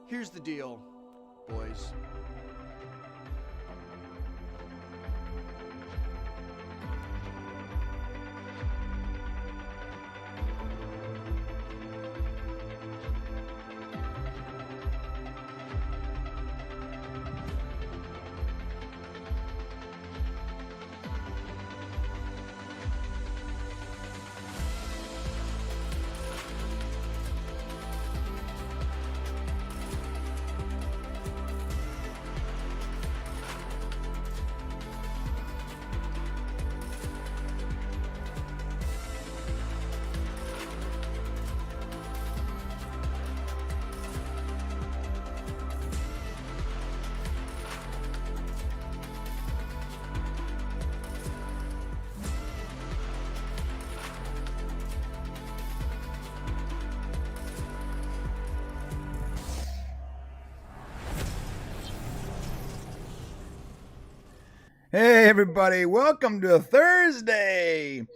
Here's the deal, boys. Hey everybody, welcome to Thursday.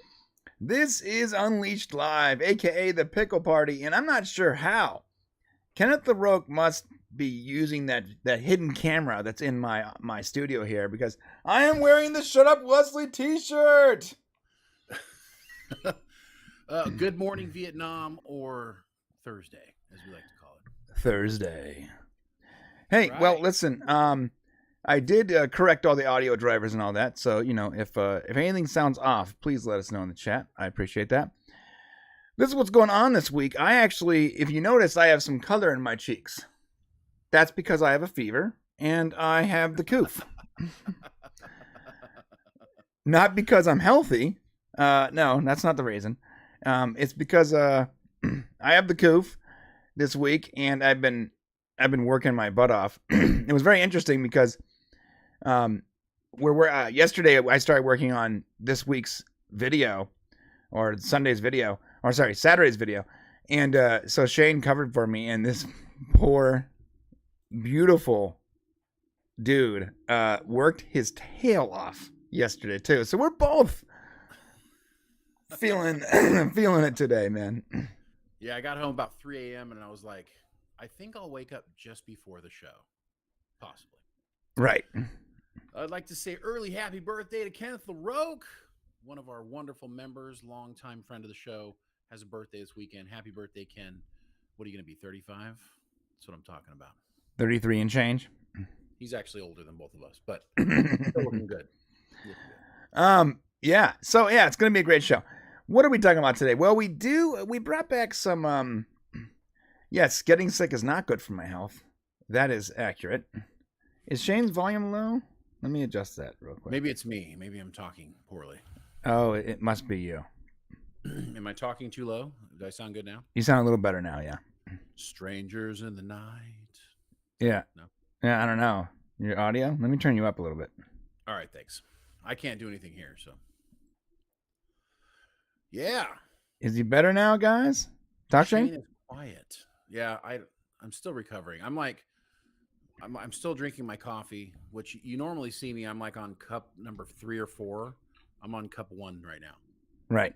This is Unleashed Live, aka the Pickle Party, and I'm not sure how. Kenneth the Roke must be using that hidden camera that's in my studio here because I am wearing the Shut Up Wesley t-shirt. Good morning, Vietnam, or Thursday, as we like to call it. Thursday. Hey, Right. well, listen, I did correct all the audio drivers and all that, so, you know, if anything sounds off, please let us know in the chat. I appreciate that. This is what's going on this week. I actually, if you notice, I have some color in my cheeks. That's because I have a fever, and I have the coof. Not because I'm healthy. No, that's not the reason. It's because I have the coof this week, and I've been working my butt off. It was very interesting because yesterday I started working on this week's video, or Saturday's video, and so Shane covered for me, and this poor, beautiful dude worked his tail off yesterday too. So we're both feeling it today, man. Yeah, I got home about 3 a.m. and I was like, I think I'll wake up just before the show, possibly. Right. I'd like to say early happy birthday to Kenneth LaRoque, one of our wonderful members, longtime friend of the show, has a birthday this weekend. Happy birthday, Ken. What are you going to be, 35? That's what I'm talking about. 33 and change. He's actually older than both of us, but still looking good. Yeah. So yeah, it's going to be a great show. What are we talking about today? Well, we brought back some yes, getting sick is not good for my health. That is accurate. Is Shane's volume low? Let me adjust that real quick. Maybe it's me. Maybe I'm talking poorly. Oh, it must be you. Am I talking too low? Do I sound good now? You sound a little better now, yeah. Strangers in the night. Yeah. No? Yeah, I don't know. Your audio? Let me turn you up a little bit. All right, thanks. I can't do anything here, so. Yeah. Is he better now, guys? Talk, Shane? Shane is quiet. Yeah, I'm still recovering. I'm still drinking my coffee, which you normally see me. I'm like on cup number 3 or 4. I'm on cup 1 right now. Right.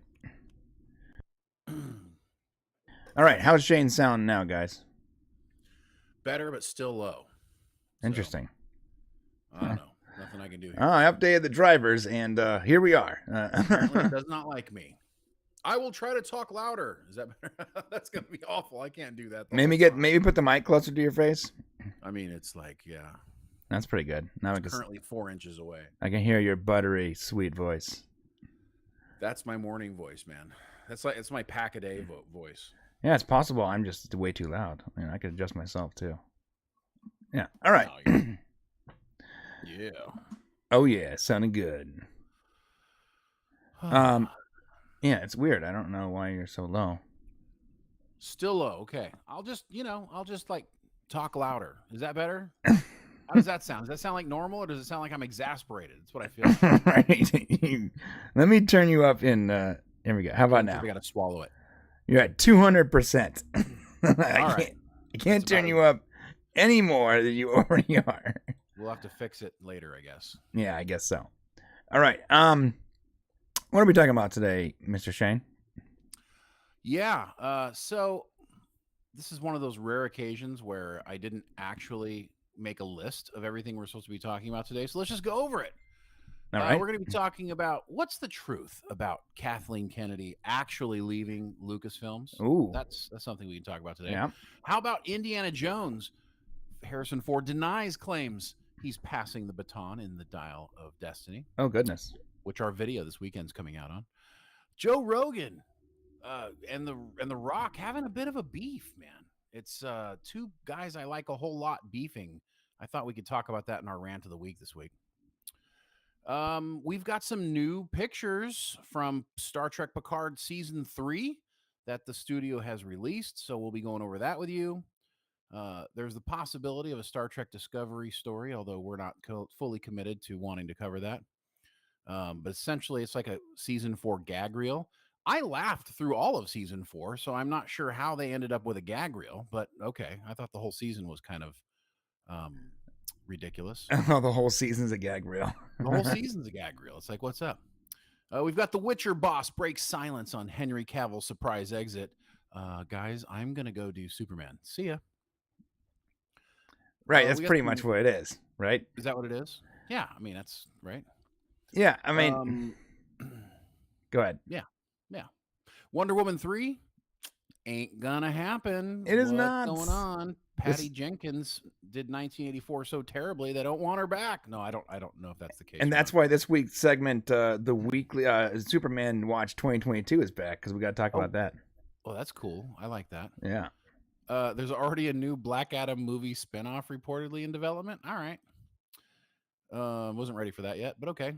All right. How's Shane sound now, guys? Better, but still low. Interesting. So, I don't know. Nothing I can do here. Oh, I updated the drivers, and here we are. Apparently it does not like me. I will try to talk louder. Is that better? That's going to be awful. I can't do that. Maybe put the mic closer to your face. I mean, it's like, yeah. That's pretty good. Now it's currently 4 inches away. I can hear your buttery, sweet voice. That's my morning voice, man. It's my pack-a-day voice. Yeah, it's possible. I'm just way too loud. I mean, I could adjust myself too. Yeah. All right. Yeah. Oh yeah, sounding good. Yeah, it's weird. I don't know why you're so low. Still low. Okay. I'll just like talk louder. Is that better? How does that sound? Does that sound like normal, or does it sound like I'm exasperated? That's what I feel. Right. Let me turn you up in. Here we go. How about now? I got to swallow it. You're at 200%. I can't turn you up any more than you already are. We'll have to fix it later, I guess. Yeah, I guess so. All right. What are we talking about today, Mr. Shane? Yeah. So this is one of those rare occasions where I didn't actually make a list of everything we're supposed to be talking about today. So let's just go over it. All right. We're going to be talking about what's the truth about Kathleen Kennedy actually leaving Lucasfilms. Ooh. That's something we can talk about today. Yeah. How about Indiana Jones? Harrison Ford denies claims he's passing the baton in the Dial of Destiny. Oh, goodness. Which our video this weekend's coming out on. Joe Rogan and the Rock having a bit of a beef, man. It's two guys I like a whole lot beefing. I thought we could talk about that in our rant of the week this week. We've got some new pictures from Star Trek Picard Season 3 that the studio has released, so we'll be going over that with you. There's the possibility of a Star Trek Discovery story, although we're not fully committed to wanting to cover that. But essentially, it's like a Season 4 gag reel. I laughed through all of Season 4, so I'm not sure how they ended up with a gag reel, but okay. I thought the whole season was kind of ridiculous. Oh, the whole season's a gag reel. The whole season's a gag reel. It's like, what's up? We've got the Witcher boss breaks silence on Henry Cavill's surprise exit. Guys, I'm going to go do Superman. See ya. Right. That's pretty much what it is, right? Is that what it is? Yeah. I mean, that's right. Yeah. I mean, go ahead. Yeah. Wonder Woman 3 ain't gonna happen. It is not. What's going on? Patty Jenkins did 1984 so terribly they don't want her back. No, I don't know if that's the case. And that's why this week's segment, the weekly Superman Watch 2022 is back, because we got to talk about that. Oh, that's cool. I like that. Yeah. There's already a new Black Adam movie spinoff reportedly in development. All right. Wasn't ready for that yet, but okay.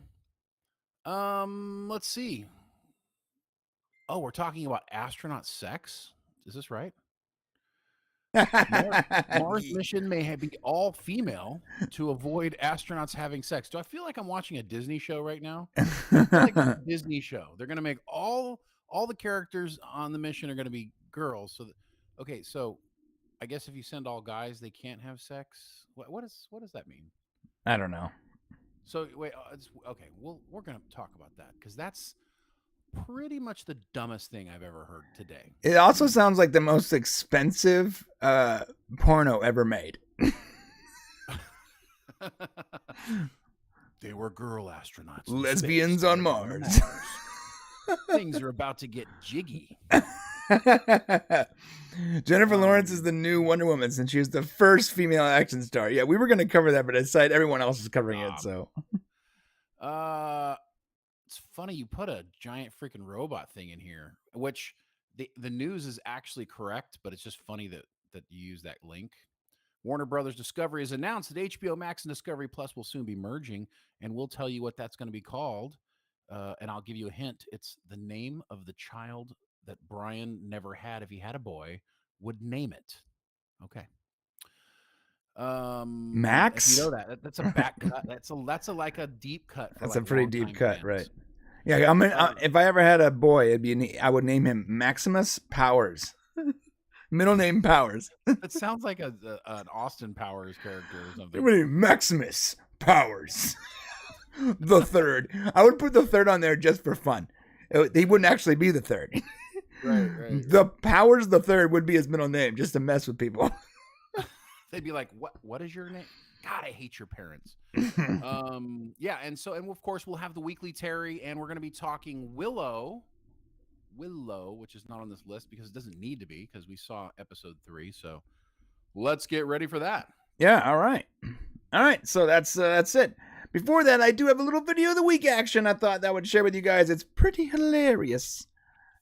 Let's see. Oh, we're talking about astronaut sex. Is this right? Mars mission may be all female to avoid astronauts having sex. Do I feel like I'm watching a Disney show right now? I feel like a Disney show. They're going to make all the characters on the mission are going to be girls. So, okay, so I guess if you send all guys, they can't have sex. What does that mean? I don't know. So wait, okay. We're going to talk about that because that's pretty much the dumbest thing I've ever heard today. It also sounds like the most expensive porno ever made. They were girl astronauts. Lesbians on Mars. Things are about to get jiggy. Jennifer Lawrence is the new Wonder Woman since she was the first female action star. Yeah, we were going to cover that, but I decided everyone else is covering it. So, it's funny you put a giant freaking robot thing in here, which the news is actually correct, but it's just funny that you use that link. Warner Brothers Discovery has announced that HBO Max and Discovery Plus will soon be merging, and we'll tell you what that's going to be called. And I'll give you a hint. It's the name of the child that Brian never had if he had a boy would name it. Okay. Max? If you know that's a back cut. That's like a deep cut. That's like a pretty deep cut, right? Yeah, if I ever had a boy, I would name him Maximus Powers. Middle name Powers. That sounds like an Austin Powers character or something. Maximus Powers. The third. I would put the third on there just for fun. He wouldn't actually be the third. Right. The Powers the third would be his middle name, just to mess with people. They'd be like, what is your name? God, I hate your parents. Yeah, and of course we'll have the weekly Terry, and we're going to be talking Willow, which is not on this list because it doesn't need to be because we saw episode 3. So let's get ready for that. Yeah, all right. So that's it. Before that, I do have a little video of the week action I thought that I would share with you guys. It's pretty hilarious,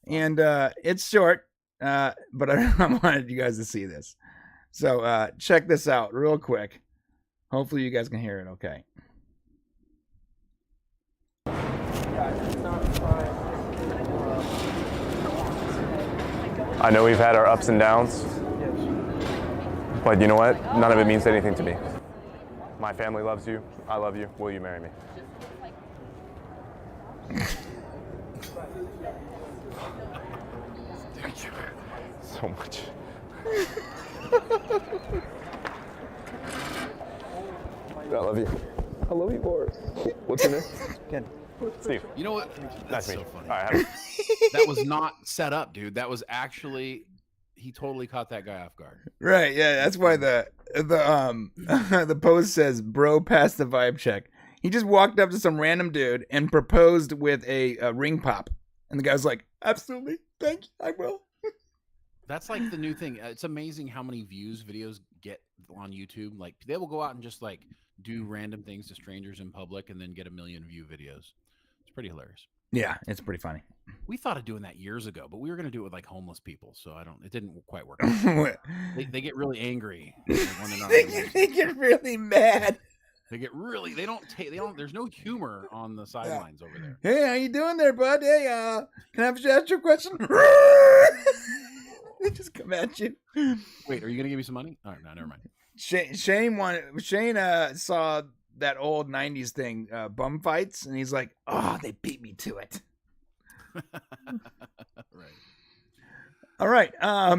and it's short, but I wanted you guys to see this. So check this out real quick. Hopefully you guys can hear it okay. I know we've had our ups and downs, but you know what? None of it means anything to me. My family loves you. I love you. Will you marry me? Thank you so much. I love you. I love you more. What's your name? Ken. Steve. You know what? That's Nice to so meet you. funny. All right, That was not set up, dude. That was actually he totally caught that guy off guard. Right, yeah, that's why the the post says, "Bro, pass the vibe check." He just walked up to some random dude and proposed with a ring pop, and the guy was like, "Absolutely, thank you, I will." That's like the new thing. It's amazing how many views videos get on YouTube. Like they will go out and just like do random things to strangers in public and then get 1 million view videos. It's pretty hilarious. Yeah, it's pretty funny. We thought of doing that years ago, but we were going to do it with like homeless people. So it didn't quite work out. They get really angry. They get really mad. They don't, there's no humor on the sidelines over there. Hey, how you doing there, bud? Hey, can I ask you a question? They just come at you. Wait, are you going to give me some money? Oh, no, never mind. Shane saw that old 90s thing, bum fights, and he's like, "Oh, they beat me to it." Right. All right. All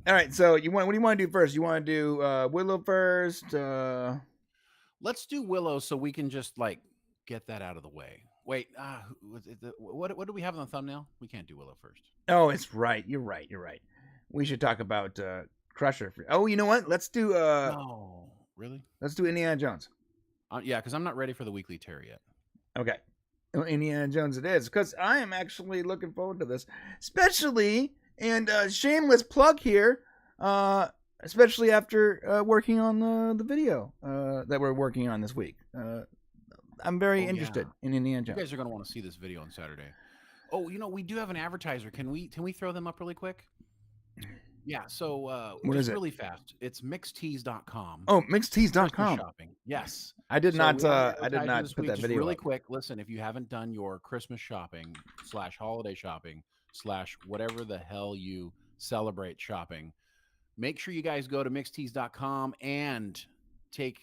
right. So what do you want to do first? You want to do Willow first? Let's do Willow so we can just like get that out of the way. Wait, what do we have on the thumbnail? We can't do Willow first. Oh, it's right. You're right. We should talk about Crusher. Oh, you know what? Let's do. No, really? Let's do Indiana Jones. Yeah, because I'm not ready for the weekly tear yet. Okay. Well, Indiana Jones it is, because I am actually looking forward to this, especially, and shameless plug here, especially after working on the video that we're working on this week. I'm very interested in Indiana Jones. You guys are going to want to see this video on Saturday. Oh, we do have an advertiser. Can we throw them up really quick? Yeah, so what is it? Really fast. It's mixtees.com. Oh, mixtees.com. Shopping. Yes. I did not put that video really up. Quick. Listen, if you haven't done your Christmas shopping / holiday shopping / whatever the hell you celebrate shopping, make sure you guys go to mixtees.com and take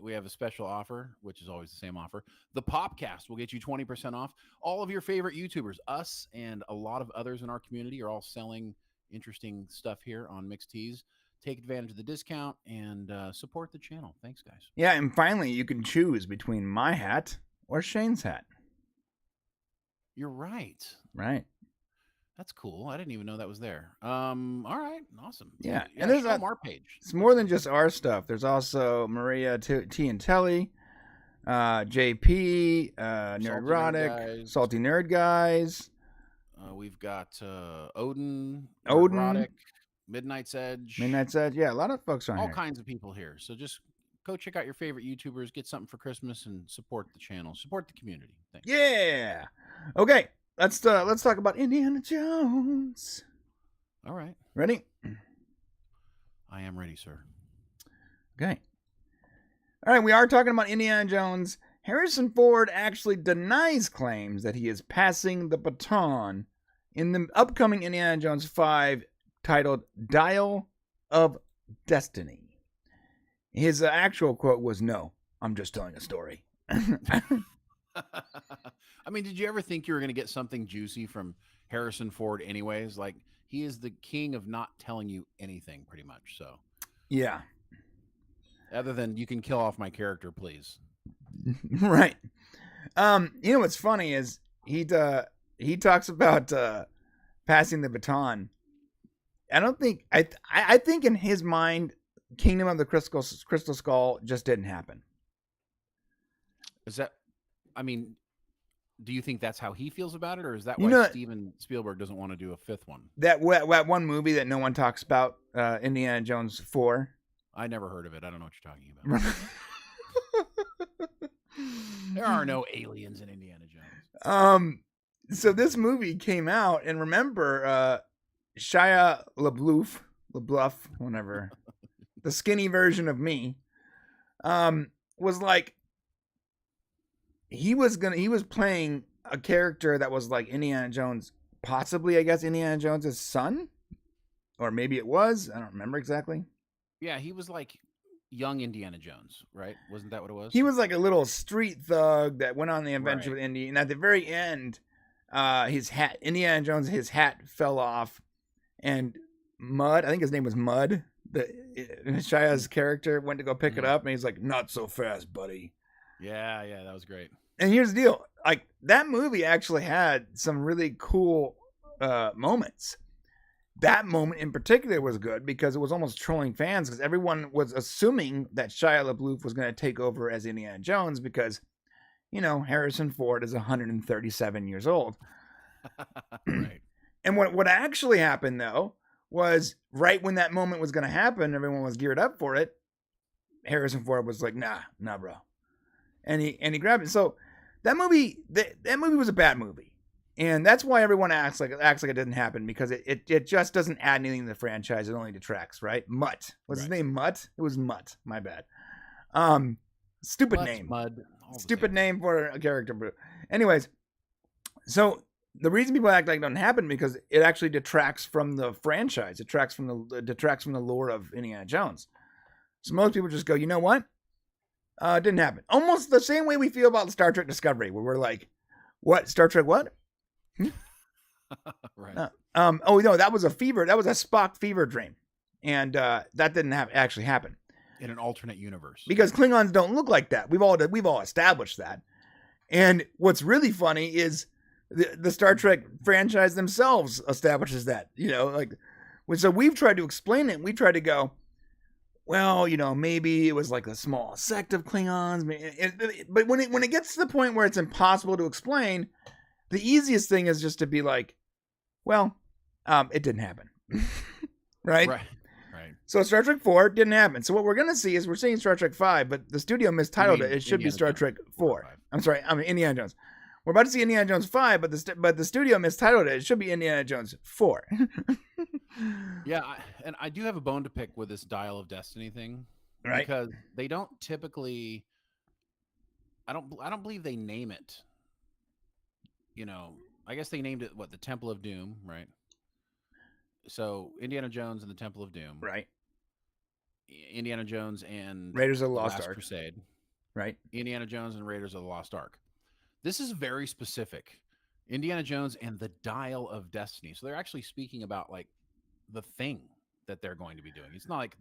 we have a special offer, which is always the same offer. The Popcast will get you 20% off. All of your favorite YouTubers, us and a lot of others in our community, are all selling interesting stuff here on Mixed Tees. Take advantage of the discount and support the channel. Thanks, guys. Yeah, and finally, you can choose between my hat or Shane's hat. You're right. Right. That's cool. I didn't even know that was there. All right. Awesome. Yeah. And there's on our page. It's more than just our stuff. There's also Maria T and Telly, JP, Nerdrotic, Salty Nerd Guys. We've got Odin, Midnight's Edge. Yeah, a lot of folks on here. All kinds of people here. So just go check out your favorite YouTubers, get something for Christmas, and support the channel. Support the community. Thanks. Yeah. Okay. Let's talk about Indiana Jones. All right. Ready? I am ready, sir. Okay. All right, we are talking about Indiana Jones. Harrison Ford actually denies claims that he is passing the baton in the upcoming Indiana Jones 5 titled Dial of Destiny. His actual quote was, "No, I'm just telling a story." I mean, did you ever think you were going to get something juicy from Harrison Ford anyways? Like, he is the king of not telling you anything, pretty much. So, yeah. Other than, "You can kill off my character, please." Right. You know what's funny is he talks about passing the baton. I think in his mind, Kingdom of the Crystal Skull just didn't happen. Is that? I mean, do you think that's how he feels about it, or is that why Steven Spielberg doesn't want to do a 5th one? That one movie that no one talks about, Indiana Jones 4. I never heard of it. I don't know what you're talking about. There are no aliens in Indiana Jones. So this movie came out, and remember, Shia LaBeouf, whatever, the skinny version of me, was like, he was playing a character that was like Indiana Jones, possibly, I guess, Indiana Jones' son, or maybe it was. I don't remember exactly. Yeah, he was like young Indiana Jones, right? Wasn't that what it was? He was like a little street thug that went on the adventure with Indy, and at the very end, Indiana Jones, his hat fell off, and Mud, I think his name was Mud, Shia's character, went to go pick it up, and he's like, "Not so fast, buddy." Yeah, that was great. And here's the deal. Like, that movie actually had some really cool moments. that moment in particular was good because it was almost trolling fans because everyone was assuming that Shia LaBeouf was going to take over as Indiana Jones because, Harrison Ford is 137 years old. Right. And what actually happened, though, was right when that moment was going to happen, everyone was geared up for it. Harrison Ford was like, nah, bro. And he grabbed it. So that movie was a bad movie. And that's why everyone acts like it didn't happen because it just doesn't add anything to the franchise. It only detracts, right? Mutt. Was his name Mutt? It was Mutt. My bad. Stupid name. Mud. Stupid name for a character. Anyways, so the reason people act like it doesn't happen because it actually detracts from the franchise. It detracts from the lore of Indiana Jones. So most people just go, you know what? It didn't happen. Almost the same way we feel about Star Trek Discovery, where we're like, what? Star Trek what? Right. Oh no, that was a fever. That was a Spock fever dream, and that didn't actually happen In an alternate universe. because Klingons don't look like that. We've all established that. And what's really funny is the Star Trek franchise themselves establishes that. So we've tried to explain it. We tried to go, well, maybe it was like a small sect of Klingons. But when it gets to the point where it's impossible to explain, the easiest thing is just to be like, well, it didn't happen. Right? Right. So Star Trek 4 didn't happen. So what we're going to see is we're seeing Star Trek 5, but the studio mistitled it. It should be Star Trek 4. I'm sorry, Indiana Jones. We're about to see Indiana Jones 5, but the studio mistitled it. It should be Indiana Jones 4. Yeah, and I do have a bone to pick with this Dial of Destiny thing. Right. Because they don't typically... I don't believe they name it. I guess they named it, the Temple of Doom, right? So, Indiana Jones and the Temple of Doom. Right. Indiana Jones and Raiders of the Lost Ark. Crusade. Right. Indiana Jones and Raiders of the Lost Ark. This is very specific. Indiana Jones and the Dial of Destiny. So they're actually speaking about like the thing that they're going to be doing. It's not like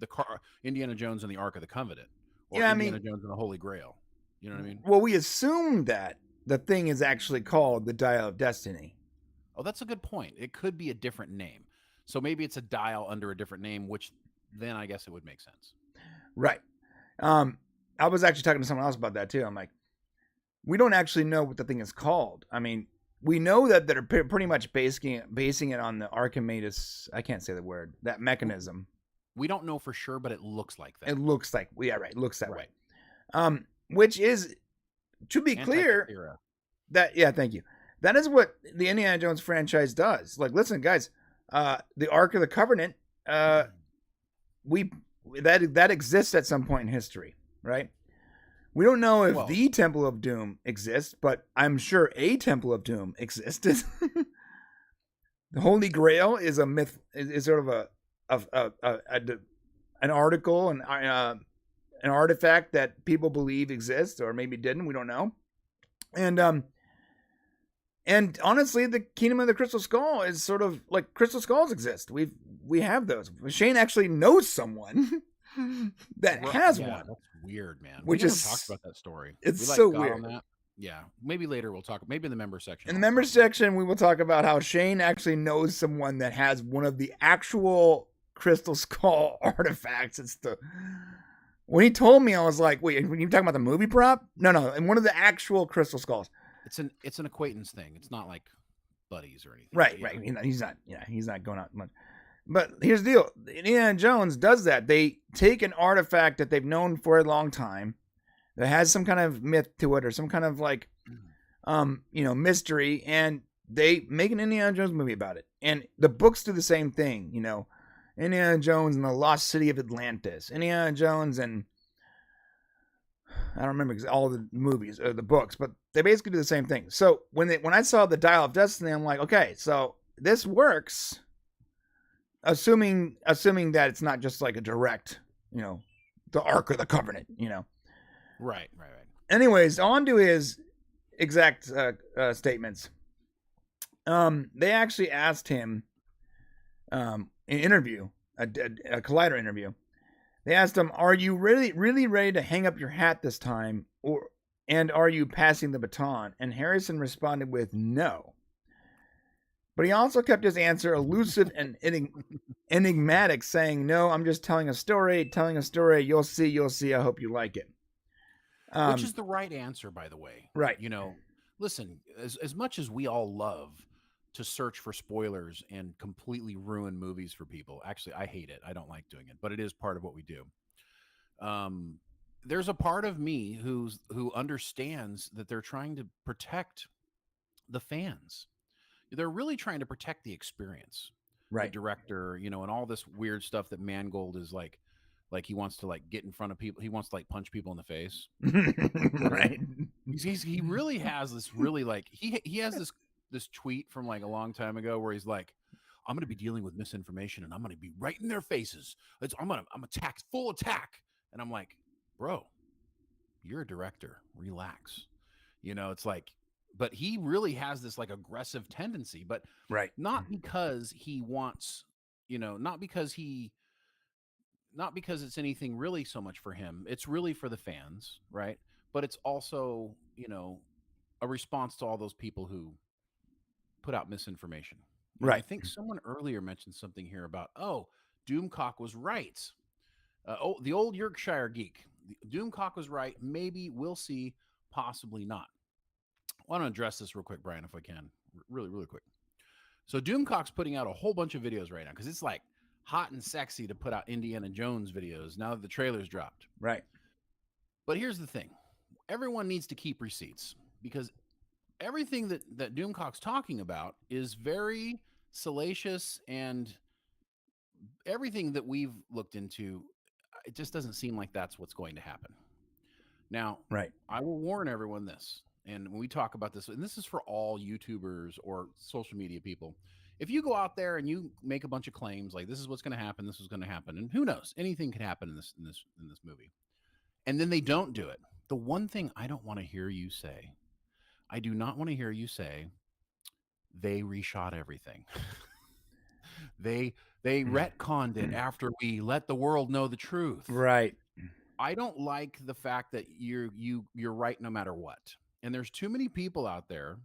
Indiana Jones and the Ark of the Covenant or Indiana Jones and the Holy Grail. You know what I mean? Well, we assume that the thing is actually called the Dial of Destiny. Oh, that's a good point. It could be a different name. So maybe it's a dial under a different name, which then I guess it would make sense. Right. I was actually talking to someone else about that too. I'm like, we don't actually know what the thing is called. I mean, we know that they're pretty much basing it on the Archimedes. I can't say the word. That mechanism. We don't know for sure, but it looks like that. It looks like, right. It looks that way. Which is, to be clear, thank you. That is what the Indiana Jones franchise does. Like, listen, guys, the Ark of the Covenant, that exists at some point in history, right? We don't know if the Temple of Doom exists, but I'm sure a Temple of Doom existed. The Holy Grail is a myth, is sort of an article, an artifact that people believe exists, or maybe didn't. We don't know. And honestly, the Kingdom of the Crystal Skull is sort of like Crystal Skulls exist. We have those. Shane actually knows someone that has one. That's weird, man. Which we is talked about that story. It's so weird. On that. Yeah, maybe later we'll talk. Maybe in the member section. In the member section, we will talk about how Shane actually knows someone that has one of the actual Crystal Skull artifacts. When he told me, I was like, "Wait, when you talking about the movie prop? No, and one of the actual Crystal Skulls." It's an acquaintance thing. It's not like buddies or anything. Right. He's not going out much. But here's the deal: Indiana Jones does that. They take an artifact that they've known for a long time, that has some kind of myth to it or some kind of like, mystery, and they make an Indiana Jones movie about it. And the books do the same thing. Indiana Jones and the Lost City of Atlantis. Indiana Jones and I don't remember all the movies or the books, but they basically do the same thing. So when I saw the Dial of Destiny, I'm like, okay, so this works, assuming that it's not just like a direct, the Ark of the Covenant, Right. Anyways, on to his exact statements. They actually asked him, an interview, a Collider interview. They asked him, "Are you really ready to hang up your hat this time, and are you passing the baton?" And Harrison responded with no. But he also kept his answer elusive and enigmatic, saying, "No, I'm just telling a story. You'll see. I hope you like it." Which is the right answer, by the way. Right. You know, listen, as much as we all love to search for spoilers and completely ruin movies for people, actually, I hate it. I don't like doing it, but it is part of what we do. There's a part of me who understands that they're trying to protect the fans. They're really trying to protect the experience. Right. The director, you know, and all this weird stuff that Mangold is like he wants to like get in front of people. He wants to like punch people in the face. Right. He really has this really like he has this tweet from like a long time ago where he's like, I'm going to be dealing with misinformation and I'm going to be right in their faces. I'm attack, full attack. And I'm like, bro, you're a director. Relax. You know, it's like, but he really has this like aggressive tendency, but Right. not because he wants, you know, not because it's anything really so much for him. It's really for the fans, right? But it's also, you know, a response to all those people who put out misinformation. And Right. I think someone earlier mentioned something here about, Doomcock was right. The old Yorkshire geek. Doomcock was right. Maybe we'll see. Possibly not. I want to address this real quick, Brian, if I can. Really, really quick. So Doomcock's putting out a whole bunch of videos right now because it's like hot and sexy to put out Indiana Jones videos now that the trailer's dropped. Right. But here's the thing. Everyone needs to keep receipts because everything that Doomcock's talking about is very salacious, and everything that we've looked into, it just doesn't seem like that's what's going to happen. Now, right. I will warn everyone this, and when we talk about this, and this is for all YouTubers or social media people, if you go out there and you make a bunch of claims like this is what's going to happen, this is going to happen, and who knows, anything could happen in this movie, and then they don't do it. The one thing I don't want to hear you say, I do not want to hear you say they reshot everything. They retconned it after we let the world know the truth. Right. I don't like the fact that you're right no matter what. And there's too many people out there,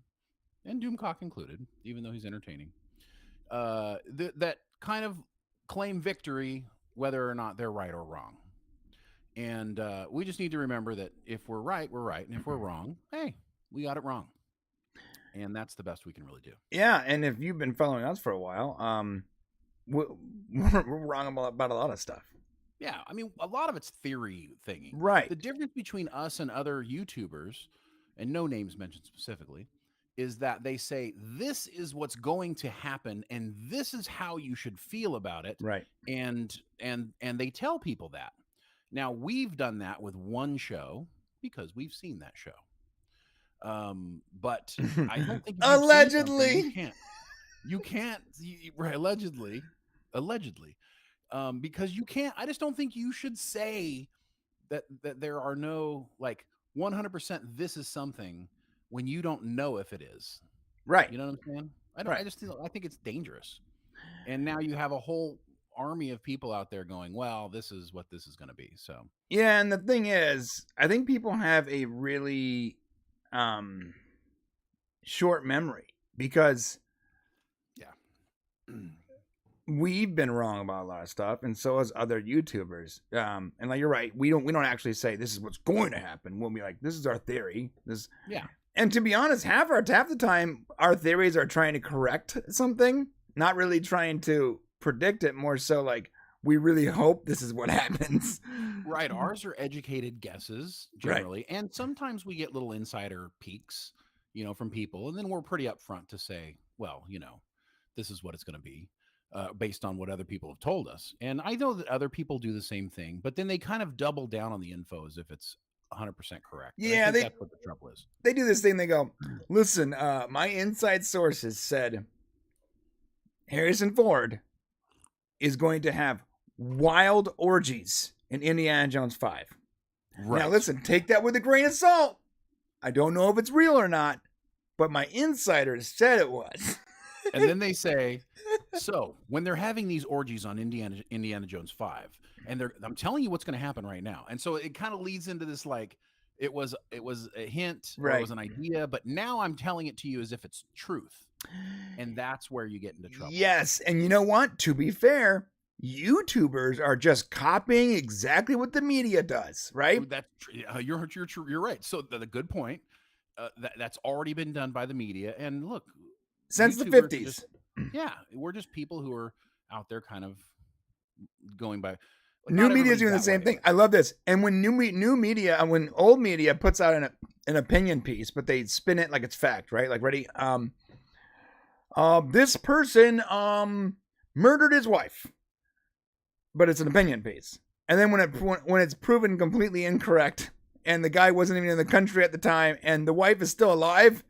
and Doomcock included, even though he's entertaining, that kind of claim victory whether or not they're right or wrong. And we just need to remember that if we're right, we're right. And if we're wrong, hey, we got it wrong. And that's the best we can really do. Yeah, and if you've been following us for a while, we're wrong about a lot of stuff. Yeah, I mean, a lot of it's theory thingy. Right. The difference between us and other YouTubers, and no names mentioned specifically, is that they say this is what's going to happen and this is how you should feel about it. Right. And they tell people that. Now, we've done that with one show because we've seen that show. But I don't think allegedly you can't right, allegedly, because you can't. I just don't think you should say that there are no like 100% this is something when you don't know if it is. Right. You know what I'm saying? I think it's dangerous. And now you have a whole army of people out there going, well, this is what this is going to be. So yeah, and the thing is, I think people have a really short memory because we've been wrong about a lot of stuff, and so has other YouTubers. And like you're right, we don't actually say this is what's going to happen. We'll be like, this is our theory. Yeah. And to be honest, half the time our theories are trying to correct something, not really trying to predict it. More so like we really hope this is what happens. Right. Ours are educated guesses generally, right. And sometimes we get little insider peeks, you know, from people, and then we're pretty upfront to say, well, you know, this is what it's going to be. Based on what other people have told us. And I know that other people do the same thing, but then they kind of double down on the info as if it's 100% correct. Yeah, that's what the trouble is. They do this thing. They go, listen, my inside sources said Harrison Ford is going to have wild orgies in Indiana Jones 5. Right. Now, listen, take that with a grain of salt. I don't know if it's real or not, but my insiders said it was. And then they say, so when they're having these orgies on Indiana Jones 5, and I'm telling you what's going to happen right now. And so it kind of leads into this like, It was a hint, or Right. it was an idea, but now I'm telling it to you as if it's truth, and that's where you get into trouble. Yes, and you know what? To be fair, YouTubers are just copying exactly what the media does, right? That's you're right. So the good point. That's already been done by the media, and look, Since the YouTubers are 50s. just- yeah, we're just people who are out there, kind of going by. New media is doing the same thing. I love this. And when new media, when old media puts out an opinion piece, but they spin it like it's fact, right? Like, ready? This person murdered his wife, but it's an opinion piece. And then when it's proven completely incorrect, and the guy wasn't even in the country at the time, and the wife is still alive,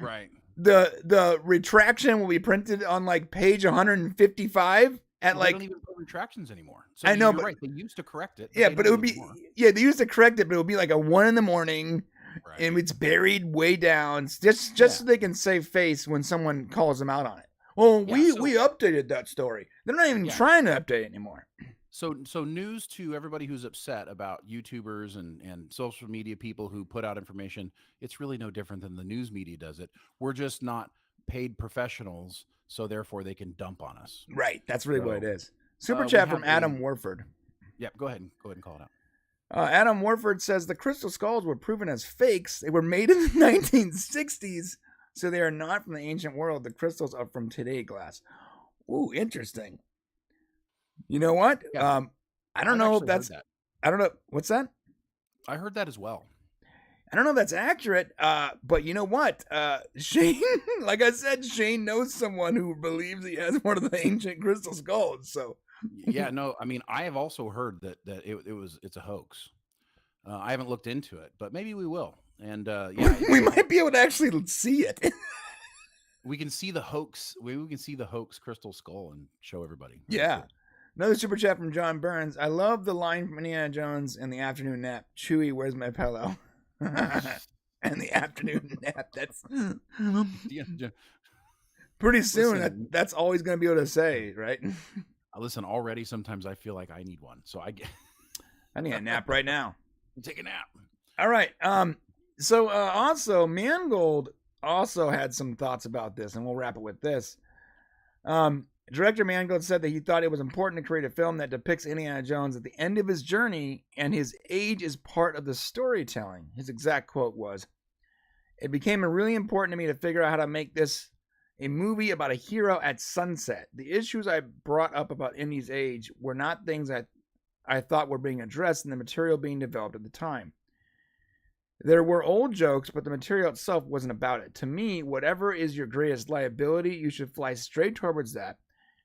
Right. The retraction will be printed on like page 155 at They don't even put retractions anymore. So I know, you're but right. They used to correct it. yeah, they but it don't would be anymore. they used to correct it, but it would be like a 1 a.m, Right. and it's buried way down, just so they can save face when someone calls them out on it. Well, we updated that story. They're not even trying to update it anymore. So news to everybody who's upset about YouTubers and social media people who put out information. It's really no different than the news media does it. We're just not paid professionals, so therefore they can dump on us. Right. That's really what it is. Super we chat have from Adam Warford. Yep. Go ahead and call it out. Adam Warford says the crystal skulls were proven as fakes. They were made in the 1960s, so they are not from the ancient world. The crystals are from today glass. Ooh, interesting. You know what? Yeah. I don't know if that's. That. I don't know. What's that? I heard that as well. I don't know if that's accurate, but you know what? Shane, like I said, Shane knows someone who believes he has one of the ancient crystal skulls. So yeah, no, I mean, I have also heard that it's a hoax. I haven't looked into it, but maybe we will. And yeah, we might be able to actually see it. We can see the hoax. We can see the hoax crystal skull and show everybody. Yeah. Another super chat from John Burns. I love the line from Indiana Jones in the afternoon nap. Chewie, where's my pillow? And the afternoon nap. That's pretty soon. That's always going to be able to say, right? Listen, already sometimes I feel like I need one, so I need a nap right now. Take a nap. All right. So also Mangold also had some thoughts about this, and we'll wrap it with this. Director Mangold said that he thought it was important to create a film that depicts Indiana Jones at the end of his journey, and his age is part of the storytelling. His exact quote was, "It became really important to me to figure out how to make this a movie about a hero at sunset. The issues I brought up about Indy's age were not things I thought were being addressed in the material being developed at the time. There were old jokes, but the material itself wasn't about it. To me, whatever is your greatest liability, you should fly straight towards that.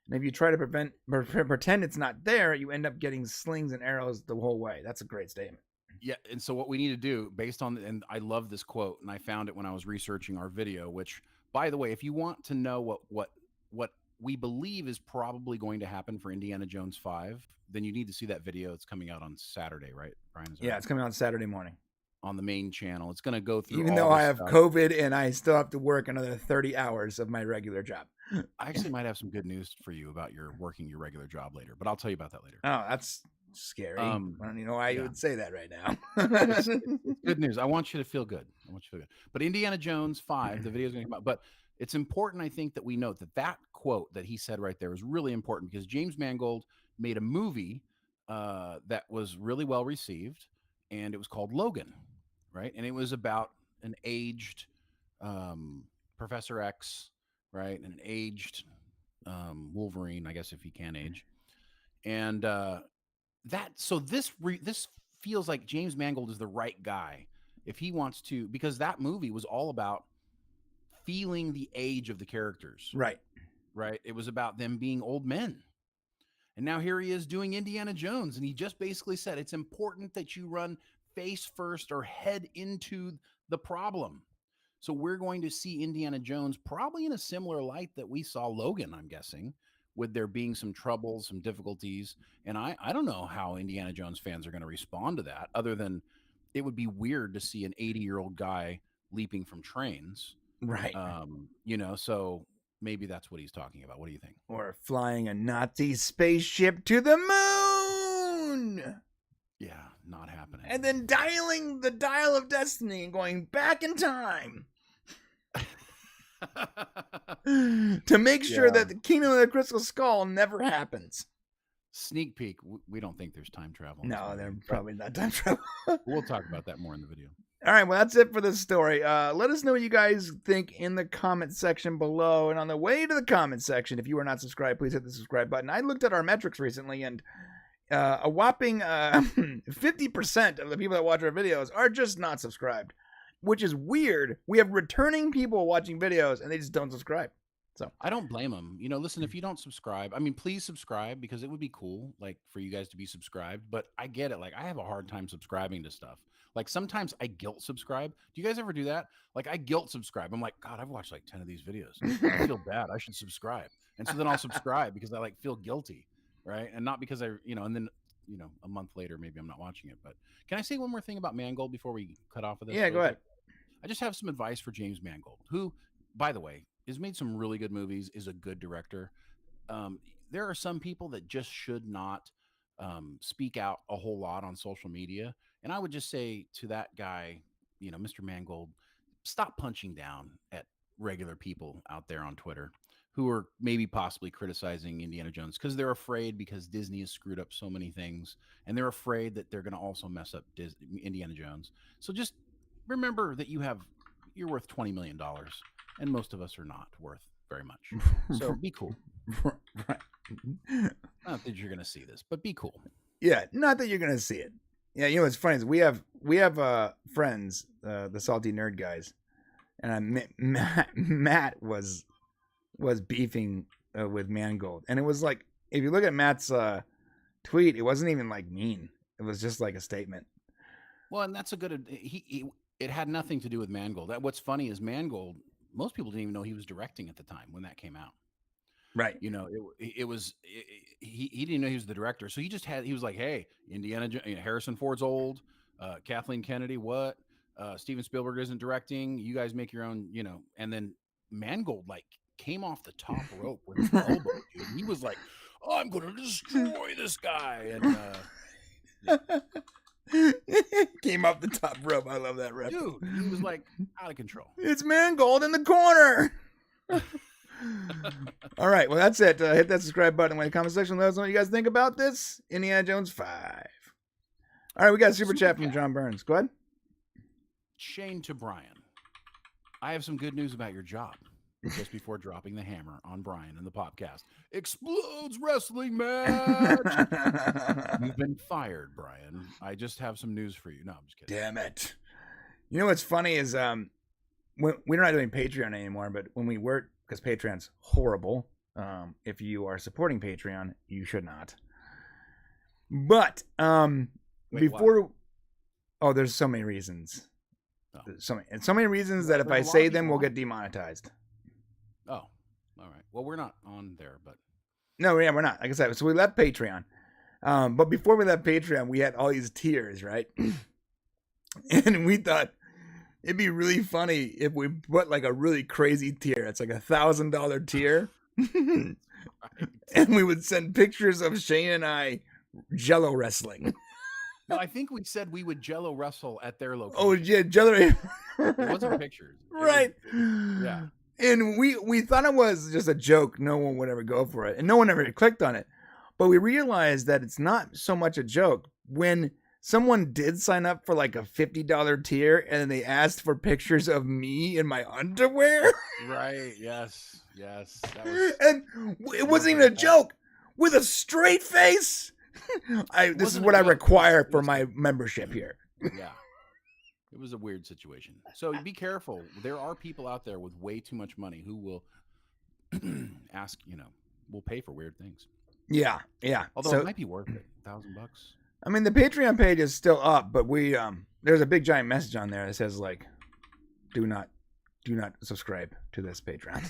And if you try to pretend it's not there, you end up getting slings and arrows the whole way." That's a great statement. Yeah, and so what we need to do, based on, and I love this quote, and I found it when I was researching our video, which, by the way, if you want to know what we believe is probably going to happen for Indiana Jones 5, then you need to see that video. It's coming out on Saturday, right, Brian? Yeah, it's coming out Saturday morning. On the main channel. It's going to go through. Even though I have COVID and I still have to work another 30 hours of my regular job. I actually might have some good news for you about your working your regular job later, but I'll tell you about that later. Oh, that's scary. I don't even know why you would say that right now. It's good news. I want you to feel good. But Indiana Jones 5, the video is going to come out. But it's important, I think, that we note that quote that he said right there is really important, because James Mangold made a movie that was really well received, and it was called Logan, right? And it was about an aged Professor X, right? And an aged Wolverine, I guess, if he can age. And this feels like James Mangold is the right guy if he wants to, because that movie was all about feeling the age of the characters. Right. It was about them being old men. And now here he is doing Indiana Jones, and he just basically said it's important that you run face first or head into the problem. So we're going to see Indiana Jones probably in a similar light that we saw Logan, I'm guessing, with there being some troubles, some difficulties. And I don't know how Indiana Jones fans are going to respond to that, other than it would be weird to see an 80-year-old guy leaping from trains. Right. So maybe that's what he's talking about. What do you think? Or flying a Nazi spaceship to the moon. Yeah, not happening. And then dialing the dial of destiny and going back in time to make sure that the Kingdom of the Crystal Skull never happens. Sneak peek. We don't think there's time travel. No, they're probably not time travel. We'll talk about that more in the video. All right, well, that's it for this story. Let us know what you guys think in the comment section below. And on the way to the comment section, if you are not subscribed, please hit the subscribe button. I looked at our metrics recently, and a whopping 50% of the people that watch our videos are just not subscribed, which is weird. We have returning people watching videos, and they just don't subscribe. So I don't blame them. You know, listen, if you don't subscribe, I mean, please subscribe, because it would be cool, like, for you guys to be subscribed. But I get it. Like, I have a hard time subscribing to stuff. Like, sometimes I guilt subscribe. Do you guys ever do that? Like, I guilt subscribe. I'm like, God, I've watched like 10 of these videos. I feel bad. I should subscribe. And so then I'll subscribe because I like feel guilty, right? And not because and then, a month later, maybe I'm not watching it. But can I say one more thing about Mangold before we cut off of this? yeah, go ahead. I just have some advice for James Mangold, who, by the way, has made some really good movies, is a good director. There are some people that just should not speak out a whole lot on social media. And I would just say to that guy, Mr. Mangold, stop punching down at regular people out there on Twitter who are maybe possibly criticizing Indiana Jones because they're afraid, because Disney has screwed up so many things, and they're afraid that they're going to also mess up Indiana Jones. So just remember that you're worth $20 million, and most of us are not worth very much. So be cool. Right. Not that you're going to see this, but be cool. Yeah, not that you're going to see it. Yeah, what's funny is we have friends, the Salty Nerd guys, and Matt was beefing with Mangold, and it was like, if you look at Matt's tweet, it wasn't even like mean. It was just like a statement. Well, and that's a good. It had nothing to do with Mangold. What's funny is Mangold. Most people didn't even know he was directing at the time when that came out. Right. He didn't know he was the director. So he was like, hey, Harrison Ford's old, Kathleen Kennedy, what? Steven Spielberg isn't directing. You guys make your own, and then Mangold like came off the top rope with his elbow, dude. He was like, I'm going to destroy this guy. And came off the top rope. I love that rep. Dude, he was like out of control. It's Mangold in the corner. All right, well, that's it. Hit that subscribe button in the comment section. Let us know what you guys think about this Indiana Jones 5. All right, we got a super chat from John Burns. Go ahead. Shane to Brian. I have some good news about your job. Just before dropping the hammer on Brian in the Popcast. Explodes wrestling match. You've been fired, Brian. I just have some news for you. No, I'm just kidding. Damn it. You know what's funny is we're not doing Patreon anymore, but when we were, because Patreon's horrible. If you are supporting Patreon, you should not. But there's so many reasons. So many reasons that if I say them, we'll get demonetized. Oh, all right. Well, we're not on there, but no, yeah, we're not. Like I said, so we left Patreon. But before we left Patreon, we had all these tiers, right? And we thought it'd be really funny if we put like a really crazy tier. It's like $1,000 tier. Right. And we would send pictures of Shane and I Jello wrestling. No, I think we said we would Jello wrestle at their location. Oh yeah, Jello. It wasn't pictures. Right. Yeah. And we thought it was just a joke. No one would ever go for it. And no one ever clicked on it. But we realized that it's not so much a joke. When someone did sign up for like a $50 tier and then they asked for pictures of me in my underwear. Right. Yes. And it wasn't even a joke. With a straight face. This is what I require for my membership here. Yeah. It was a weird situation. So be careful. There are people out there with way too much money who will ask, will pay for weird things. Yeah. Although it might be worth it. $1,000. I mean, the Patreon page is still up, but there's a big giant message on there that says like, do not subscribe to this Patreon.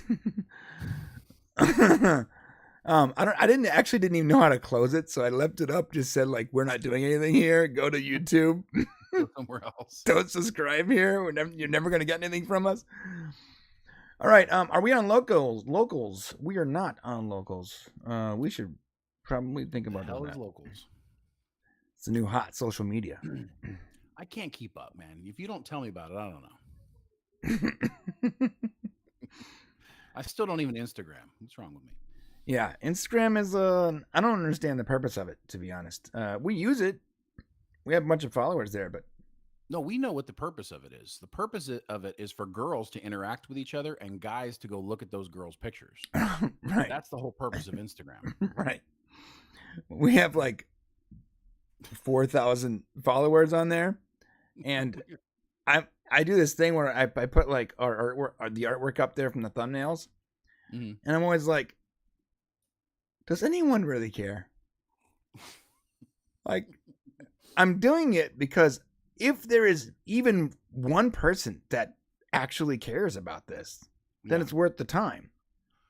I didn't even know how to close it, so I left it up. Just said like, we're not doing anything here. Go to YouTube. Go somewhere else. Don't subscribe here. You're never gonna get anything from us. All right. Are we on locals? We are not on locals. We should probably think about Hell that. is locals. It's the new hot social media. I can't keep up, man. If you don't tell me about it, I don't know. I still don't even Instagram. What's wrong with me? Yeah, Instagram is I don't understand the purpose of it, to be honest. We use it. We have a bunch of followers there, but No, we know what the purpose of it is. The purpose of it is for girls to interact with each other and guys to go look at those girls' pictures. right. That's the whole purpose of Instagram. Right. We have like 4,000 followers on there, and I do this thing where I put like our artwork, the artwork up there from the thumbnails, and I'm always like, does anyone really care? Like, I'm doing it because if there is even one person that actually cares about this, then it's worth the time.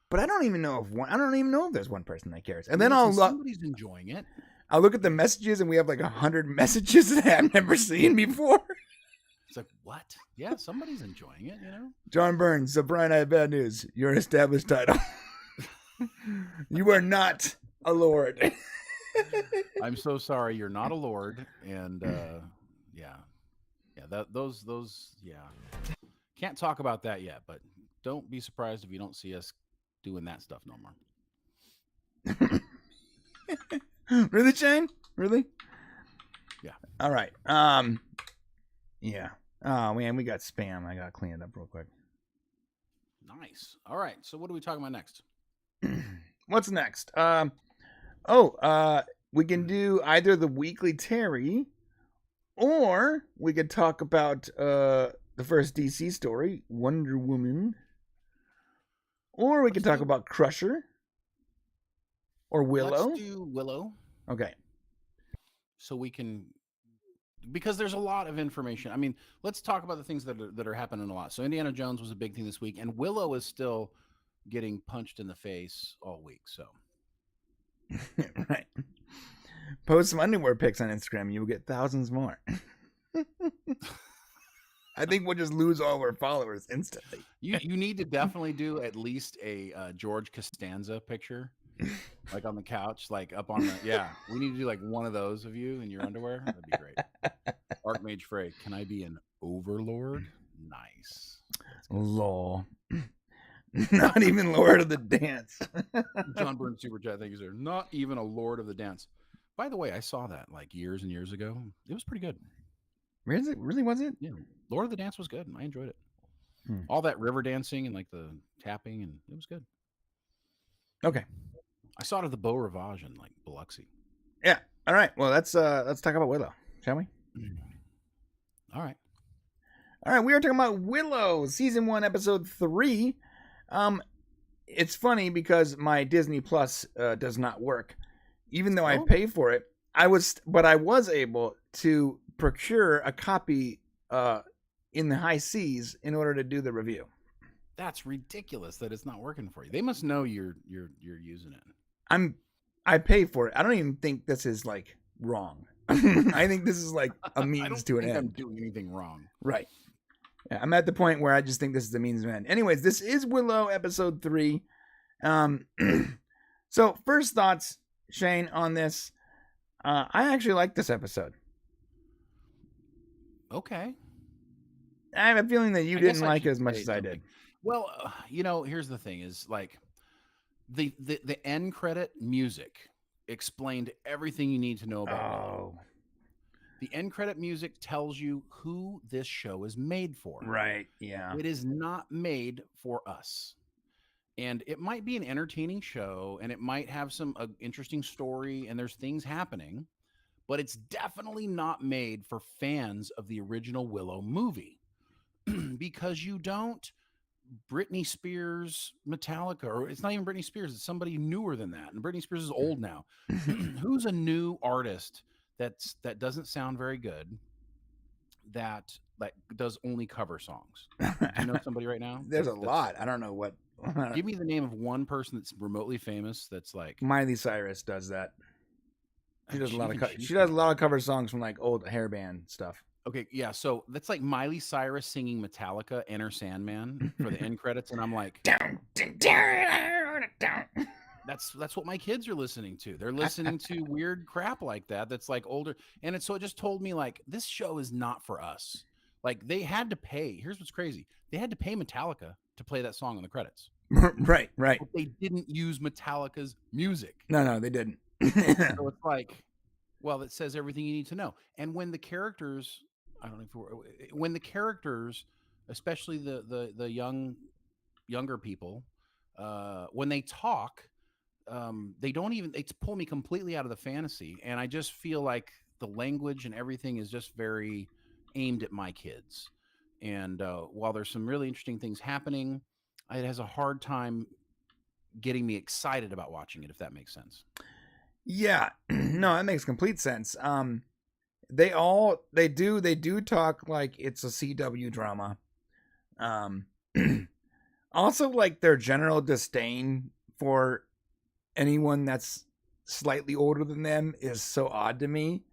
But I don't even know if there's one person that cares. And then somebody's enjoying it. I'll look at the messages, and we have like 100 messages that I've never seen before. It's like, what? Yeah, somebody's enjoying it, you know? John Burns, so Brian, I have bad news. You're an established title. You are not a lord. I'm so sorry, you're not a lord, and those can't talk about that yet, but don't be surprised if you don't see us doing that stuff no more. Really, Shane? Really? Yeah. All right. Yeah. Oh man, we got spam. I gotta clean it up real quick. Nice. All right. So what are we talking about next? What's next? We can do either the weekly Terry, or we could talk about the first DC story, Wonder Woman, or we could talk about Crusher or Willow. Let's do Willow. Okay. So we can, because there's a lot of information. I mean, let's talk about the things that are happening a lot. So Indiana Jones was a big thing this week, and Willow is still getting punched in the face all week. So, right. Post some underwear pics on Instagram. You'll get thousands more. I think we'll just lose all our followers instantly. You need to definitely do at least a George Costanza picture, like on the couch, like up on the. Yeah, we need to do like one of those of you in your underwear. That'd be great. Archmage Frey, can I be an overlord? Nice. Lol. Not even Lord of the Dance. John Burns Super Chat, thank you, sir. Not even a Lord of the Dance. By the way, I saw that like years and years ago. It was pretty good. Really was it? Yeah, Lord of the Dance was good. I enjoyed it. All that river dancing and like the tapping, and it was good. Okay. I saw it at the Beau Rivage in like Biloxi. Yeah. All right. Well, let's talk about Willow, shall we? All right. All right. We are talking about Willow, season 1, episode 3. It's funny because my Disney Plus does not work, even though I pay for it. I was able to procure a copy in the high seas in order to do the review. That's ridiculous that it's not working for you. They must know you're using it. I pay for it. I don't even think this is like wrong. I think this is like a means to an end. I'm doing anything wrong. Right. Yeah, I'm at the point where I just think this is the means to an end. Anyways, this is Willow, episode 3. So first thoughts, Shane, on this. I actually like this episode. Okay. I have a feeling that you didn't like it as much as I did. Well, here's the thing is like the end credit music explained everything you need to know about Willow. The end credit music tells you who this show is made for. Right, yeah. It is not made for us. And it might be an entertaining show, and it might have some interesting story, and there's things happening, but it's definitely not made for fans of the original Willow movie. Because you don't Britney Spears, Metallica, or it's not even Britney Spears, it's somebody newer than that. And Britney Spears is old now. Who's a new artist that doesn't sound very good, that does only cover songs? Do you know somebody right now? There's a lot. I don't know what. Give me the name of one person that's remotely famous that's like Miley Cyrus does that. She does a lot of cover songs from like old hair band stuff. Okay, yeah, so that's like Miley Cyrus singing Metallica, Enter Sandman for the end credits, and I'm like, That's what my kids are listening to. They're listening to weird crap like that. That's like older, and it just told me like this show is not for us. Like they had to pay. Here's what's crazy: they had to pay Metallica to play that song on the credits. Right. But they didn't use Metallica's music. No, they didn't. So it's like, well, it says everything you need to know. And when the characters, I don't know when the characters, especially the younger people, when they talk, they pull me completely out of the fantasy. And I just feel like the language and everything is just very aimed at my kids. And while there's some really interesting things happening, it has a hard time getting me excited about watching it, if that makes sense. Yeah, no, that makes complete sense. They do talk like it's a CW drama. Also, like their general disdain for anyone that's slightly older than them is so odd to me.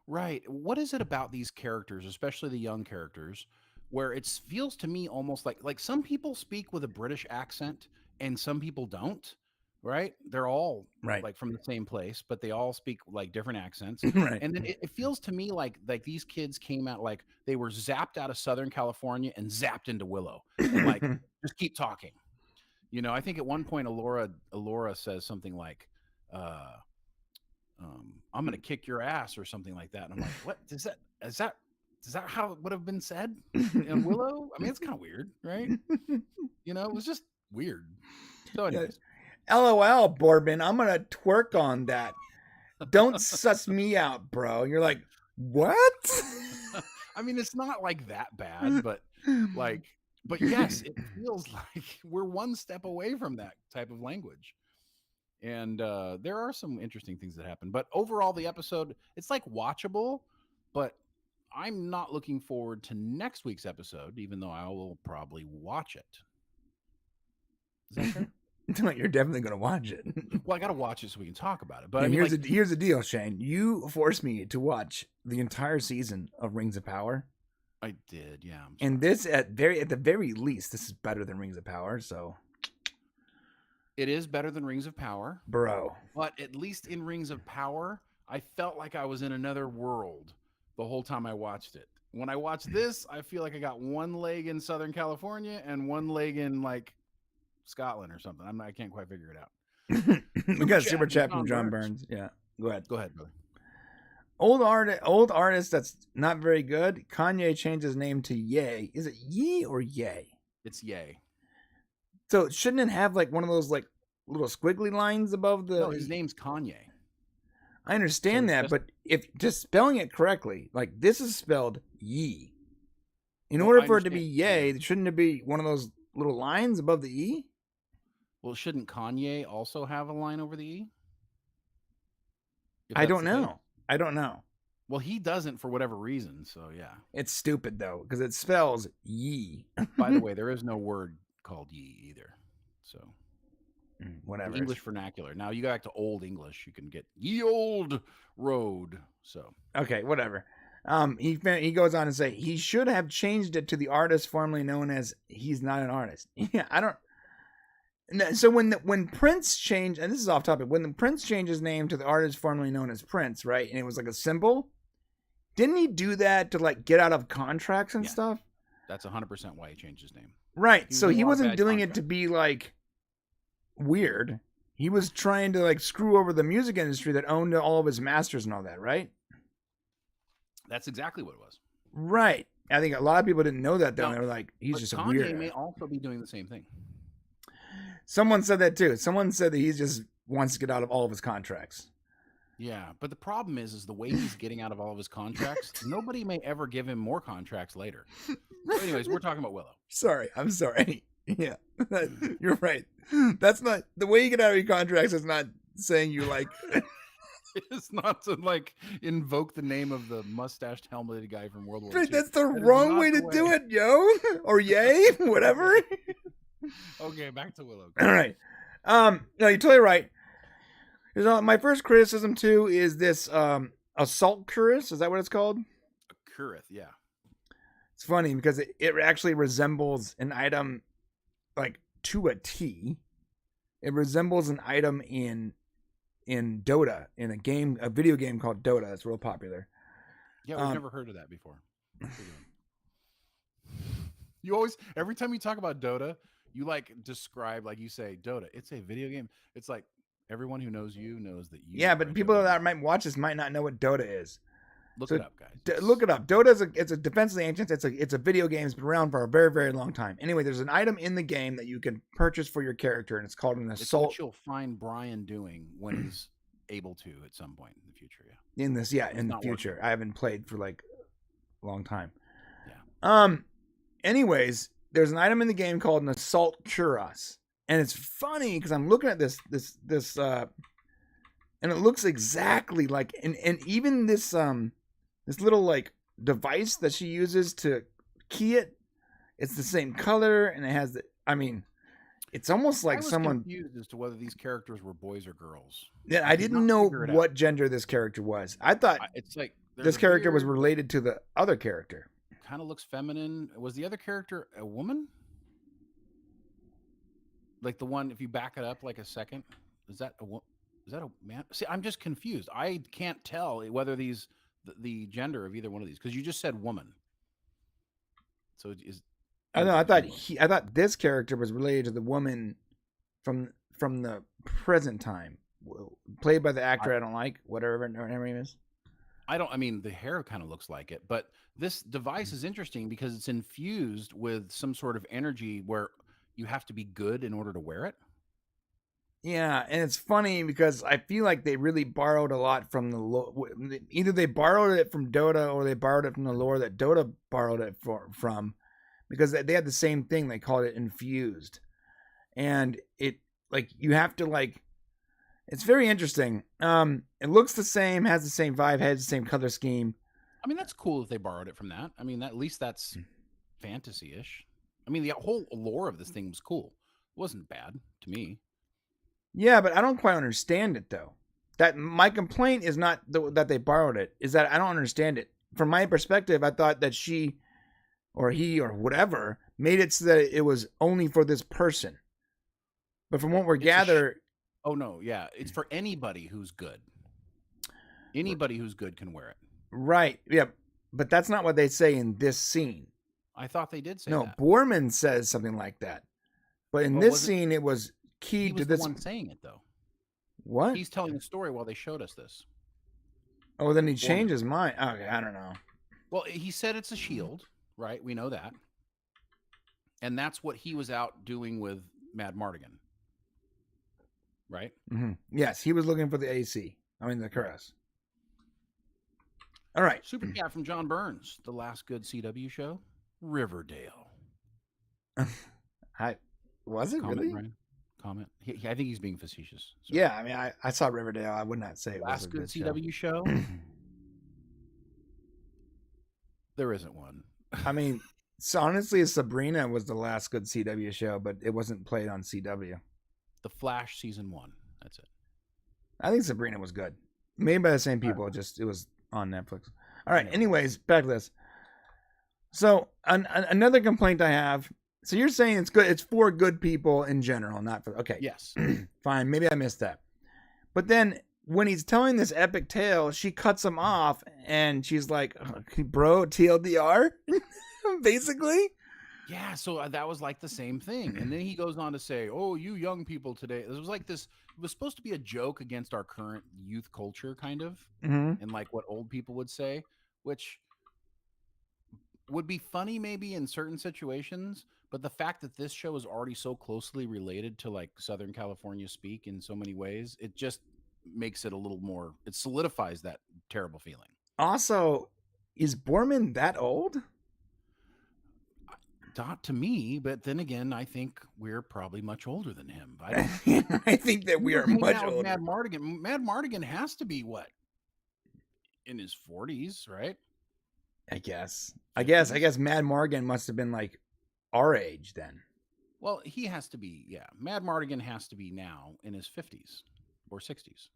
Right. What is it about these characters, especially the young characters, where it feels to me almost like some people speak with a British accent and some people don't, right? They're all Right. like from the same place, but they all speak like different accents. Right. And then it feels to me like these kids came out like they were zapped out of Southern California and zapped into Willow and like just keep talking. You know, I think at one point Alora says something like, I'm gonna kick your ass or something like that. And I'm like, what is that how it would have been said in Willow? I mean, it's kind of weird, right? You know, it was just weird. So anyways. LOL, Boardman, I'm gonna twerk on that. Don't suss me out, bro. You're like, what? I mean, it's not like that bad, but yes, it feels like we're one step away from that type of language. And there are some interesting things that happen. But overall, the episode, it's like watchable, but I'm not looking forward to next week's episode, even though I will probably watch it. Is that fair? You're definitely going to watch it. Well, I got to watch it so we can talk about it. But here's the deal, Shane. You forced me to watch the entire season of Rings of Power. I did, yeah. And this, at the very least, this is better than Rings of Power, so... It is better than Rings of Power. Bro. But at least in Rings of Power, I felt like I was in another world the whole time I watched it. When I watched this, I feel like I got one leg in Southern California and one leg in like Scotland or something. I can't quite figure it out. We got a super chat from John Burns. Yeah. Go ahead, brother. Old artist that's not very good. Kanye changed his name to Ye. Is it Ye or Ye? It's Ye. So shouldn't it have like one of those like little squiggly lines above the... No, his name's Kanye. I understand that, but if just spelling it correctly, like this is spelled Ye. In order for it to be Ye, shouldn't it be one of those little lines above the E? Well, shouldn't Kanye also have a line over the E? I don't know. Well, he doesn't for whatever reason, so yeah. It's stupid though, because it spells Ye. By the way, there is no word called Ye either. So whatever. English vernacular. Now you go back to Old English, you can get ye old road. So okay, whatever. He goes on to say he should have changed it to the artist formerly known as he's not an artist. Yeah, I don't. So when Prince changed, and this is off topic, when the Prince changed his name to the artist formerly known as Prince, right? And it was like a symbol. Didn't he do that to like get out of contracts and stuff? That's 100% why he changed his name. Right. So he wasn't doing it to be like weird. He was trying to like screw over the music industry that owned all of his masters and all that, right? That's exactly what it was. Right. I think a lot of people didn't know that though. They were like, he's just a weirdo. Kanye may also be doing the same thing. Someone said that too. Someone said that he just wants to get out of all of his contracts. Yeah, but the problem is the way he's getting out of all of his contracts, nobody may ever give him more contracts later. So anyways, we're talking about Willow. I'm sorry. Yeah, you're right. That's not the way you get out of your contracts. Is not saying you like. It's not to like invoke the name of the mustached helmeted guy from World War II. That's the wrong way to do it, yo. Or yay, whatever. Okay, back to Willow. All right. No, you're totally right. My first criticism too is this assault cuirass. Is that what it's called? A cuirass, yeah. It's funny because it actually resembles an item like to a T. It resembles an item in Dota, in a video game called Dota. It's real popular. Yeah, we've never heard of that before. You always, every time you talk about Dota, you like describe, like you say, Dota. It's a video game. It's like everyone who knows you knows that you. Yeah, but people that might watch this might not know what Dota is. Look it up, guys. Look it up. Dota it's a Defense of the Ancients. It's a video game. It's been around for a very, very long time. Anyway, there's an item in the game that you can purchase for your character, and it's called an assault. It's what you'll find Brian doing when he's able to at some point in the future. Yeah. In the future. Working. I haven't played for like a long time. Yeah. Anyways, there's an item in the game called an assault cuirass, and it's funny because I'm looking at this and it looks exactly like, and even this little like device that she uses to key it, it's the same color, and it has it's almost like someone confused as to whether these characters were boys or girls. Yeah, I didn't know what gender this character was. I thought it's like this character was related to the other character. Kind of looks feminine. Was the other character a woman? Like the one, if you back it up like a second, is that a man? See, I'm just confused. I can't tell whether the gender of either one of these, because you just said woman. So I know. I thought this character was related to the woman from the present time, played by the actor I don't like, whatever her name is. I mean, the hair kind of looks like it, but this device is interesting because it's infused with some sort of energy where you have to be good in order to wear it. Yeah, and it's funny because I feel like they really borrowed a lot from either they borrowed it from Dota or they borrowed it from the lore that Dota borrowed it from, because they had the same thing. They called it infused, and it like you have to like. It's very interesting. It looks the same, has the same vibe, has the same color scheme. I mean, that's cool if they borrowed it from that. I mean, at least that's fantasy-ish. I mean, the whole lore of this thing was cool. It wasn't bad to me. Yeah, but I don't quite understand it, though. That my complaint is not that they borrowed it, is that I don't understand it. From my perspective, I thought that she or he or whatever made it so that it was only for this person. But from what we're gathered... Oh, no, yeah. It's for anybody who's good. Anybody who's good can wear it. Right, yeah. But that's not what they say in this scene. I thought they did say that. No, Borman says something like that. But in this scene, it was keyed to this. He was the one saying it, though. What? He's telling the story while they showed us this. Oh, then he changed his mind. Okay, I don't know. Well, he said it's a shield, right? We know that. And that's what he was out doing with Mad Mardigan. Right? Mm-hmm. Yes, he was looking for the AC. I mean, the cuirass. All right. Super chat from John Burns. The last good CW show, Riverdale. Was it Comment, really? Brian? Comment. I think he's being facetious. So. Yeah, I mean, I saw Riverdale. I would not say it was a good CW show. There isn't one. I mean, so honestly, Sabrina was the last good CW show, but it wasn't played on CW. The Flash season 1. That's it. I think Sabrina was good. Made by the same people. Just it was on Netflix. All right. Anyways, back to this. So another complaint I have. So you're saying it's good. It's for good people in general, not for. Okay. Yes. Fine. Maybe I missed that. But then when he's telling this epic tale, she cuts him off, and she's like, "Bro, TLDR," basically. Yeah, so that was like the same thing. And then he goes on to say, "Oh, you young people today." It was like this. It was supposed to be a joke against our current youth culture, kind of, and like what old people would say, which would be funny maybe in certain situations. But the fact that this show is already so closely related to like Southern California speak in so many ways, it just makes it a little more. It solidifies that terrible feeling. Also, is Borman that old? Not to me, but then again, I think we're probably much older than him. I think that we are much older. Mad Mardigan has to be what? In his 40s, right? I guess Mad Mardigan must have been like our age then. Well, he has to be, yeah. Mad Mardigan has to be now in his 50s or 60s.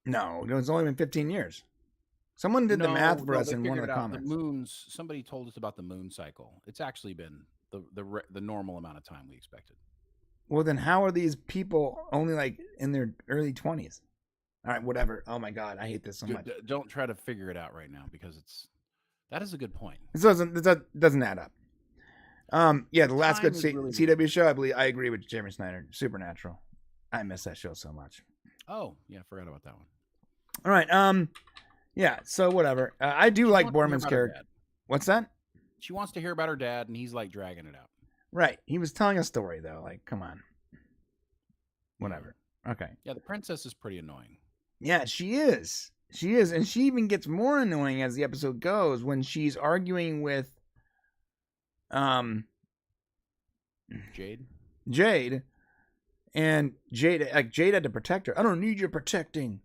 No, it's only been 15 years. Someone did the math for us in one of the comments. The moons. Somebody told us about the moon cycle. It's actually been the normal amount of time we expected. Well, then how are these people only like in their early 20s? All right, whatever. Oh my God, I hate this so much. Don't try to figure it out right now because that is a good point. It doesn't add up. Yeah, the last good CW show, I believe I agree with Jeremy Snyder. Supernatural. I miss that show so much. Oh yeah, forgot about that one. All right. Yeah. So whatever. I do like Borman's character. What's that? She wants to hear about her dad, and he's like dragging it out. Right. He was telling a story though. Like, come on. Whatever. Okay. Yeah, the princess is pretty annoying. Yeah, she is. She is, and she even gets more annoying as the episode goes when she's arguing with Jade, and Jade had to protect her. I don't need your protecting,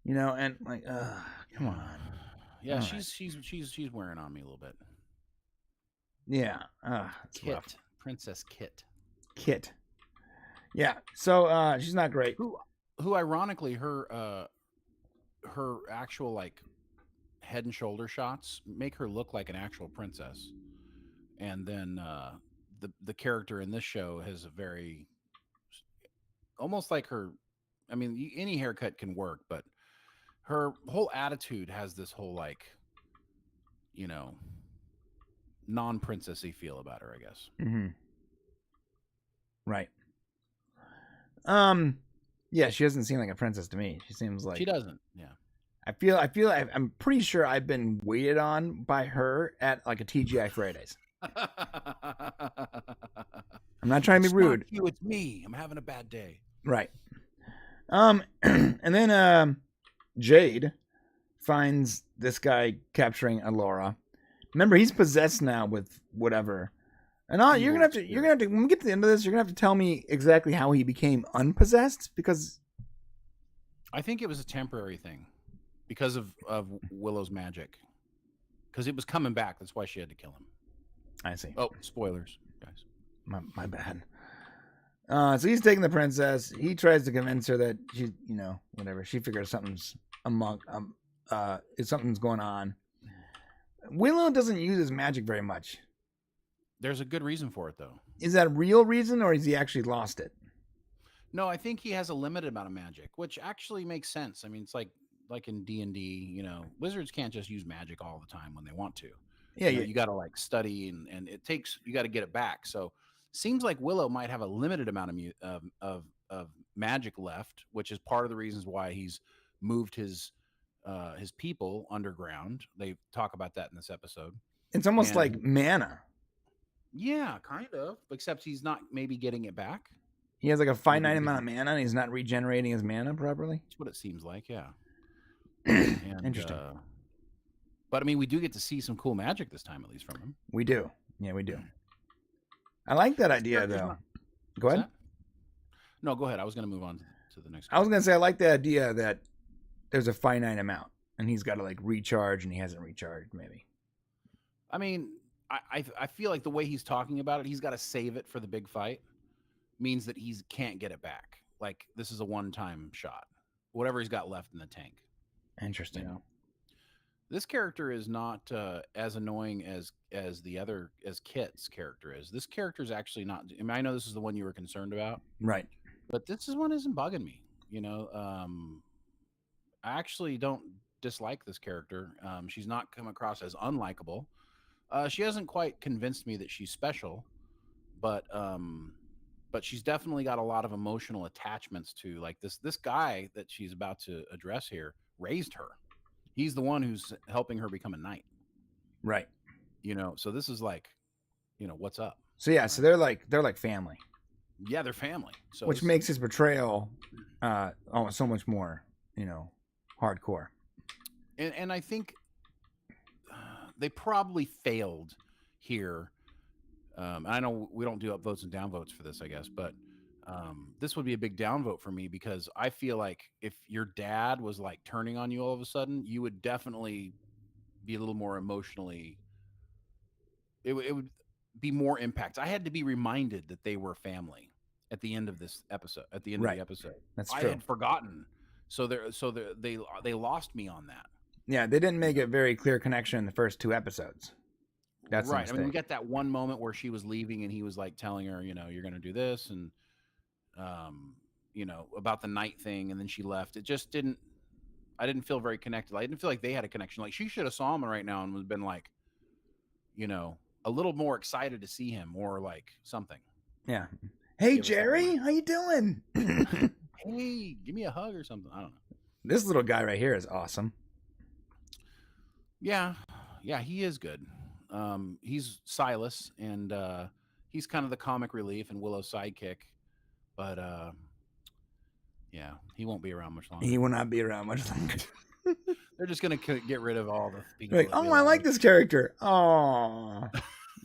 and like, come on. Yeah, she's wearing on me a little bit. Yeah, Kit, rough. Princess Kit. Yeah, so she's not great. Who ironically, her actual like head and shoulder shots make her look like an actual princess, and then the character in this show has a very almost like her. I mean, any haircut can work, but her whole attitude has this whole like, non-princessy feel about her, I guess. Mm-hmm. Right. Yeah, she doesn't seem like a princess to me. She seems like she doesn't. Yeah. I'm pretty sure I've been waited on by her at like a TGI Fridays. I'm not trying to be rude. Not you, it's me. I'm having a bad day. Right. And then Jade finds this guy capturing Alora. Remember, he's possessed now with whatever. And you're gonna have to when we get to the end of this, you're gonna have to tell me exactly how he became unpossessed, because I think it was a temporary thing because of Willow's magic. Because it was coming back. That's why she had to kill him. I see. Oh, spoilers, guys. My bad. So he's taking the princess. He tries to convince her that she, whatever. She figures something's something's going on. Willow doesn't use his magic very much. There's a good reason for it, though. Is that a real reason, or has he actually lost it? No, I think he has a limited amount of magic, which actually makes sense. I mean, it's like in D&D, wizards can't just use magic all the time when they want to. Yeah, you got to like study, and it takes, you got to get it back. So seems like Willow might have a limited amount of magic left, which is part of the reasons why he's moved his people underground. They talk about that in this episode. It's almost like mana. Yeah, kind of, except he's not maybe getting it back. He has like a finite amount of mana, and he's not regenerating his mana properly. That's what it seems like, yeah. And, interesting. But I mean, we do get to see some cool magic this time, at least from him. We do. Yeah, we do. I like that idea, though. Go ahead. No, go ahead. I was going to move on to the next. I was going to say I like the idea that there's a finite amount, and he's got to like recharge, and he hasn't recharged. Maybe. I mean, I feel like the way he's talking about it, he's got to save it for the big fight. Means that he can't get it back. Like, this is a one-time shot. Whatever he's got left in the tank. Interesting. This character is not as annoying as Kit's character is. This character is actually not. I mean, I know this is the one you were concerned about, right? But this is one isn't bugging me. I actually don't dislike this character. She's not come across as unlikable. She hasn't quite convinced me that she's special, but she's definitely got a lot of emotional attachments to, like, this guy that she's about to address here raised her. He's the one who's helping her become a knight. Right. So this is like, what's up? So yeah, so they're like family. Yeah, they're family. So which makes his betrayal so much more, hardcore. And I think they probably failed here. I know we don't do upvotes and downvotes for this, I guess, but this would be a big downvote for me, because I feel like if your dad was like turning on you all of a sudden, you would definitely be a little more emotionally. It would be more impact. I had to be reminded that they were family at the end of this episode. At the end of the episode, that's true. I had forgotten, so they lost me on that. Yeah, they didn't make a very clear connection in the first two episodes. That's right. I mean, we got that one moment where she was leaving and he was like telling her, you're going to do this. And about the night thing, and then she left. It just didn't. I didn't feel very connected. I didn't feel like they had a connection. Like she should have saw him right now and would have been like, a little more excited to see him, or like something. Yeah. Hey Jerry, how you doing? Hey, give me a hug or something. I don't know. This little guy right here is awesome. Yeah, he is good. He's Silas, and he's kind of the comic relief and Willow's sidekick. But yeah, he won't be around much longer. He will not be around much longer. They're just gonna get rid of all the people. Like, I like this character. Oh,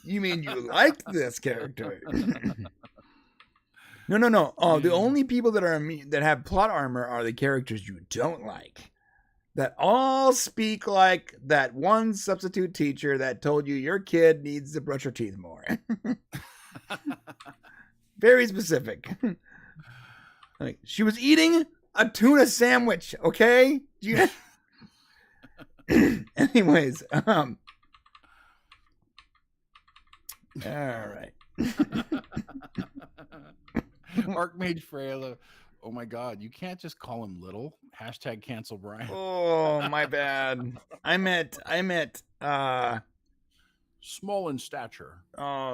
you mean you liked this character? No. Oh, the only people that have plot armor are the characters you don't like. That all speak like that one substitute teacher that told you your kid needs to brush her teeth more. Very specific. Like, she was eating a tuna sandwich, okay? Anyways, all right. Archmage Freyla. Oh my God, you can't just call him little. # cancel Brian. Oh, my bad. I meant small in stature.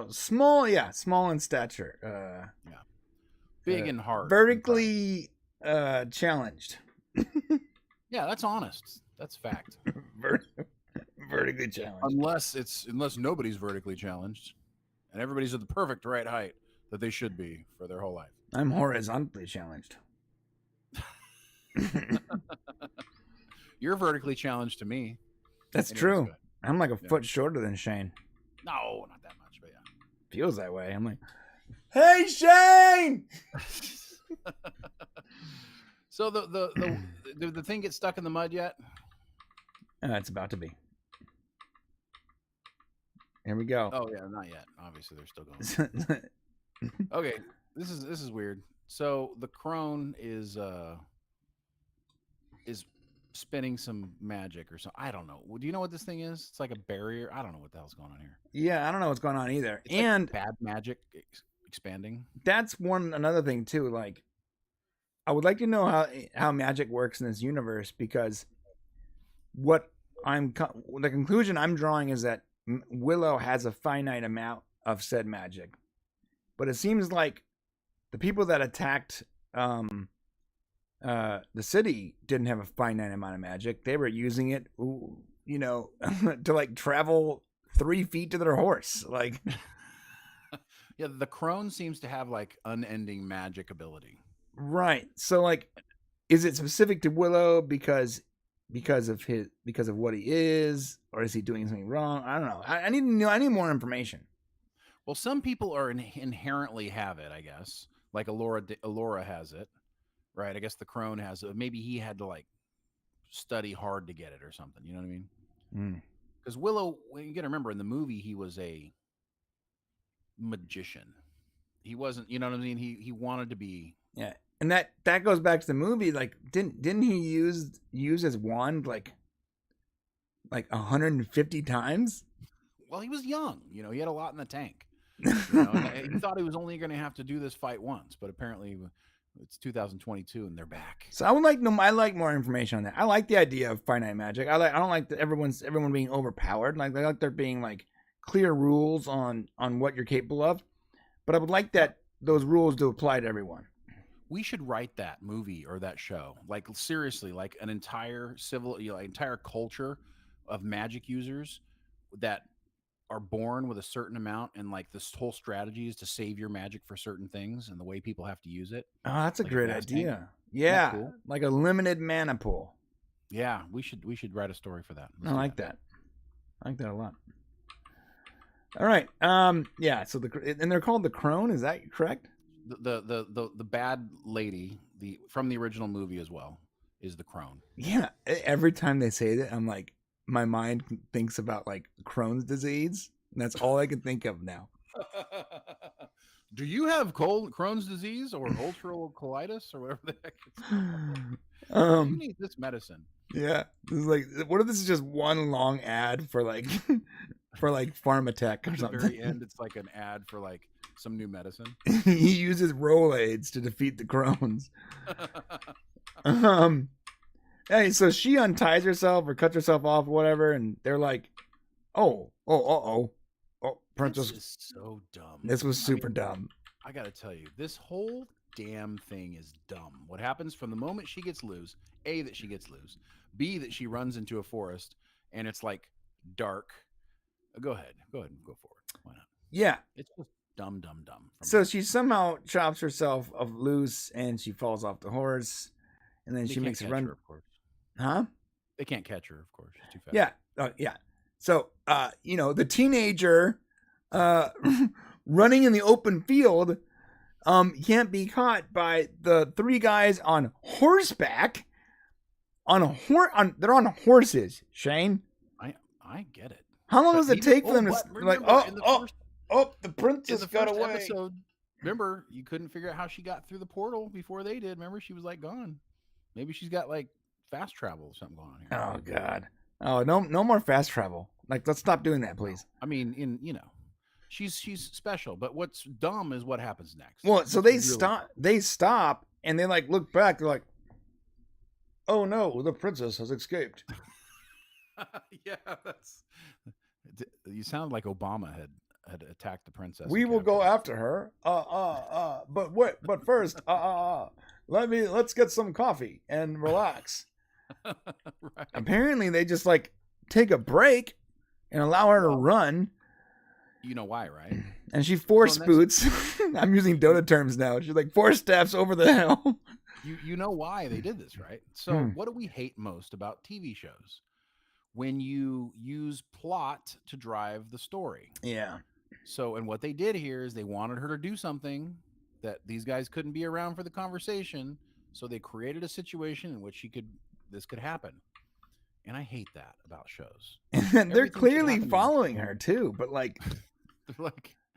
Small in stature. Yeah. Big in heart. Vertically challenged. Yeah, that's honest. That's fact. Vertically challenged. Unless nobody's vertically challenged and everybody's at the perfect right height that they should be for their whole life. I'm horizontally challenged. You're vertically challenged to me. That's true. I'm like a foot shorter than Shane. No, not that much, but yeah. Feels that way. I'm like, hey, Shane! So the thing get stuck in the mud yet? It's about to be. Here we go. Oh yeah, not yet. Obviously, they're still going. Okay, this is weird. So the crone is spinning some magic or something. I don't know. Do you know what this thing is? It's like a barrier. I don't know what the hell's going on here. Yeah, I don't know what's going on either. It's and like bad magic expanding. That's another thing too. Like, I would like to know how magic works in this universe, because the conclusion I'm drawing is that Willow has a finite amount of said magic, but it seems like the people that attacked the city didn't have a finite amount of magic. They were using it, to like travel 3 feet to their horse. Like, yeah, the crone seems to have like unending magic ability. Right. So, like, is it specific to Willow because of what he is, or is he doing something wrong? I don't know. I need to know. I need more information. Well, some people are inherently have it, I guess. Like Alora has it, right? I guess the crone has it. Maybe he had to like study hard to get it or something. You know what I mean? Because Willow, you got to remember, in the movie he was a magician. He wasn't. You know what I mean? He wanted to be. Yeah. And that goes back to the movie. Like, didn't he use his wand like 150 times? Well, he was young. He had a lot in the tank. He thought he was only going to have to do this fight once, but apparently it's 2022 and they're back. So I like more information on that. I like the idea of finite magic. I don't like everyone being overpowered. Like, I like there being like clear rules on what you're capable of. But I would like that those rules do apply to everyone. We should write that movie or that show. Like, seriously, like an entire entire culture of magic users that are born with a certain amount, and like this whole strategy is to save your magic for certain things and the way people have to use it. Oh, that's a great idea. Tank. Yeah. Cool? Like a limited mana pool. Yeah, we should write a story for that. I like that. I like that a lot. All right. Yeah, so and they're called the Crone, is that correct? The bad lady, from the original movie as well, is the crone. Yeah, every time they say that, I'm like, my mind thinks about like Crohn's disease, and that's all I can think of now. Do you have Crohn's disease or ulcerative colitis or whatever the heck it's called? You need this medicine. Yeah, it's like, what if this is just one long ad for like for like Pharmatech or At the something. very end, it's like an ad for like some new medicine. He uses Rolaids to defeat the Crones. Hey, so she unties herself or cuts herself off or whatever, and they're like, oh, Princess. This is so dumb. This was super dumb. I gotta tell you, this whole damn thing is dumb. What happens from the moment she gets loose, A, that she gets loose, B, that she runs into a forest and it's like dark. Go ahead and go forward. Why not? Yeah. It's just dumb. So she somehow chops herself loose and she falls off the horse, and then she makes a run. Her, of course. Huh? They can't catch her, of course. She's too fast. Yeah. Yeah. So, the teenager running in the open field can't be caught by the three guys on horseback. They're on horses, Shane. I get it. How long does it take for them to the princess got away? Episode, remember, you couldn't figure out how she got through the portal before they did. Remember, she was like gone. Maybe she's got like fast travel or something going on here. Oh God. Oh, no more fast travel. Like, let's stop doing that, please. I mean, she's special, but what's dumb is what happens next. Well, so they stop and they like look back. They're like, oh no, the princess has escaped. Yeah, you sound like Obama had attacked the princess. We will go after her. But first, let's get some coffee and relax. Right. Apparently they just like take a break and allow her to run. You know why, right? And she force boots. I'm using Dota terms now. She's like 4 steps over the hill. You know why they did this, right? So what do we hate most about TV shows? When you use plot to drive the story. Yeah. So, and what they did here is they wanted her to do something that these guys couldn't be around for the conversation. So they created a situation in which this could happen. And I hate that about shows. And they're clearly following her too, but like,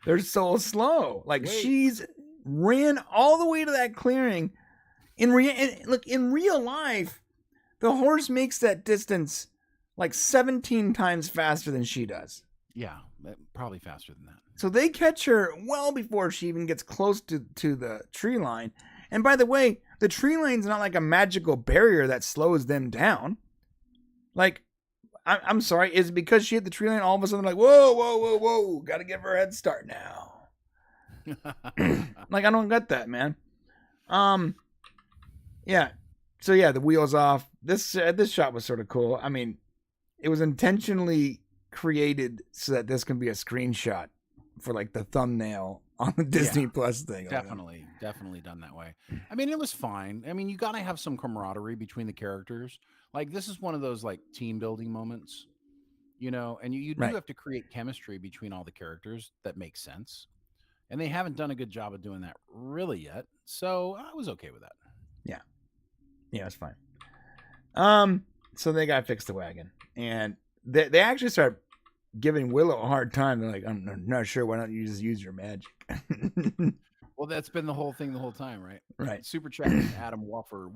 they're so slow. Like she's ran all the way to that clearing. In real life, the horse makes that distance like 17 times faster than she does. Yeah, probably faster than that. So they catch her well before she even gets close to the tree line. And by the way, the tree line's not like a magical barrier that slows them down. Like, I'm sorry, is it because she hit the tree line all of a sudden like, whoa, gotta give her a head start now. Like, I don't get that, man. Yeah. So yeah, the wheels off. This shot was sort of cool. I mean, it was intentionally created so that this can be a screenshot for like the thumbnail on the Disney Plus thing. Definitely done that way. I mean, it was fine. I mean, you got to have some camaraderie between the characters. Like, this is one of those like team building moments, and you do have to create chemistry between all the characters that makes sense. And they haven't done a good job of doing that really yet. So I was okay with that. Yeah. Yeah, it's fine. So they got to fix the wagon. And they actually start giving Willow a hard time. They're like, I'm not sure. Why don't you just use your magic? Well, that's been the whole thing the whole time, right? Right. Super chat, Adam Wolford.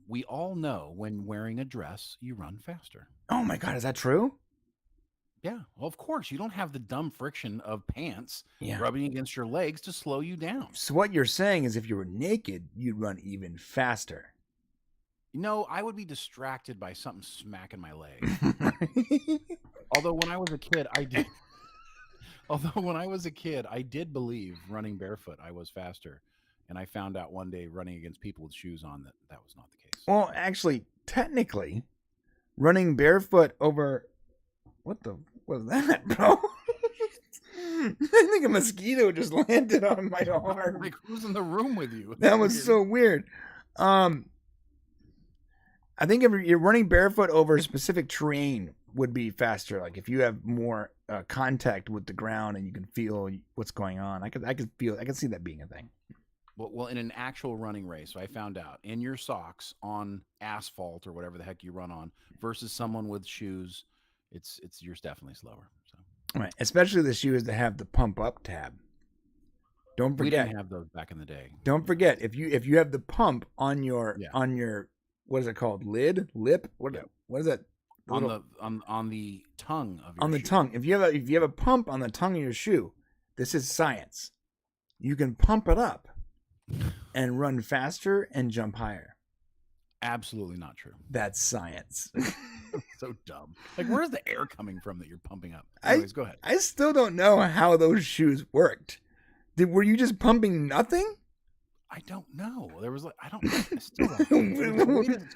We all know when wearing a dress, you run faster. Oh my God, is that true? Yeah. Well, of course. You don't have the dumb friction of pants rubbing against your legs to slow you down. So what you're saying is if you were naked, you'd run even faster. No, I would be distracted by something smacking my leg. Although when I was a kid, I did believe running barefoot, I was faster. And I found out one day running against people with shoes on that was not the case. Well, actually, technically, running barefoot over... What was that, bro? I think a mosquito just landed on my arm. Like, who's in the room with you? That was so weird. I think if you're running barefoot over a specific terrain would be faster. Like if you have more contact with the ground and you can feel what's going on. I could see that being a thing. Well, in an actual running race, I found out in your socks on asphalt or whatever the heck you run on versus someone with shoes, yours definitely slower. So. Right, especially the shoes that have the pump up tab. Don't forget. We didn't have those back in the day. Don't forget if you have the pump on your what is it called? Lip? What is that? on the tongue of your on the shoe. tongue. If you have a pump on the tongue of your shoe, this is science. You can pump it up and run faster and jump higher. Absolutely not true. That's science. So dumb. Like, where's the air coming from that you're pumping up? Anyways, go ahead. I still don't know how those shoes worked. Were you just pumping nothing? I don't know. There was like, I still don't know. We need to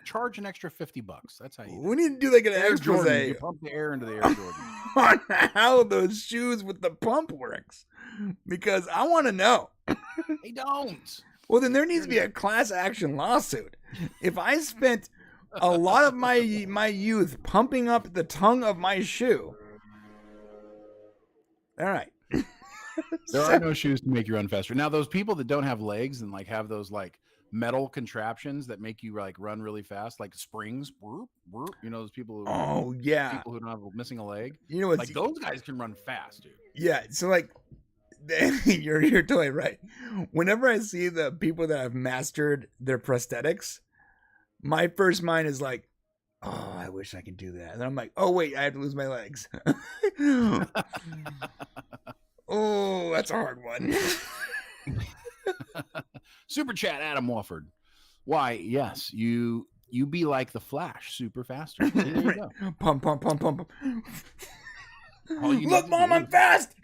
charge an extra $50. That's how you. We need to do like an Air expose Jordan. You pump the air into the Air Jordan. on how those shoes with the pump works, because I want to know. They don't. Well, then there needs to be a class action lawsuit. If I spent a lot of my youth pumping up the tongue of my shoe. All right. There are no shoes to make you run faster. Now, those people that don't have legs and like have those like metal contraptions that make you like run really fast, like springs, whoop, whoop, you know, those people who people who don't have missing a leg. You know what? Like those guys can run fast, dude. Yeah. So like you're totally right. Whenever I see the people that have mastered their prosthetics, my first mind is like, oh, I wish I could do that. And then I'm like, oh wait, I have to lose my legs. Oh, that's a hard one. Super chat, Adam Wofford. Why? Yes, you be like the Flash, super faster. There you Right. go. Pump. Look, Mom, I'm fast.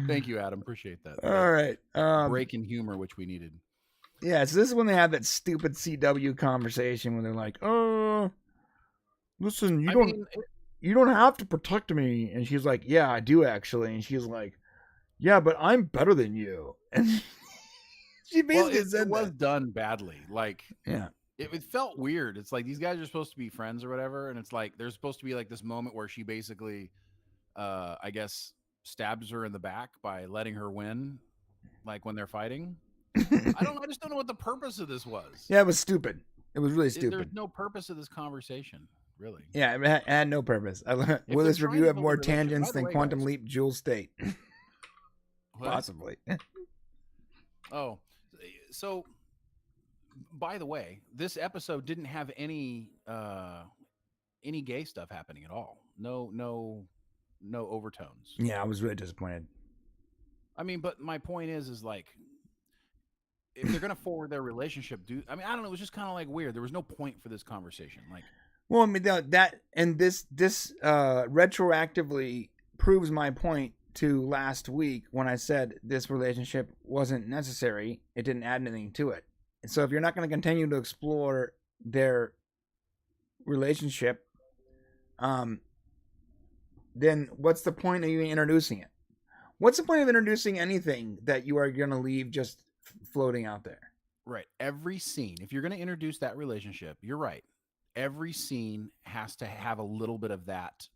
Thank you, Adam. Appreciate that. All right. Break in humor, which we needed. Yeah, so this is when they have that stupid CW conversation when they're like, "Oh, listen, you don't have to protect me." And she's like, "Yeah, I do actually." And she's like, "Yeah, but I'm better than you." And she basically said it was that. done badly. Like, Yeah. it felt weird. It's like these guys are supposed to be friends or whatever, and it's like there's supposed to be like this moment where she basically, I guess, stabs her in the back by letting her win, like when they're fighting. I just don't know what the purpose of this was. Yeah, it was stupid. It was really stupid. There's no purpose of this conversation, really. Yeah, it had no purpose. Will this review have more tangents than Quantum Leap Jewel State? Possibly. Oh, so by the way, this episode didn't have any gay stuff happening at all. No overtones. Yeah, I was really disappointed. I mean, but my point is like, if they're gonna forward their relationship, I don't know. It was just kind of like weird. There was no point for this conversation. Like, well, I mean that and this retroactively proves my point to last week when I said this relationship wasn't necessary. It didn't add anything to it. So if you're not going to continue to explore their relationship, then what's the point of you introducing it? What's the point of introducing anything that you are going to leave just floating out there? Right. Every scene, if you're going to introduce that relationship, you're right. Every scene has to have a little bit of that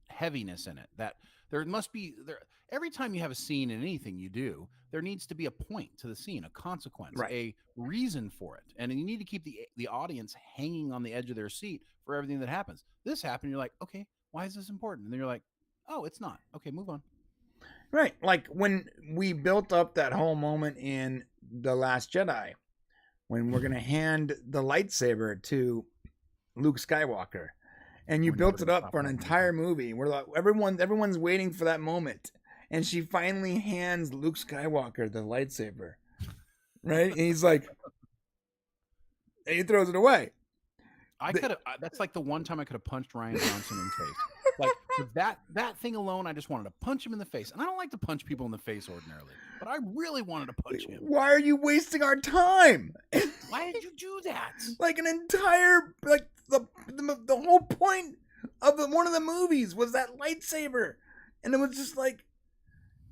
heaviness in it. That there must be there. Every time you have a scene in anything you do, there needs to be a point to the scene, a consequence, right, a reason for it. And you need to keep the audience hanging on the edge of their seat for everything that happens. This happened. You're like, okay, why is this important? And then you're like, oh, it's not. Okay, move on. Right. Like when we built up that whole moment in The Last Jedi, when we're going to hand the lightsaber to Luke Skywalker, and you built it up for an entire movie. We're like, everyone's waiting for that moment. And she finally hands Luke Skywalker the lightsaber. Right? And he's like, and he throws it away. That's like the one time I could have punched Ryan Johnson in the face. Like that thing alone, I just wanted to punch him in the face. And I don't like to punch people in the face ordinarily, but I really wanted to punch him. Why are you wasting our time? Why did you do that? Like an entire, like the whole point of one of the movies was that lightsaber. And it was just like,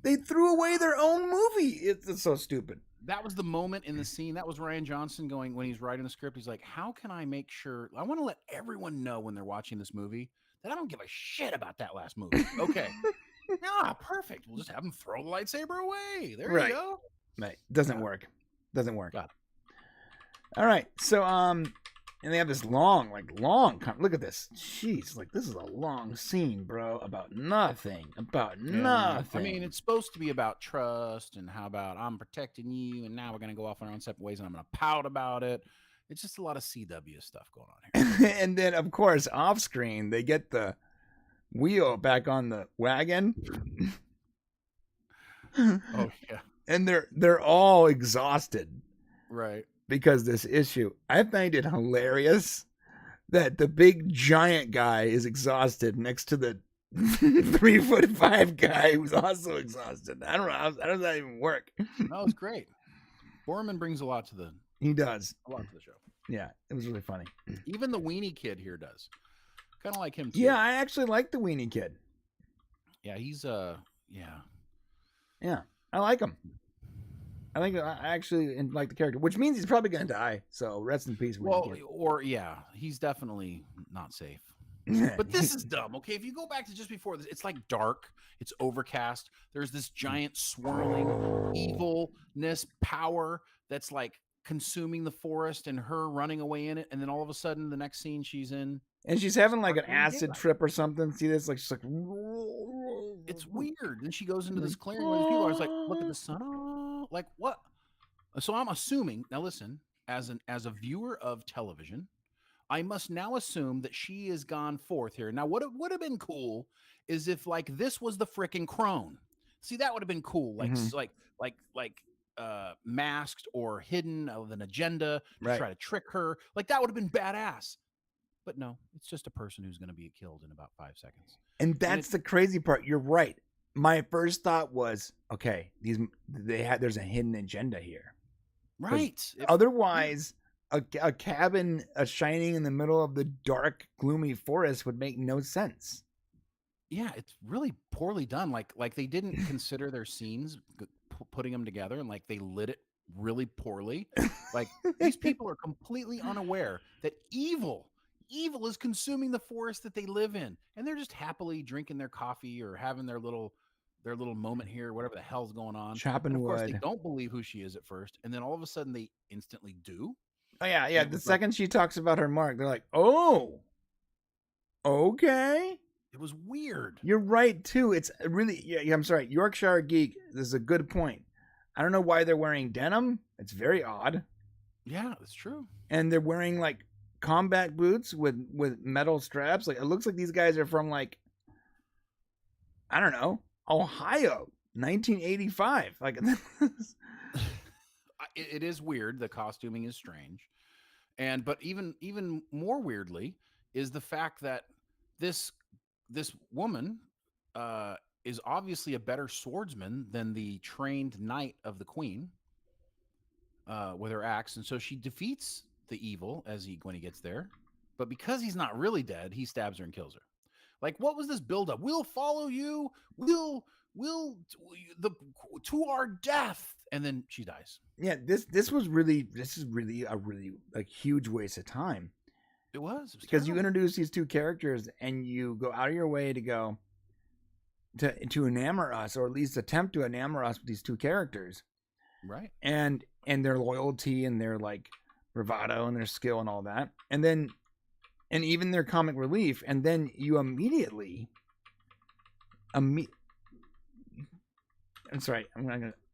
they threw away their own movie. It's so stupid. That was the moment in the scene. That was Ryan Johnson going, when he's writing the script, he's like, how can I make sure, I want to let everyone know when they're watching this movie that I don't give a shit about that last movie. Okay. Perfect. We'll just have them throw the lightsaber away. There you go. Right. Doesn't work. Got it. All right. So, and they have this long, look at this. Jeez, like this is a long scene, bro, about nothing. I mean, it's supposed to be about trust and how about I'm protecting you, and now we're going to go off on our own separate ways, and I'm going to pout about it. It's just a lot of CW stuff going on here. And then, of course, off screen, they get the wheel back on the wagon. Oh yeah, And they're all exhausted right. because this issue. I find it hilarious that the big giant guy is exhausted next to the 3'5" guy who's also exhausted. I don't know. How does that even work? No, it's great. Borman brings a lot to the He does. show. Yeah, it was really funny. Even the weenie kid here does. Kind of like him too. Yeah, I actually like the weenie kid. Yeah, he's Yeah, I like him. I actually like the character, which means he's probably going to die. So rest in peace, weenie kid. or yeah, he's definitely not safe. But this is dumb. Okay, if you go back to just before this, it's like dark, it's overcast. There's this giant swirling evilness power that's like consuming the forest and her running away in it, and then all of a sudden the next scene she's in, and she's having like an acid trip or something. See this? Like she's like, it's weird. Then she goes into this clearing where these people are like, look at the sun. Oh, like what? So I'm assuming now. Listen, as a viewer of television, I must now assume that she has gone forth here. Now, what would have been cool is if like this was the frickin' crone. See, that would have been cool. Like masked or hidden with an agenda to try to trick her. Like that would have been badass. But no, it's just a person who's going to be killed in about 5 seconds. And that's the crazy part. You're right. My first thought was, okay, there's a hidden agenda here. Right. Otherwise, a cabin shining in the middle of the dark, gloomy forest would make no sense. Yeah, it's really poorly done. Like they didn't consider their scenes, putting them together, and like they lit it really poorly. Like these people are completely unaware that evil is consuming the forest that they live in, and they're just happily drinking their coffee or having their little moment here, whatever the hell's going on. Chopping and of course, wood. they don't believe who she is at first, and then all of a sudden they instantly do. Oh yeah. The second she talks about her mark, they're like, "Oh, okay." It was weird. You're right too. It's really yeah. I'm sorry, Yorkshire Geek. This is a good point. I don't know why they're wearing denim. It's very odd. Yeah, that's true. And they're wearing like combat boots with metal straps. Like it looks like these guys are from like, I don't know, Ohio, 1985. Like it is weird. The costuming is strange, but even more weirdly is the fact that this woman is obviously a better swordsman than the trained knight of the queen with her axe, and so she defeats the evil when he gets there. But because he's not really dead, he stabs her and kills her. Like, what was this buildup? We'll follow you. We'll to our death, and then she dies. Yeah, this is really a really like huge waste of time. It was because terrible. you introduce these two characters and you go out of your way to go to enamor us, or at least attempt to enamor us with these two characters, right? And their loyalty and their like bravado and their skill and all that, and even their comic relief, and then you immediately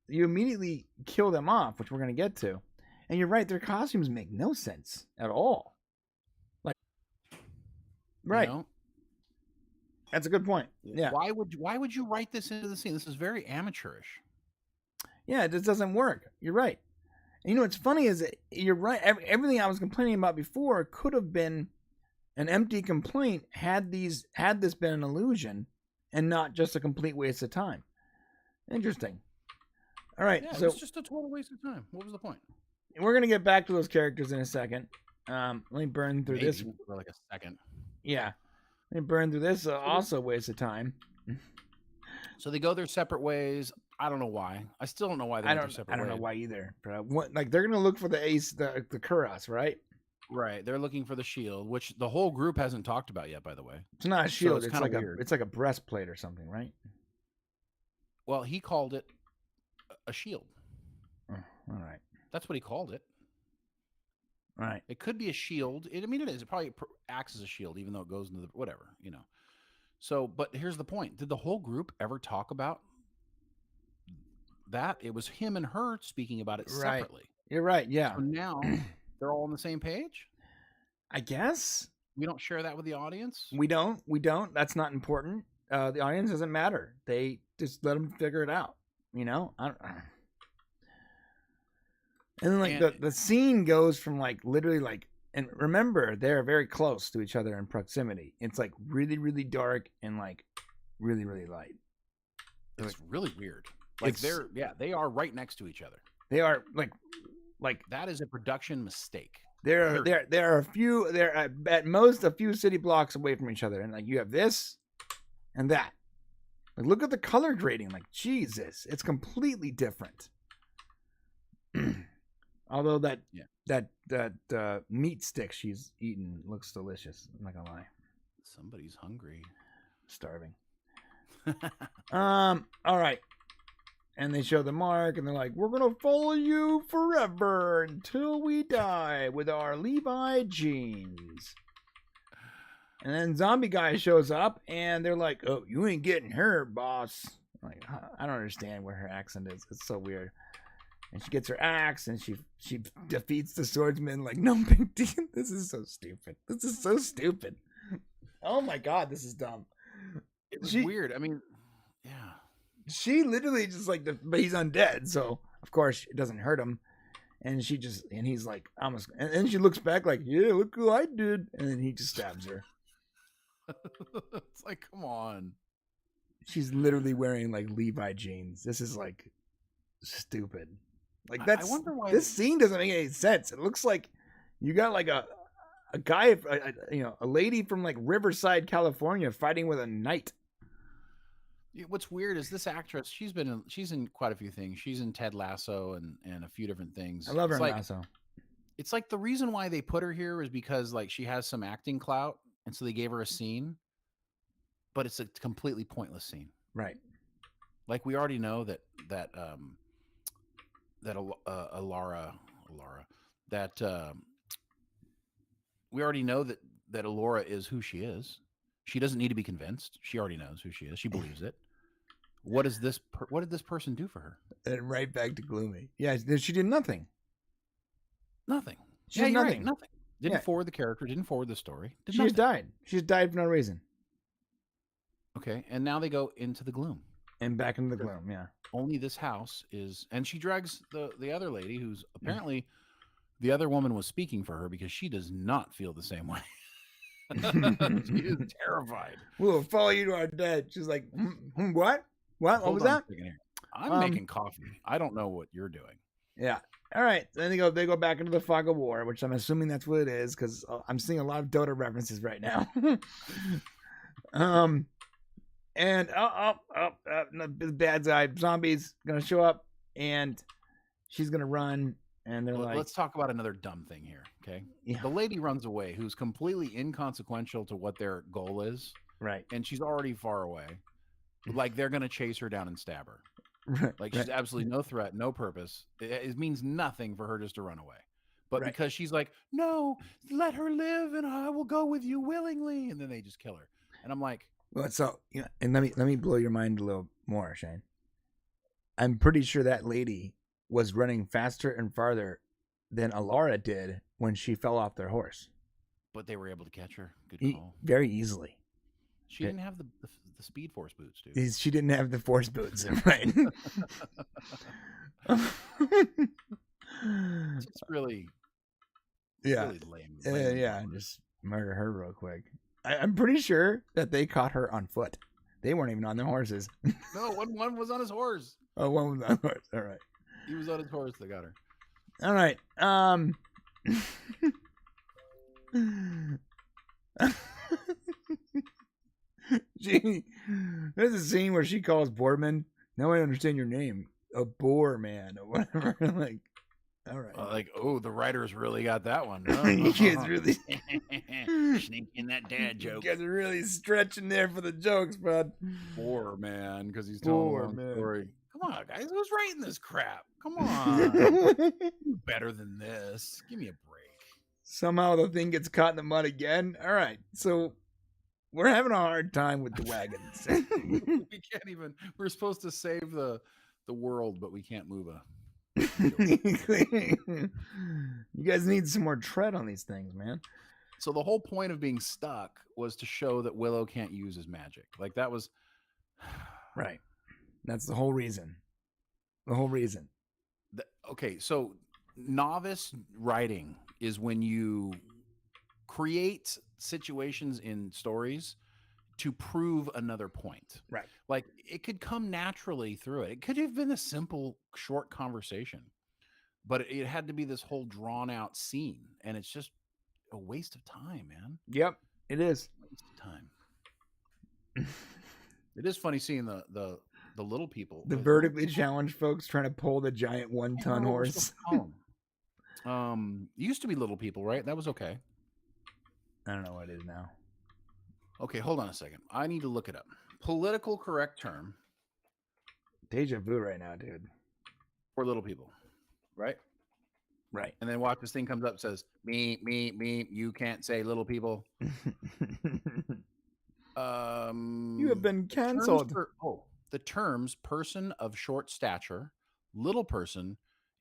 you immediately kill them off, which we're gonna get to. And you're right, their costumes make no sense at all. Like, right? You know? That's a good point. Yeah. Why would you write this into the scene? This is very amateurish. Yeah, it just doesn't work. You're right. And you know what's funny is that you're right. Everything I was complaining about before could have been an empty complaint had this been an illusion and not just a complete waste of time. Interesting. All right, yeah, so it's just a total waste of time. What was the point? We're gonna get back to those characters in a second. Let me burn through this for like a second. Yeah, let me burn through this. Also, waste of time. So they go their separate ways. I don't know why. I still don't know why they went their separate ways. I don't know why either. But like they're gonna look for the ace, the Kuras, right? Right. They're looking for the shield, which the whole group hasn't talked about yet. By the way, it's not a shield. So it's like a breastplate or something, right? Well, he called it a shield. Oh, all right. That's what he called it. All right. It could be a shield. It is. It probably acts as a shield, even though it goes into the whatever, you know. So, but here's the point. Did the whole group ever talk about that? It was him and her speaking about it separately. You're right. Yeah. So now They're all on the same page? I guess. We don't share that with the audience? We don't. That's not important. The audience doesn't matter. They just let them figure it out. You know? And then like the scene goes from like literally like, and remember, they're very close to each other in proximity. It's like really, really dark and like really, really light. It's really weird. Like they are right next to each other. They are like that is a production mistake. There are a few. They're at most a few city blocks away from each other, and like you have this and that. Like look at the color grading. Like Jesus, it's completely different. Although that meat stick she's eating looks delicious. I'm not gonna lie. Somebody's hungry. Starving. All right. And they show the mark, and they're like, "We're gonna follow you forever until we die with our Levi jeans." And then zombie guy shows up, and they're like, "Oh, you ain't getting her, boss." I'm like, I don't understand what her accent is. It's so weird. And she gets her axe, and she defeats the swordsman like no big deal. This is so stupid. Oh my god, this is dumb. It was weird. I mean, yeah. She literally just like, but he's undead, so of course it doesn't hurt him. And he's like, almost, and then she looks back like, "Yeah, look who I did," and then he just stabs her. It's like, come on. She's literally wearing like Levi jeans. This is like stupid. Like I wonder why this scene doesn't make any sense. It looks like you got like a guy, a lady from like Riverside, California, fighting with a knight. What's weird is this actress. She's in quite a few things. She's in Ted Lasso and a few different things. I love her in Lasso. It's like the reason why they put her here is because like she has some acting clout, and so they gave her a scene, but it's a completely pointless scene. Right. Like we already know that Alara, we already know that Alora is who she is. She doesn't need to be convinced. She already knows who she is. She believes it. What did this person do for her? And right back to Gloomy. Yeah, she did nothing. Nothing. She did nothing. Right, nothing. Didn't forward the character. Didn't forward the story. She just died. She just died for no reason. Okay, and now they go into the gloom. And back into the gloom. Yeah. Only this house is, and she drags the other lady, who's apparently the other woman was speaking for her because she does not feel the same way. She is terrified. We'll follow you to our death. She's like, what? What was that? I'm making coffee. I don't know what you're doing. Yeah. All right. Then they go back into the fog of war, which I'm assuming that's what it is because I'm seeing a lot of Dota references right now. And the bad guy zombies gonna show up, and she's gonna run. And they're like, let's talk about another dumb thing here, okay? Yeah. The lady runs away, who's completely inconsequential to what their goal is, right? And she's already far away. Like they're gonna chase her down and stab her. Right. Like she's absolutely no threat, no purpose. It means nothing for her just to run away. But because she's like, no, let her live, and I will go with you willingly, and then they just kill her. And I'm like, well, so and let me blow your mind a little more, Shane. I'm pretty sure that lady was running faster and farther than Alara did when she fell off their horse. But they were able to catch her. Good call. Very easily. She didn't have the Speed Force boots, dude. She didn't have the Force boots, right? It's really, really lame. Yeah, just murder her real quick. I'm pretty sure that they caught her on foot. They weren't even on their horses. No, one was on his horse. Oh, one was on horse. All right. He was on his horse. They got her. All right. There's a scene where she calls Boardman. Now I understand your name, a boar man or whatever. Like, all right. The writers really got that one. You guys really sneaking that dad joke. You guys are really stretching there for the jokes, bud. Boar man, because he's telling a long story. Come on, guys. Who's writing this crap? Come on. Better than this. Give me a break. Somehow the thing gets caught in the mud again. All right. So we're having a hard time with the wagons. We can't even. We're supposed to save the world, but we can't move You guys need some more tread on these things, man. So the whole point of being stuck was to show that Willow can't use his magic. Like that was right. That's the whole reason. The whole reason. Okay, so novice writing is when you create situations in stories to prove another point. Right. Like it could come naturally through it. It could have been a simple, short conversation, but it had to be this whole drawn out scene. And it's just a waste of time, man. Yep, it is. Waste of time. It is funny seeing the little people. The vertically challenged folks trying to pull the giant 1-ton horse. Used to be little people, right? That was okay. I don't know what it is now. Okay, hold on a second. I need to look it up. Political correct term. Deja vu right now, dude. For little people, right? Right. And then watch this thing comes up, says, me, you can't say little people. You have been canceled. The terms person of short stature, little person,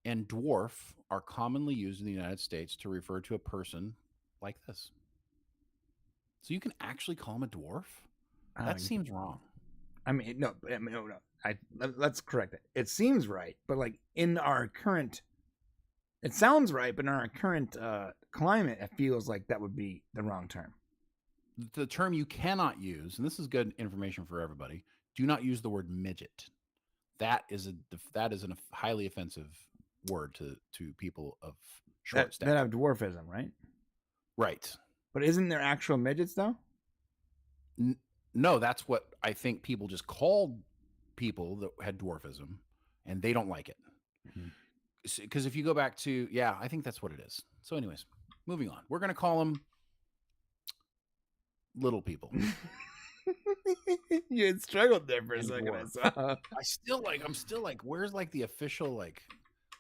and dwarf are commonly used in the United States to refer to a person like this. So you can actually call him a dwarf? That seems wrong. I mean, no. Let's correct it. It seems right, but like in our current, it sounds right, but in our current climate, it feels like that would be the wrong term. The term you cannot use, and this is good information for everybody, do not use the word midget. That is a highly offensive word to people of short stature. That have dwarfism, right? Right. But isn't there actual midgets though? No, that's what I think people just called people that had dwarfism, and they don't like it. Because if you go back to, I think that's what it is. So anyways, moving on. We're going to call them little people. You had struggled there for a second. I'm still like, where's like the official like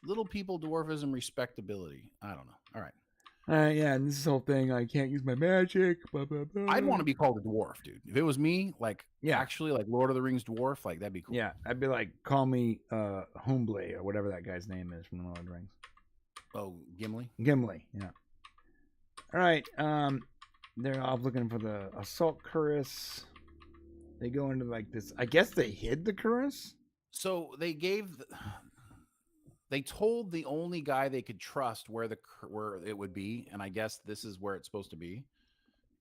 little people dwarfism respectability? I don't know. All right. Yeah, and this whole thing, I can't use my magic. Blah, blah, blah. I'd want to be called a dwarf, dude. If it was me, like, actually, like Lord of the Rings dwarf, like that'd be cool. Yeah, I'd be like, call me Humble or whatever that guy's name is from the Lord of the Rings. Oh, Gimli. Gimli, yeah. All right, they're off looking for the assault cuirass. They go into like this. I guess they hid the cuirass. So they told the only guy they could trust where it would be, and I guess this is where it's supposed to be.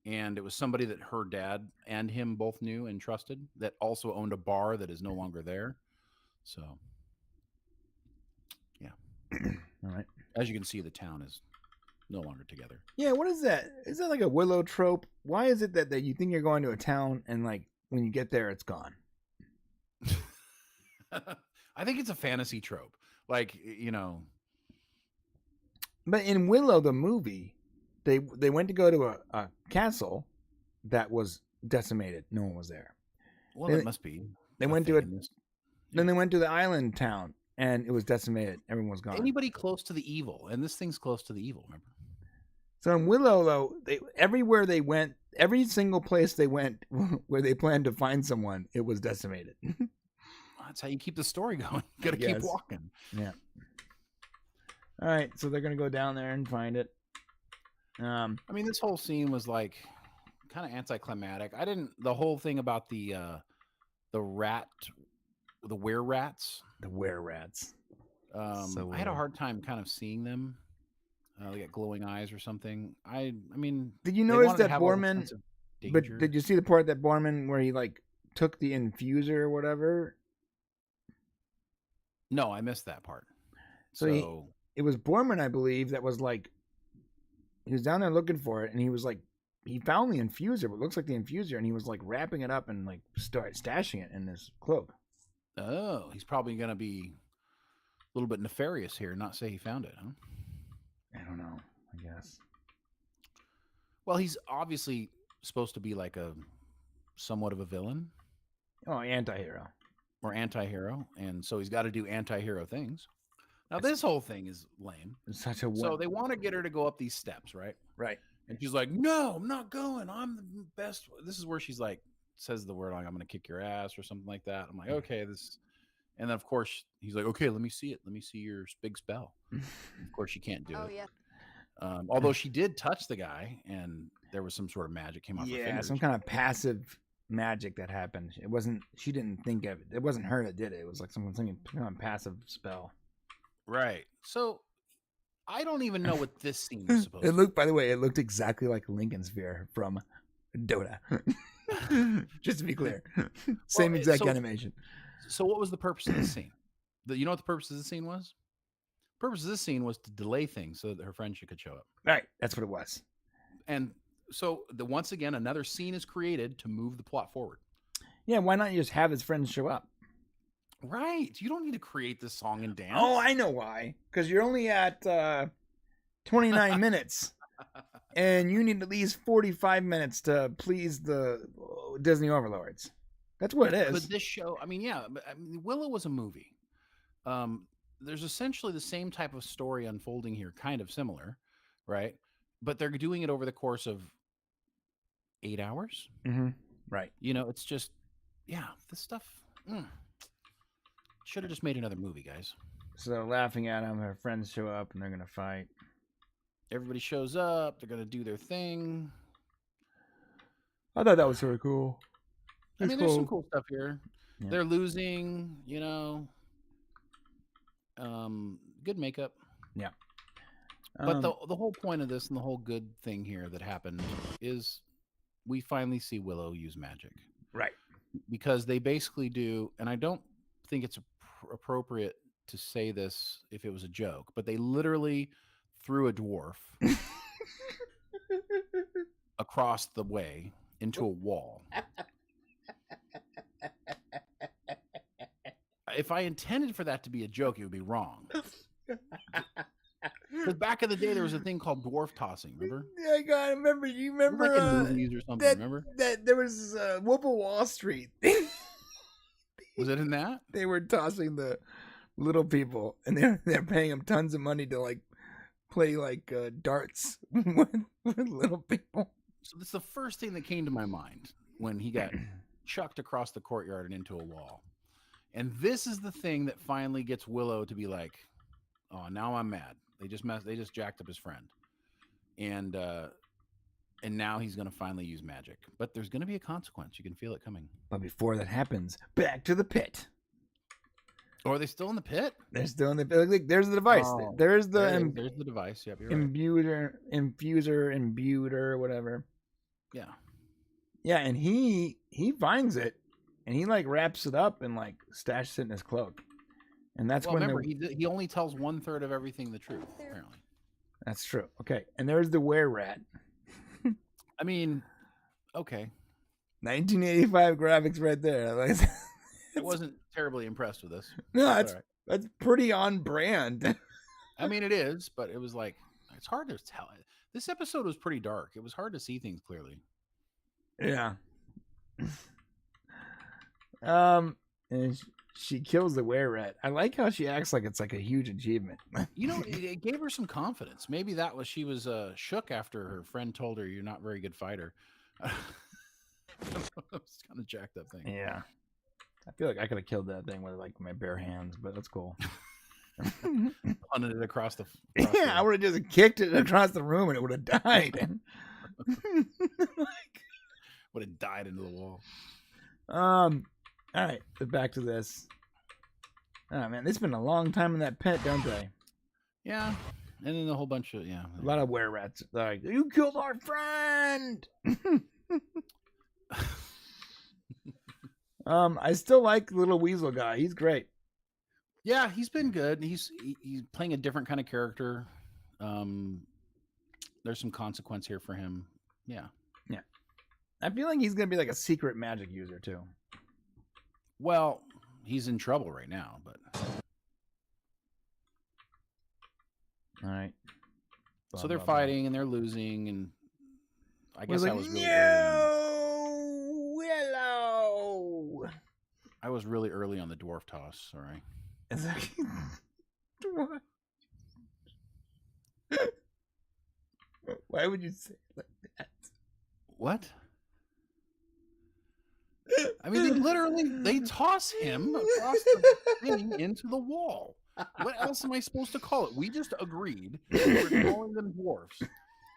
And it was somebody that her dad and him both knew and trusted, that also owned a bar that is no longer there. So, yeah. All right. As you can see, the town is no longer together. Yeah, what is that? Is that like a Willow trope? Why is it that you think you're going to a town and like when you get there, it's gone? I think it's a fantasy trope. Like, you know. But in Willow, the movie, they went to go to a castle that was decimated. No one was there. Well, it must be. They went to it. Then they went to the island town, and it was decimated. Everyone was gone. Anybody close to the evil, and this thing's close to the evil, remember? So in Willow, though, everywhere they went, every single place they went where they planned to find someone, it was decimated. That's how you keep the story going. You got to keep walking. Yeah. All right, so they're gonna go down there and find it. I mean, this whole scene was like kind of anticlimactic. The whole thing about the were-rats. The were-rats. I had a hard time kind of seeing them. They got glowing eyes or something. I mean, did you notice that Borman? But did you see the part that Borman where he like took the infuser or whatever? No, I missed that part. So it was Borman, I believe, that was like, he was down there looking for it, and he was like, he found the infuser, what looks like the infuser, and he was like wrapping it up and like stashing it in his cloak. Oh, he's probably gonna be a little bit nefarious here, not say he found it, huh? I don't know, I guess. Well, he's obviously supposed to be like a somewhat of a villain. Oh, anti-hero. Or anti-hero, and so he's got to do anti-hero things. Now, this whole thing is lame. It's such a So they want to get her to go up these steps, right? Right. And she's like, no, I'm not going. I'm the best. This is where she's like, says the word, like, I'm going to kick your ass or something like that. I'm like, okay, this And then, of course, he's like, okay, let me see it. Let me see your big spell. Of course, she can't do it. yeah. Although she did touch the guy, and there was some sort of magic came off her Yeah, fingers. some kind of passive magic that happened. It wasn't. She didn't think of it. It wasn't her that did it. It was like some kind of passive spell. Right. So I don't even know what this scene was supposed It to looked. By the way, it looked exactly like Lincoln Sphere from Dota. Just to be clear, same exact animation. So what was the purpose of this scene? You know what the purpose of this scene was? The purpose of this scene was to delay things so that her friend could show up. Right, that's what it was. And so once again, another scene is created to move the plot forward. Yeah, why not just have his friends show up? Right. You don't need to create this song and dance. Oh, I know why. Because you're only at 29 minutes. And you need at least 45 minutes to please the Disney overlords. That's what it is. But this show, I mean, Willow was a movie. There's essentially the same type of story unfolding here, kind of similar, right? But they're doing it over the course of 8 hours. Mm-hmm. Right. You know, it's just, this stuff should have just made another movie, guys. So laughing at him, her friends show up and they're going to fight. Everybody shows up. They're going to do their thing. I thought that was sort of cool. I mean, there's some cool stuff here. Yeah. They're losing, you know. Good makeup. Yeah. But the whole point of this and the whole good thing here that happened is we finally see Willow use magic. Right. Because they basically do, and I don't think it's appropriate to say this if it was a joke, but they literally threw a dwarf across the way into a wall. If I intended for that to be a joke, it would be wrong. Because back in the day, there was a thing called dwarf tossing. Remember? Yeah, I got. Remember? You remember? Like in movies or something. Remember? That there was Wolf of Wall Street. Was it in that? They were tossing the little people, and they're paying them tons of money to like play like darts with little people. So that's the first thing that came to my mind when he got chucked across the courtyard and into a wall. And this is the thing that finally gets Willow to be like, "Oh, now I'm mad. They just jacked up his friend." And now he's going to finally use magic. But there's going to be a consequence. You can feel it coming. But before that happens, back to the pit. Oh, are they still in the pit? They're still in the pit. Look, there's the device. Oh, there's the there's the device. Yep, you're right. imbuer, whatever. Yeah. Yeah, and he finds it, and he like wraps it up and like stashes it in his cloak. And that's when remember he only tells 1/3 of everything the truth. Apparently. That's true. Okay, and there's the were-rat. I mean, okay. 1985 graphics right there. Like, I wasn't terribly impressed with this. no, that's pretty on brand. I mean, it is, but it was like, it's hard to tell. This episode was pretty dark. It was hard to see things clearly. Yeah. And she kills the were-rat. I like how she acts like it's like a huge achievement. You know, it gave her some confidence. Maybe that was, she was shook after her friend told her, "You're not a very good fighter." It's kind of jacked up thing. Yeah. I feel like I could have killed that thing with like my bare hands, but that's cool. Punted it across the. I would have just kicked it across the room and it would have died. Would have died into the wall. All right, but back to this. Oh man, they spent a long time in that pit, don't they? Yeah, and then a whole bunch of a lot of were-rats. Like, you killed our friend. I still like little weasel guy. He's great. Yeah, he's been good. He's playing a different kind of character. There's some consequence here for him. Yeah. I feel like he's gonna be like a secret magic user too. Well, he's in trouble right now, but all right. So they're fighting and they're losing, and I guess I was really Willow. I was really early on the dwarf toss. Sorry. Why would you say it like that? What? I mean, they toss him across the thing into the wall. What else am I supposed to call it? We just agreed we're calling them dwarfs.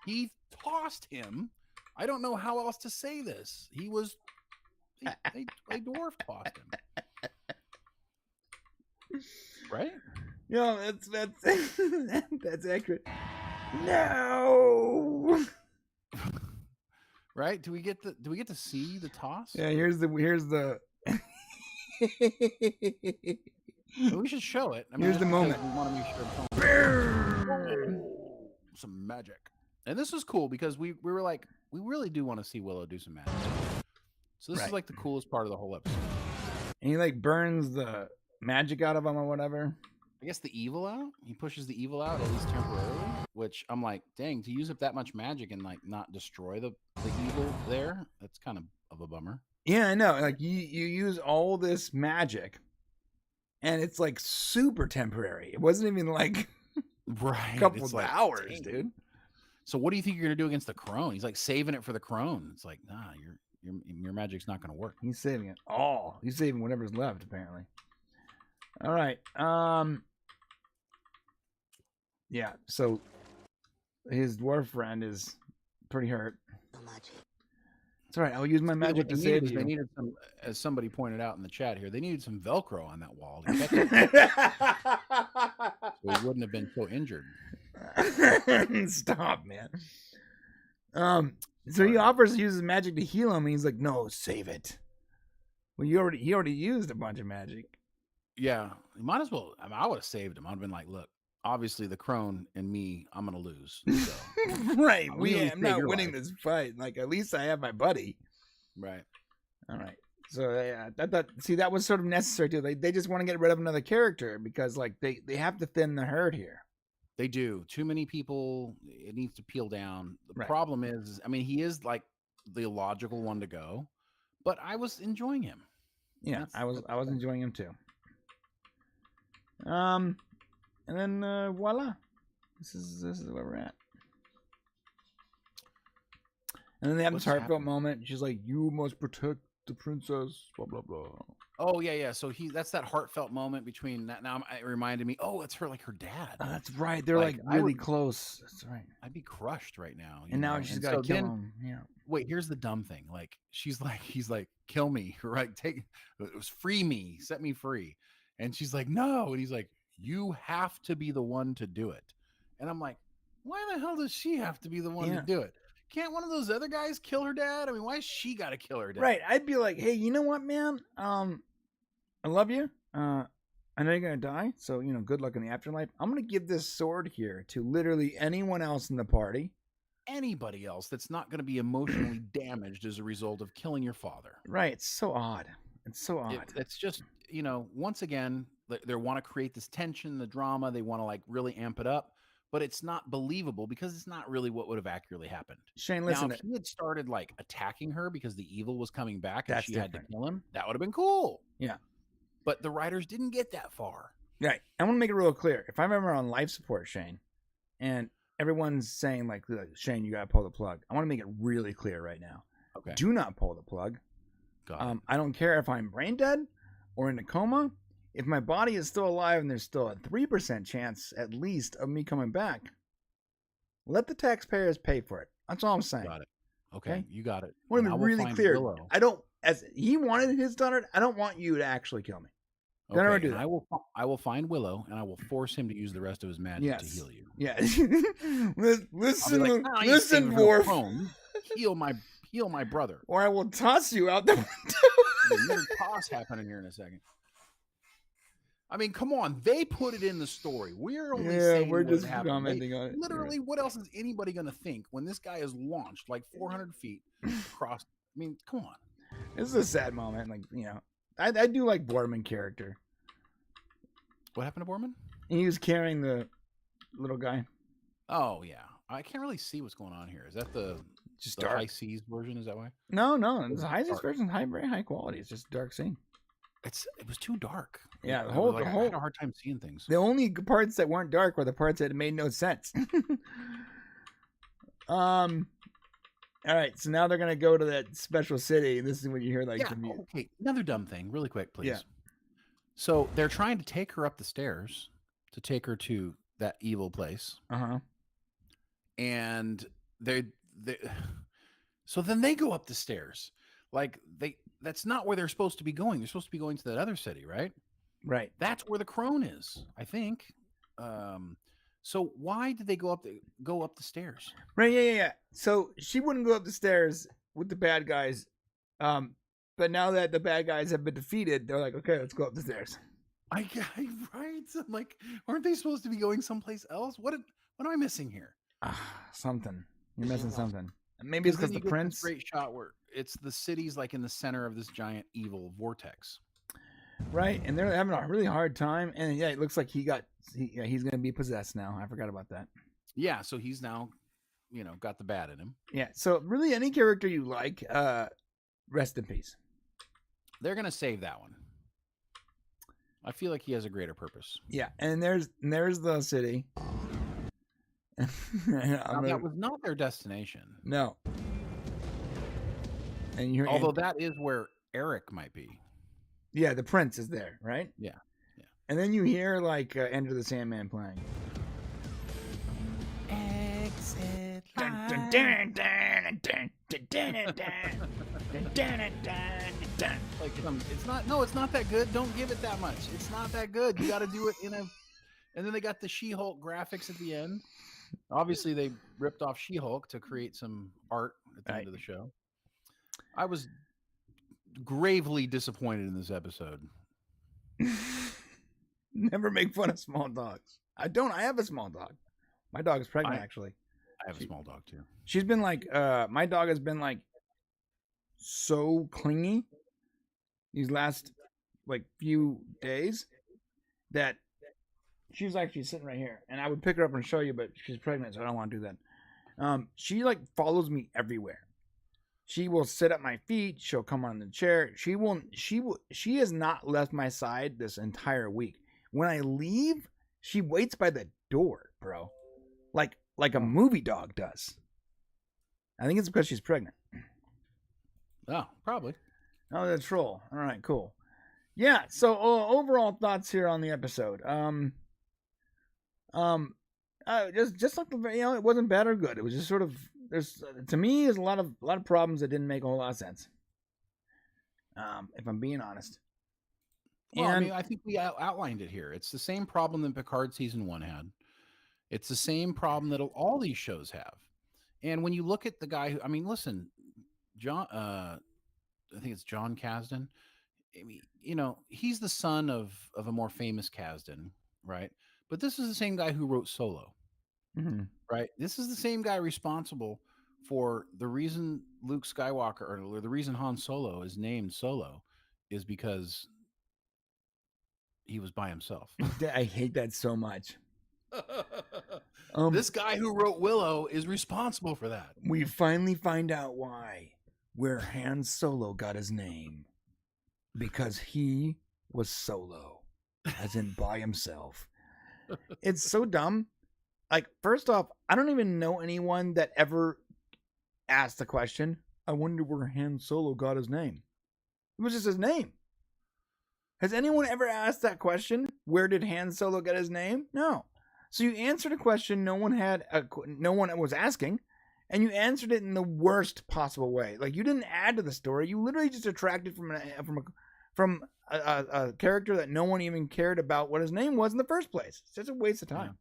He tossed him. I don't know how else to say this. He was they dwarf tossed him. Right? No, that's accurate. No. Right? Do we get to see the toss? Yeah, here's the We should show it. I mean, here's the moment. We want to make sure some magic. And this was cool because we were like, we really do want to see Willow do some magic. So this is like the coolest part of the whole episode. And he like burns the magic out of him or whatever. I guess the evil out. He pushes the evil out, at least temporarily. Which I'm like, dang, to use up that much magic and like not destroy the evil there, that's kind of a bummer. Yeah, I know. Like you use all this magic, and it's like super temporary. It wasn't even like right a couple of like, hours, dang. Dude. So what do you think you're gonna do against the crone? He's like saving it for the crone. It's like, nah, your magic's not gonna work. He's saving it all. He's saving whatever's left, apparently. All right. Yeah. So his dwarf friend is pretty hurt. It's all right. I'll use my magic to save you. They needed some, as somebody pointed out in the chat here, they needed some Velcro on that wall to catch it. So he wouldn't have been so injured. Stop, man. So he offers to use his magic to heal him, and he's like, "No, save it." Well, he already used a bunch of magic. Yeah, you might as well. I mean, I would have saved him. I'd have been like, "Look, obviously the crone and me, I'm gonna lose." So. Right. I'm not winning this fight. Like, at least I have my buddy. Right. All right. So yeah, that was sort of necessary too. They just want to get rid of another character because like they have to thin the herd here. They do. Too many people. It needs to peel down. The problem is, I mean, he is like the logical one to go, but I was enjoying him. Yeah, I was enjoying him too. And then voila, this is where we're at. And then they have this heartfelt moment. She's like, "You must protect the princess." Blah blah blah. Oh yeah. So that's that heartfelt moment between that. Now it reminded me. Oh, it's her dad. Oh, that's right. They're like really close. That's right. I'd be crushed right now. And now she's got to kill him. Yeah. Wait, here's the dumb thing. Like he's like, "Kill me, right? Free me, set me free." And she's like, "No," and he's like, "You have to be the one to do it." And I'm like, why the hell does she have to be the one to do it? Can't one of those other guys kill her dad? I mean, why has she got to kill her dad? Right. I'd be like, hey, you know what, man? I love you. I know you're going to die. So, good luck in the afterlife. I'm going to give this sword here to literally anyone else in the party. Anybody else that's not going to be emotionally damaged as a result of killing your father. Right. It's so odd. It's just, once again, they want to create this tension, the drama. They want to like really amp it up. But it's not believable because it's not really what would have accurately happened. Shane, listen. Now, if he had started like attacking her because the evil was coming back and she had to kill him, that would have been cool. Yeah. But the writers didn't get that far. Right. I want to make it real clear. If I'm ever on life support, Shane, and everyone's saying like Shane, you got to pull the plug. I want to make it really clear right now. Okay. Do not pull the plug. I don't care if I'm brain dead or in a coma. If my body is still alive and there's still a 3% chance, at least, of me coming back, let the taxpayers pay for it. That's all I'm saying. Got it. Okay, you got it. I want to be really clear. Willow. As he wanted his daughter, I don't want you to actually kill me. Don't ever do that. I will find Willow and I will force him to use the rest of his magic to heal you. Yeah. listen, dwarf. Heal my brother. Or I will toss you out the window. There's a toss happening here in a second. I mean, come on. They put it in the story. We're only saying we're just commenting on it. Literally, what else is anybody going to think when this guy is launched like 400 feet across? I mean, come on. This is a sad moment. Like, I do like Borman character. What happened to Borman? He was carrying the little guy. Oh, yeah. I can't really see what's going on here. Is that the high seas version? Is that why? No. The high seas version is very high quality. It's just dark scene. It was too dark. Yeah, I had a hard time seeing things. The only parts that weren't dark were the parts that made no sense. All right, so now they're gonna go to that special city, and this is when you hear like Yeah. the music. Okay. Another dumb thing, really quick, please. Yeah. So they're trying to take her up the stairs to take her to that evil place, and they so then they go up the stairs. Like that's not where they're supposed to be going. They're supposed to be going to that other city, right? Right. That's where the crone is, I think. So why did they go up the stairs? Right. Yeah. So she wouldn't go up the stairs with the bad guys, but now that the bad guys have been defeated, they're like, okay, let's go up the stairs. Right? I'm like, aren't they supposed to be going someplace else? What am I missing here? Something. You're missing something. Maybe it's because the prince. Great shot where it's the city's like in the center of this giant evil vortex. Right, and they're having a really hard time, and yeah, it looks like he's gonna be possessed now. I forgot about that. Yeah, so he's now, got the bad in him. Yeah, so really any character you like, rest in peace. They're gonna save that one. I feel like he has a greater purpose. Yeah, and there's the city. That was not their destination. No. And although that is where Eric might be. Yeah, the prince is there, right? Yeah. And then you hear like Enter the Sandman playing. Exit it's not that good. Don't give it that much. It's not that good. You got to do it and then they got the She-Hulk graphics at the end. Obviously, they ripped off She-Hulk to create some art at the end of the show. I was gravely disappointed in this episode. Never make fun of small dogs. I don't. I have a small dog. My dog is pregnant, actually. I have a small dog, too. She's been like, my dog has been like so clingy these last like few days that she's actually sitting right here, and I would pick her up and show you, but she's pregnant, so I don't want to do that. She like follows me everywhere. She will sit at my feet. She'll come on the chair. She has not left my side this entire week. When I leave, she waits by the door, bro. Like a movie dog does. I think it's because she's pregnant. Oh, probably. Oh, the troll. All right, cool. Yeah, so overall thoughts here on the episode. Just like it wasn't bad or good. It was just sort of to me there's a lot of problems that didn't make a whole lot of sense. If I'm being honest. Well, I mean, I think we outlined it here. It's the same problem that Picard season 1 had. It's the same problem that all these shows have. And when you look at the guy listen, John, I think it's John Kasdan. I mean, he's the son of a more famous Kasdan, right? But this is the same guy who wrote Solo, right? This is the same guy responsible for the reason Luke Skywalker, or the reason Han Solo is named Solo, is because he was by himself. I hate that so much. This guy who wrote Willow is responsible for that. We finally find out where Han Solo got his name. Because he was solo, as in by himself. It's so dumb. Like, first off, I don't even know anyone that ever asked the question, I wonder where Han Solo got his name. It was just his name. Has anyone ever asked that question? Where did Han Solo get his name? No. So you answered a question no one was asking, and you answered it in the worst possible way. Like, you didn't add to the story. You literally just detracted from a character that no one even cared about what his name was in the first place. It's just a waste of time.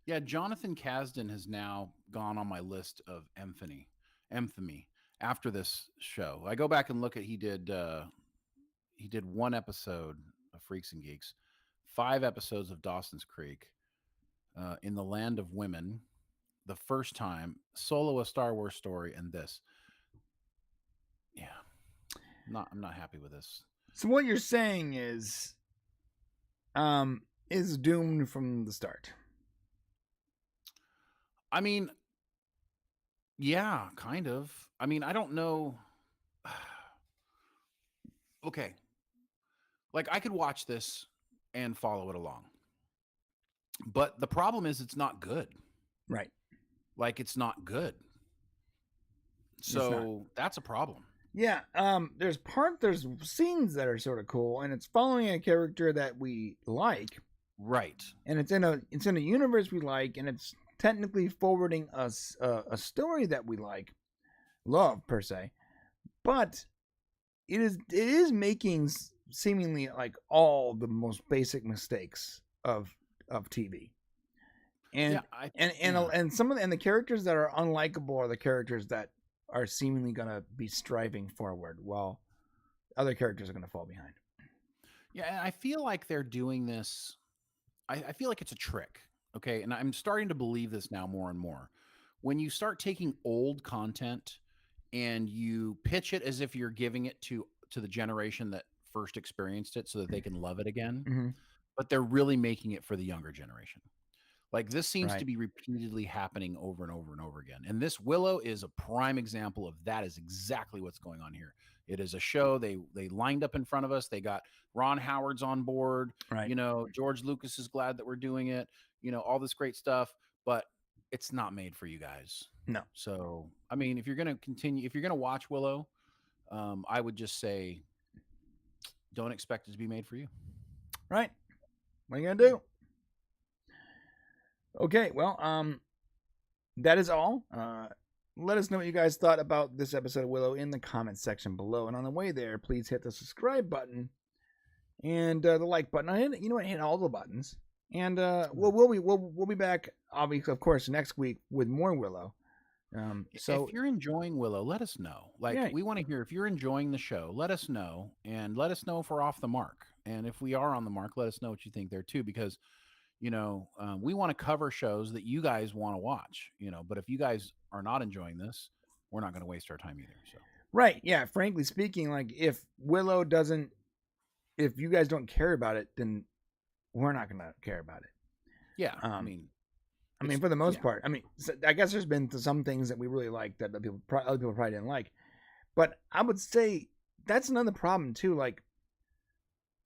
Yeah, Jonathan Kasdan has now gone on my list of infamy after this show. I go back and look at he did 1 episode of Freaks and Geeks, 5 episodes of Dawson's Creek, In the Land of Women, the first time, Solo, A Star Wars Story, and this. Yeah, I'm not happy with this. So what you're saying is doomed from the start. I mean, yeah, kind of. I mean, I don't know. Okay. Like, I could watch this and follow it along. But the problem is it's not good. Right. Like, it's not good. So that's a problem. Yeah, there's scenes that are sort of cool, and it's following a character that we like, Right. and it's in a universe we like, and it's technically forwarding us a story that we love per se, but it is making seemingly like all the most basic mistakes of TV, and and the characters that are unlikable are the characters that are seemingly going to be striving forward while other characters are going to fall behind. Yeah, and I feel like they're doing this. I feel like it's a trick. Okay. And I'm starting to believe this now more and more. When you start taking old content and you pitch it as if you're giving it to the generation that first experienced it so that they can love it again, Mm-hmm. but they're really making it for the younger generation. Like this seems Right. to be repeatedly happening over and over and over again. And this Willow is a prime example of that. Is exactly what's going on here. It is a show they lined up in front of us. They got Ron Howard's on board. Right. You know, George Lucas is glad that we're doing it. You know, all this great stuff, but it's not made for you guys. No. So, I mean, if you're going to watch Willow, I would just say, don't expect it to be made for you. Right. What are you going to do? Okay, well, that is all. Let us know what you guys thought about this episode of Willow in the comments section below. And on the way there, please hit the subscribe button and the like button. Hit all the buttons. And we'll be back, obviously, of course, next week with more Willow. So if you're enjoying Willow, let us know. We want to hear if you're enjoying the show. Let us know, and let us know if we're off the mark. And if we are on the mark, let us know what you think there too, because we want to cover shows that you guys want to watch, but if you guys are not enjoying this, we're not going to waste our time either. So, right. Yeah. Frankly speaking, like if you guys don't care about it, then we're not going to care about it. Yeah. I mean, for the most part, I guess there's been some things that we really like that other people probably didn't like, but I would say that's another problem too. Like,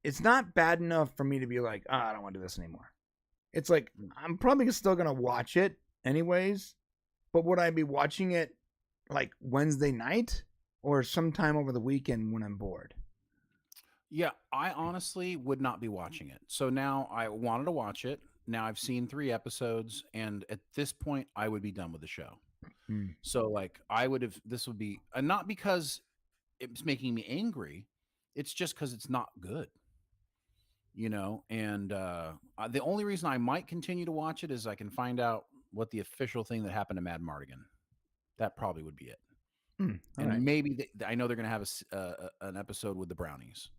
it's not bad enough for me to be like, I don't want to do this anymore. It's like, I'm probably still going to watch it anyways, but would I be watching it like Wednesday night or sometime over the weekend when I'm bored? Yeah, I honestly would not be watching it. So now I wanted to watch it. Now I've seen 3 episodes, and at this point I would be done with the show. So like this would be, not because it's making me angry. It's just because it's not good. And the only reason I might continue to watch it is I can find out what the official thing that happened to Mad Mardigan. That probably would be it. And right. maybe I know they're going to have an episode with the brownies.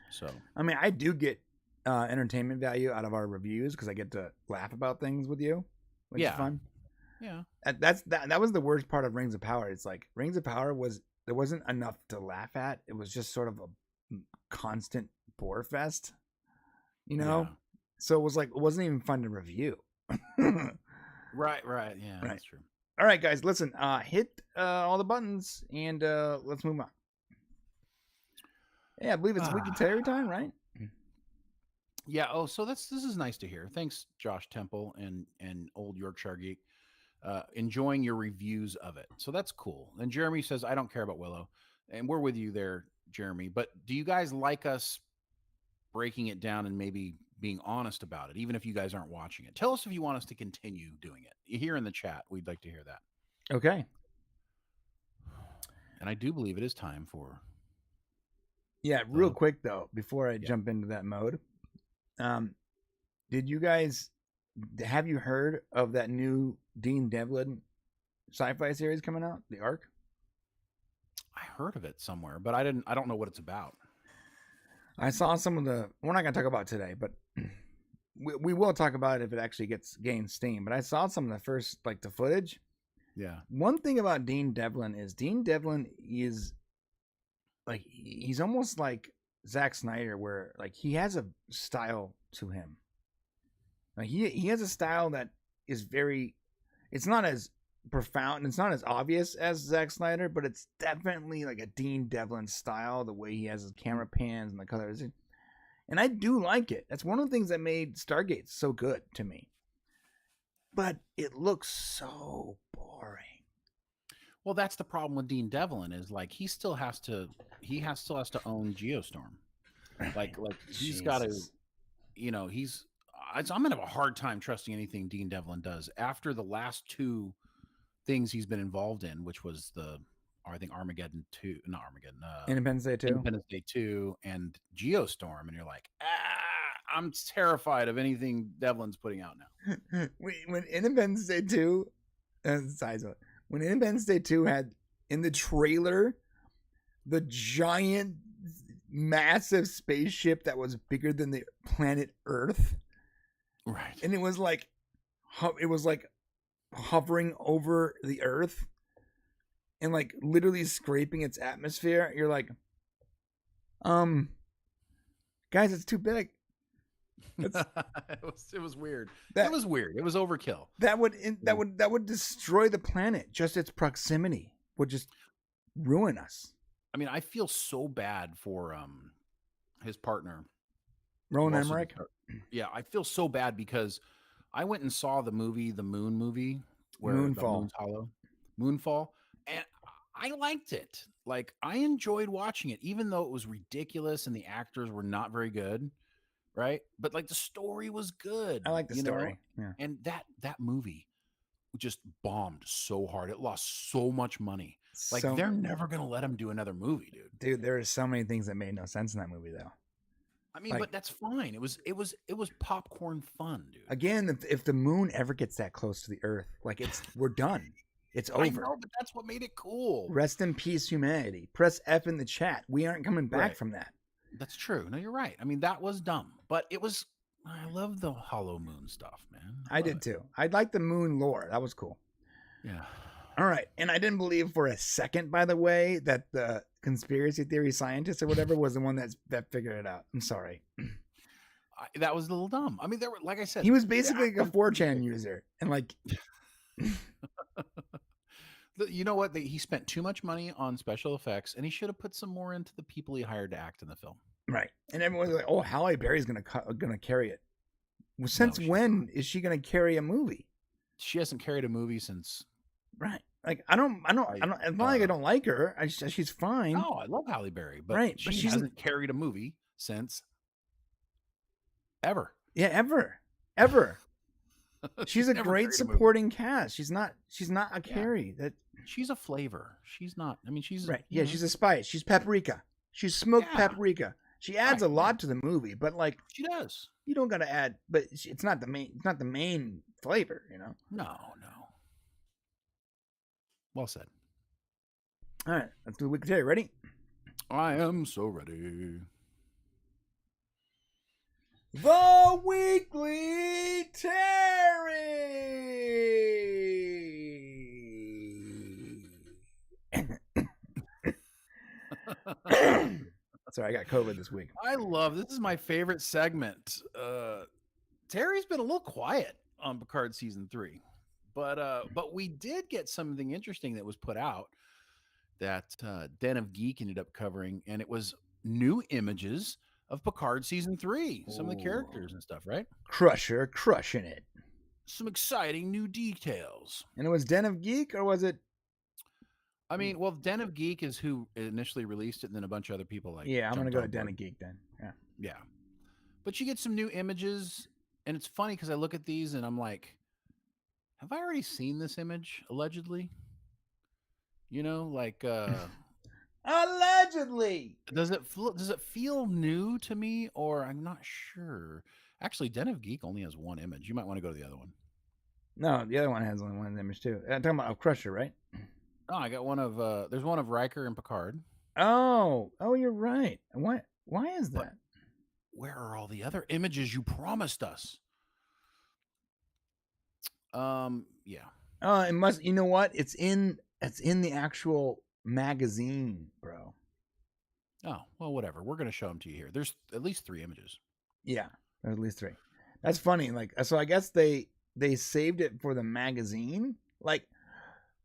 So I do get entertainment value out of our reviews because I get to laugh about things with you, which is fun. Yeah, that was the worst part of Rings of Power. It's like Rings of Power there wasn't enough to laugh at. It was just sort of a constant bore fest. So it wasn't even fun to review. Right. Yeah, that's true. All right, guys, listen, hit all the buttons and let's move on. Yeah, I believe it's Wiki Terry time, right? Yeah. Oh, so this is nice to hear. Thanks, Josh Temple and Old Yorkshire Geek. Enjoying your reviews of it. So that's cool. And Jeremy says, I don't care about Willow. And we're with you there, Jeremy. But do you guys like us breaking it down and maybe being honest about it, even if you guys aren't watching it? Tell us if you want us to continue doing it. Here in the chat, we'd like to hear that. Okay. And I do believe it is time for... Yeah, real quick, though, before I jump into that mode, have you heard of that new Dean Devlin sci-fi series coming out, The Ark? I heard of it somewhere, but I don't know what it's about. I saw some of we're not going to talk about it today, but we will talk about it if it actually gains steam. But I saw some of the first, like the footage. Yeah. One thing about Dean Devlin is like, he's almost like Zack Snyder, where like he has a style to him. Like he has a style that is it's not as profound, it's not as obvious as Zack Snyder, but it's definitely like a Dean Devlin style, the way he has his camera pans and the colors. And I do like it. That's one of the things that made Stargate so good to me. But it looks so boring. Well, that's the problem with Dean Devlin is like he still has to own Geostorm. Like he's got to, I'm gonna have a hard time trusting anything Dean Devlin does after the last two things he's been involved in, which was I think Armageddon 2, not Armageddon, Independence Day 2. Independence Day 2 and Geostorm, and you're like, I'm terrified of anything Devlin's putting out now. When Independence Day 2, when Independence Day 2 had in the trailer the giant, massive spaceship that was bigger than the planet Earth, right? And it was like hovering over the Earth and like literally scraping its atmosphere. You're like, guys, it's too big. It was weird. It was weird. It was overkill. That would destroy the planet. Just its proximity would just ruin us. I mean, I feel so bad for his partner, Roland Emmerich. Yeah, I feel so bad because I went and saw the Moon movie, where Moonfall. Moonfall, and I liked it. Like, I enjoyed watching it, even though it was ridiculous and the actors were not very good, right? But like the story was good. I like the story. Yeah. And that movie just bombed so hard. It lost so much money. Like, they're never gonna let him do another movie, dude. Dude, there are so many things that made no sense in that movie, though. I mean, but that's fine. It was popcorn fun, dude. Again, if the moon ever gets that close to the Earth, like we're done. It's over. I know, but that's what made it cool. Rest in peace, humanity. Press F in the chat. We aren't coming back from that. That's true. No, you're right. I mean, that was dumb, but it was. I love the Hollow Moon stuff, man. I did too. I like the moon lore. That was cool. Yeah. All right, and I didn't believe for a second, by the way, that the conspiracy theory scientist or whatever was the one that figured it out. I'm sorry. That was a little dumb. I mean, there were, like I said, he was basically like a 4chan user, and like, you know what? He spent too much money on special effects, and he should have put some more into the people he hired to act in the film. Right, and everyone's like, "Oh, Halle Berry's gonna carry it." Well, since when is she gonna carry a movie? She hasn't carried a movie since. Right. Like, I don't. It's not like I don't like her. She's fine. No, I love Halle Berry, but right. She hasn't carried a movie since ever. Yeah, ever. She's a great supporting cast. She's not a carry. That she's a flavor. She's not. I mean, she's right. Yeah, she's a spice. She's paprika. She's smoked paprika. She adds a lot to the movie, but like she does. You don't got to add, but it's not the main. It's not the main flavor. You know. No. Well said. All right, let's do the weekly Terry. Ready? I am so ready. The weekly Terry. Sorry, I got COVID this week. I love this. Is my favorite segment. Terry's been a little quiet on Picard season 3. But we did get something interesting that was put out that Den of Geek ended up covering, and it was new images of Picard season 3. Some of the characters and stuff, right? Crusher crushing it. Some exciting new details. And it was Den of Geek, or was it? I mean, well, Den of Geek is who initially released it, and then a bunch of other people like. Yeah, I'm gonna go to Den of Geek then. Yeah. But you get some new images, and it's funny because I look at these and I'm like, have I already seen this image, allegedly? You know, like allegedly. Does it feel new to me, or I'm not sure. Actually, Den of Geek only has one image. You might want to go to the other one. No, the other one has only one image too. I'm talking about Crusher, right? Oh, I got one of there's one of Riker and Picard. Oh, you're right. Why is that? But where are all the other images you promised us? Yeah. It must. You know what? It's in the actual magazine, bro. Oh, well, whatever. We're gonna show them to you here. There's at least 3 images. Yeah, there's at least 3. That's funny. Like, so I guess they saved it for the magazine. Like,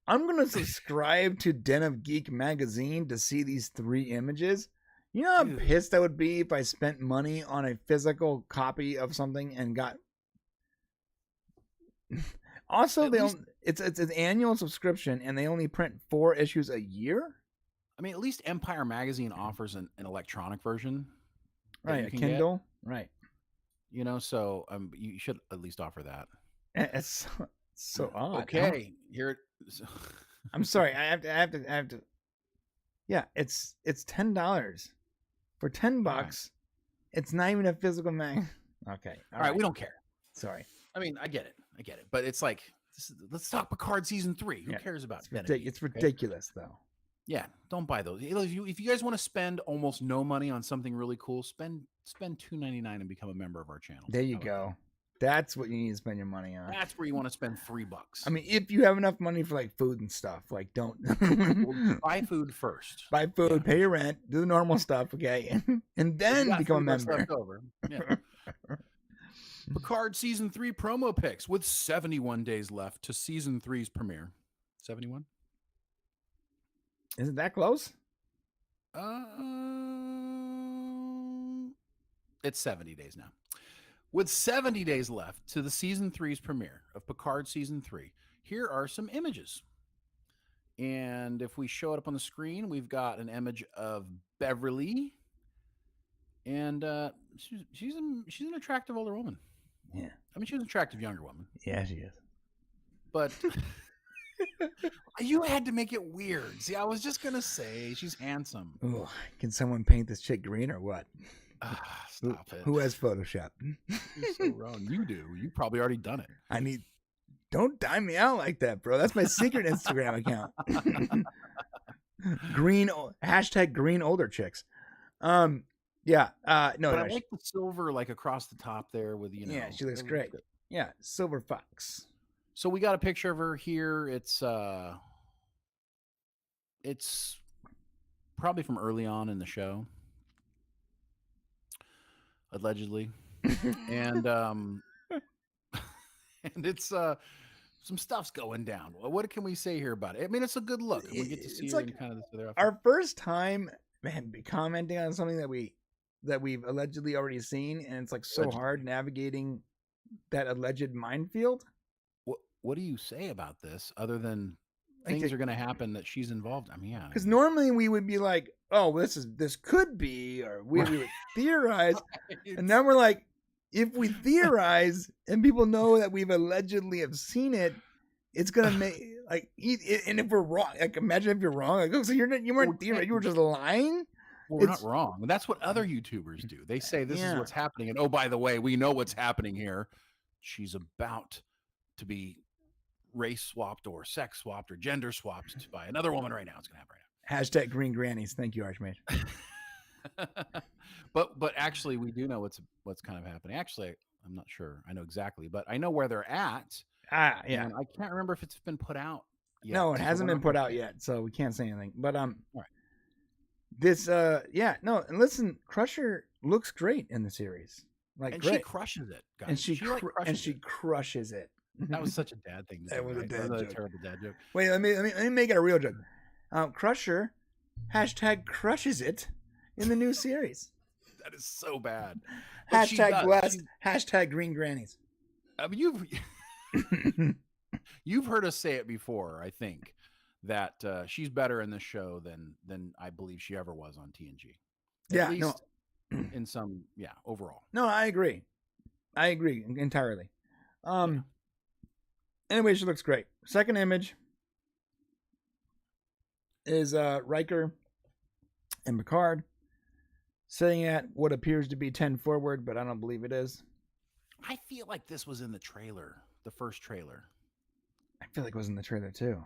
I'm gonna subscribe to Den of Geek magazine to see these 3 images. You know how pissed I would be if I spent money on a physical copy of something and got. Also, it's an annual subscription, and they only print 4 issues a year. I mean, at least Empire Magazine offers an electronic version, right? A Kindle, right? You know, so you should at least offer that. It's so odd. Okay, here. I'm sorry. I have to. Yeah, it's $10 for $10. Right. It's not even a physical mag. Okay, all right. We don't care. Sorry. I mean, I get it, but it's like let's talk Picard season 3. Who cares about it? It's ridiculous, though. Yeah, don't buy those. If you guys want to spend almost no money on something really cool, spend $2.99 and become a member of our channel. There you go. That's what you need to spend your money on. That's where you want to spend $3. I mean, if you have enough money for like food and stuff, like don't buy food first. Buy food, pay your rent, do the normal stuff, okay, and then become a member. Left over. Yeah. Picard season 3 promo pics with 71 days left to season 3's premiere. 71. Is it that close? It's 70 days now. With 70 days left to the season 3's premiere of Picard season 3, here are some images. And if we show it up on the screen, we've got an image of Beverly, and she's an attractive older woman. Yeah, I mean, she's an attractive younger woman. Yeah, she is. But you had to make it weird. See, I was just gonna say she's handsome. Ooh, can someone paint this chick green or what? Stop it. Who has Photoshop? You're so wrong. You do. You've probably already done it. Don't dime me out like that, bro. That's my secret Instagram account. Green older chicks. Yeah. No, but I like the silver like across the top there with Yeah, she looks great. Yeah, Silver Fox. So we got a picture of her here. It's probably from early on in the show. Allegedly. and it's some stuff's going down. What can we say here about it? I mean, it's a good look. We get to see her in kind of this other outfit. Our first time commenting on something that we've allegedly already seen, and it's like so hard navigating that alleged minefield. What do you say about this other than things are going to happen that she's involved? I mean, yeah. Because normally we would be like, oh, this could be, or we would theorize. And now we're like, if we theorize and people know that we've allegedly have seen it, it's going to make, like, and if we're wrong, like, imagine if you're wrong. Like, oh, so you weren't theorizing, you were just lying? Well, we're not wrong. That's what other YouTubers do. They say this is what's happening. And, oh, by the way, we know what's happening here. She's about to be race swapped or sex swapped or gender swapped by another woman right now. It's going to happen right # now. green grannies. Thank you, Archmage. But actually, we do know what's kind of happening. Actually, I'm not sure. I know exactly, but I know where they're at. Yeah. And I can't remember if it's been put out yet. No, it hasn't been put out yet, so we can't say anything. But all right. This and listen, Crusher looks great in the series. Like, and great. She crushes it, guys. And she crushes it. That was such a dad thing. That was a dad joke. Terrible dad joke. Wait, let me make it a real joke. Crusher # crushes it in the new series. That is so bad. # green grannies. I mean, you've heard us say it before. I think that she's better in this show than I believe she ever was on TNG. At least in some overall. No, I agree entirely. Anyway, she looks great. Second image is Riker and Picard sitting at what appears to be 10 forward, but I don't believe it is. I feel like this was in the trailer, the first trailer. I feel like it was in the trailer too.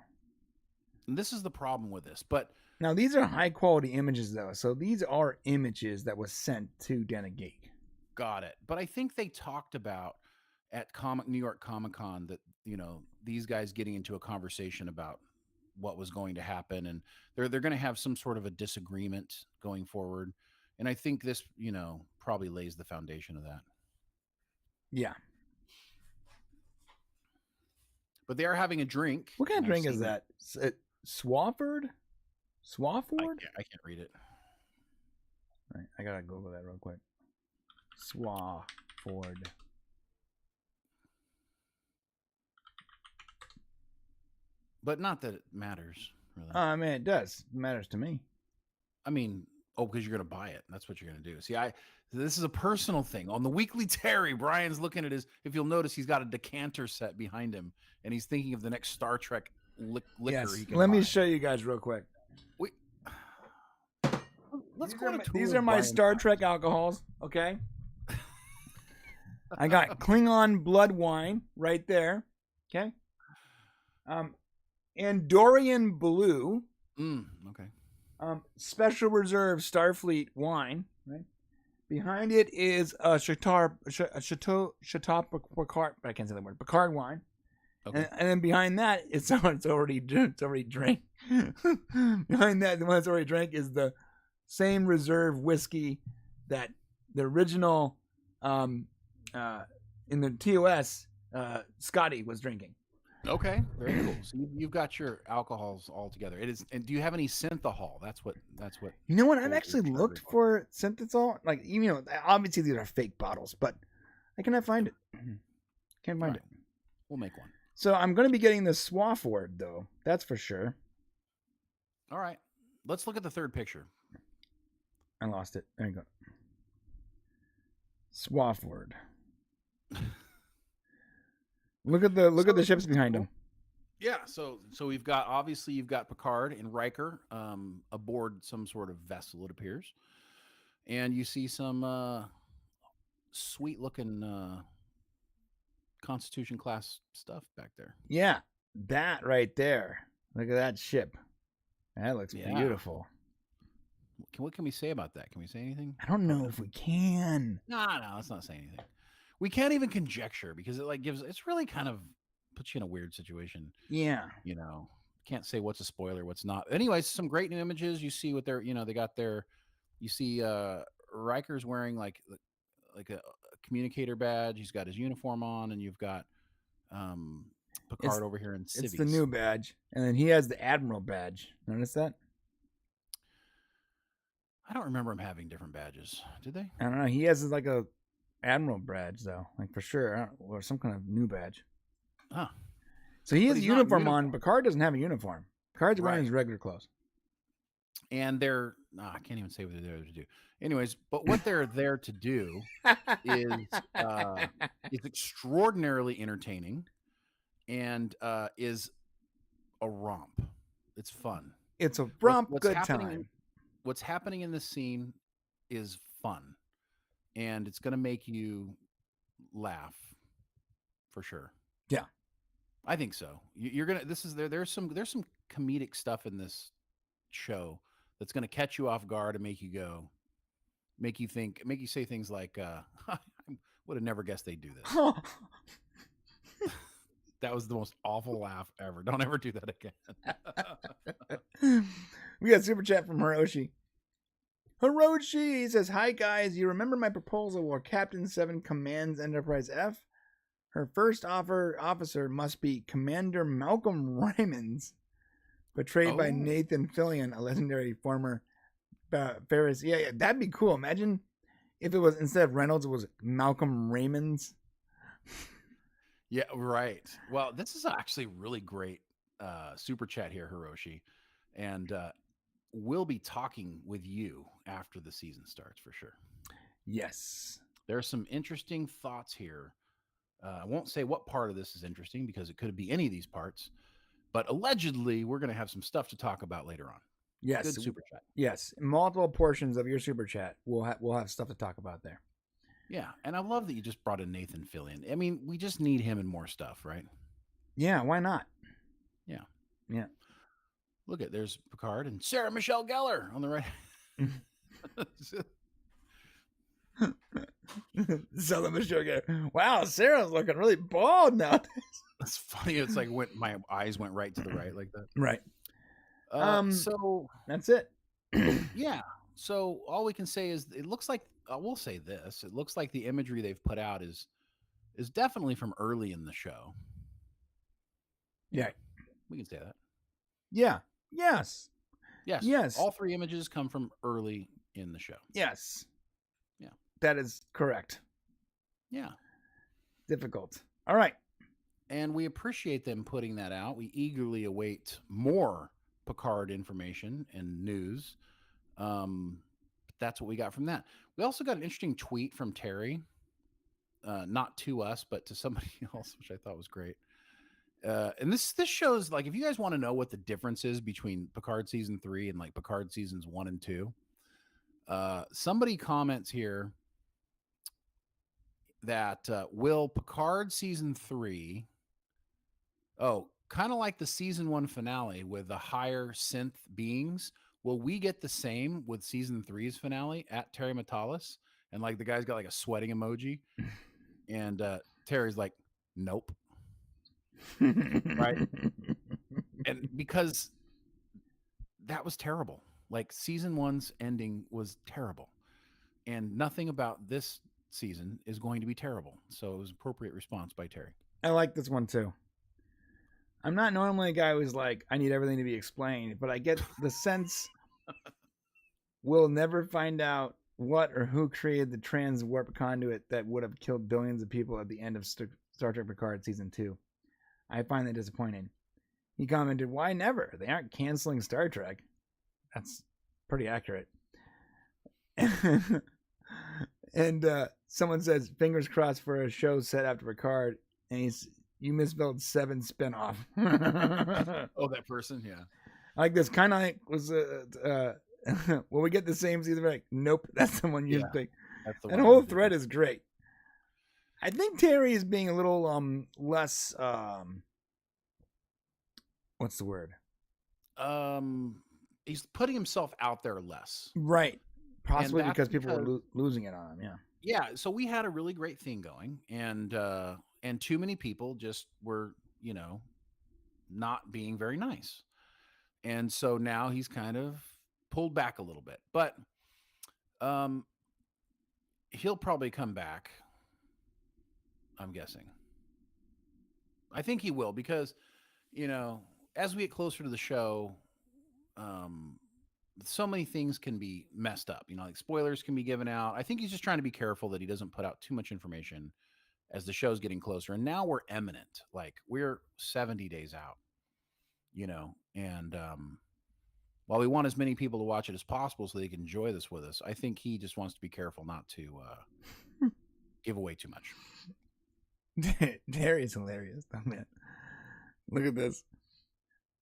And this is the problem with this, but now these are high quality images though, so these are images that was sent to Dana Geek. Got it. But I think they talked about at New York Comic Con that these guys getting into a conversation about what was going to happen, and they're going to have some sort of a disagreement going forward. And I think this, probably lays the foundation of that. Yeah. But they are having a drink. What kind of drink is that? Swafford? I can't read it. All right, I gotta Google that real quick. Swafford. but not that it matters really. I mean, it does. It matters to me. I mean, because you're going to buy it. That's what you're going to do. See, this is a personal thing. On the Weekly Terry, Brian's looking at his, if you'll notice, he's got a decanter set behind him, and he's thinking of the next Star Trek liquor Yes. he can Let me buy. show you guys real quick. Let's go to These are my Star Trek alcohols, okay? I got Klingon blood wine right there, okay? Andorian blue. Okay. Special Reserve Starfleet wine, right? Behind it is a Chateau Picard. I can't say that word. Picard wine. Okay. And then behind that, it's already drank. Behind that, the one that's already drank is the same reserve whiskey that the original in the TOS Scotty was drinking. Okay, very cool. So you've got your alcohols all together. It is. And do you have any synthahol? That's what. You know what? I've actually looked for synthahol. Like, obviously these are fake bottles, but I cannot find it. Can't find it. We'll make one. So I'm going to be getting the Swafford, though. That's for sure. All right. Let's look at the third picture. I lost it. There you go. Swafford. Look at the ships behind him. Yeah, so you've got Picard and Riker aboard some sort of vessel, it appears, and you see some sweet looking Constitution class stuff back there. Yeah, that right there. Look at that ship. That looks beautiful. What can we say about that? Can we say anything? I don't know if we can. No, let's not say anything. We can't even conjecture because it's really kind of puts you in a weird situation. Yeah. Can't say what's a spoiler, what's not. Anyways, some great new images. You see what they're, they got their, you see Riker's wearing like a communicator badge. He's got his uniform on, and you've got Picard over here in civvies. It's the new badge. And then he has the Admiral badge. Notice that? I don't remember him having different badges. Did they? I don't know. He has like a Admiral badge, though, like for sure, or some kind of new badge. Huh. So he has a uniform on. Picard doesn't have a uniform. Picard's wearing his regular clothes. And I can't even say what they're there to do. Anyways, but what they're there to do is extraordinarily entertaining and is a romp. It's fun. It's a romp, good time. What's happening in this scene is fun. And it's going to make you laugh for sure. Yeah. I think so. There's some comedic stuff in this show that's going to catch you off guard and make you think, make you say things like, I would have never guessed they'd do this. That was the most awful laugh ever. Don't ever do that again. We got super chat from Hiroshi. Hiroshi says, "Hi guys, you remember my proposal where Captain 7 commands Enterprise F? Her first officer must be Commander Malcolm Ryman's, portrayed by Nathan Fillion, a legendary former Ferris." Yeah, that'd be cool. Imagine if it was, instead of Reynolds, it was Malcolm Raymond's. Yeah, right. Well, this is actually really great super chat here, Hiroshi. And we'll be talking with you after the season starts for sure. Yes. There are some interesting thoughts here. I won't say what part of this is interesting because it could be any of these parts, but allegedly we're going to have some stuff to talk about later on. Yes. Good super chat. Yes. Multiple portions of your super chat. We'll have stuff to talk about there. Yeah. And I love that you just brought in Nathan Fillion. I mean, we just need him in more stuff, right? Yeah. Why not? Yeah. Yeah. Look at, there's Picard and Sarah Michelle Gellar on the right. Sarah Michelle Gellar. Wow, Sarah's looking really bald now. That's funny. It's like when my eyes went right to the right like that. Right. So that's it. Yeah. So all we can say is it looks like, I will say this, it looks like the imagery they've put out is definitely from early in the show. Yeah. We can say that. Yeah. Yes. Yes. Yes. All three images come from early in the show. Yes. Yeah. That is correct. Yeah. Difficult. All right. and we appreciate them putting that out. We eagerly await more Picard information and news. That's what we got from that. We also got an interesting tweet from Terry, not to us, but to somebody else, which I thought was great. And this shows, like, if you guys want to know what the difference is between Picard season 3 and like Picard seasons 1 and 2, somebody comments here that will Picard season 3, kind of like the season 1 finale with the higher synth beings, will we get the same with season 3's finale at Terry Metalis? And like the guy's got like a sweating emoji, and Terry's like, nope. Right. And because that was terrible. Like season 1's ending was terrible, and nothing about this season is going to be terrible. So it was appropriate response by Terry. I like this one too. I'm not normally a guy who's like, I need everything to be explained, but I get the sense we'll never find out what or who created the trans warp conduit that would have killed billions of people at the end of Star Trek Picard season 2. I find that disappointing. He commented, why never? They aren't canceling Star Trek. That's pretty accurate. And someone says, fingers crossed for a show set after Picard. And you misspelled 7 spinoff. Oh, that person? Yeah. I like this. Kind of like was, will we get the same season? Like, nope, that's the one you pick. That whole thread is great. I think Terry is being a little less what's the word? He's putting himself out there less. Right. Possibly because people were losing it on him, yeah. Yeah, so we had a really great thing going, and too many people just were, not being very nice. And so now he's kind of pulled back a little bit. But he'll probably come back, I'm guessing. I think he will because, as we get closer to the show, so many things can be messed up. Like spoilers can be given out. I think he's just trying to be careful that he doesn't put out too much information as the show's getting closer. And now we're imminent. Like we're 70 days out, and while we want as many people to watch it as possible so they can enjoy this with us, I think he just wants to be careful not to give away too much. Terry's hilarious. Man. Look at this.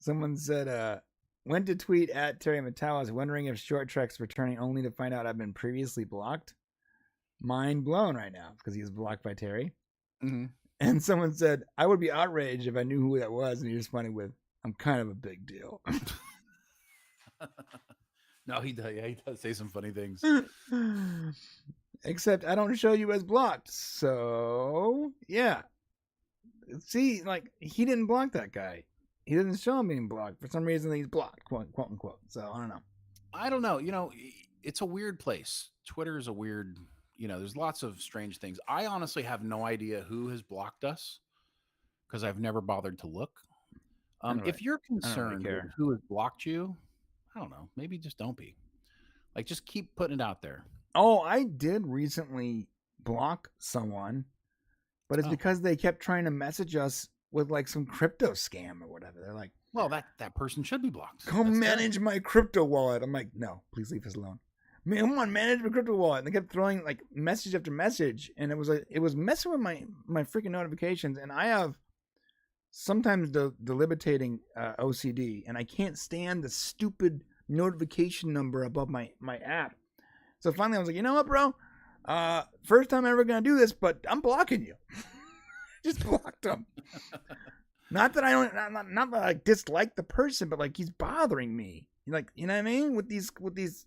Someone said, went to tweet at Terry Metalis wondering if Short Trek's returning only to find out I've been previously blocked. Mind blown right now because he was blocked by Terry. Mm-hmm. And someone said, I would be outraged if I knew who that was. And he responded with, I'm kind of a big deal. No, he does. Yeah, he does say some funny things. Except I don't show you as blocked. So, yeah. See, like, he didn't block that guy. He didn't show him being blocked. For some reason, he's blocked, quote unquote. So, I don't know. It's a weird place. Twitter is a weird, there's lots of strange things. I honestly have no idea who has blocked us because I've never bothered to look. If you're concerned with who has blocked you, I don't know. Maybe just don't be. Like, just keep putting it out there. Oh, I did recently block someone, but it's because they kept trying to message us with like some crypto scam or whatever. They're like, well, that person should be blocked. Come manage my crypto wallet. I'm like, no, please leave us alone. Man, come on, manage my crypto wallet. And they kept throwing like message after message, and it was messing with my freaking notifications. And I have sometimes debilitating OCD, and I can't stand the stupid notification number above my app. So finally, I was like, you know what, bro? First time I'm ever gonna do this, but I'm blocking you. Just blocked him. Not that not that I dislike the person, but like he's bothering me. Like, you know what I mean? With these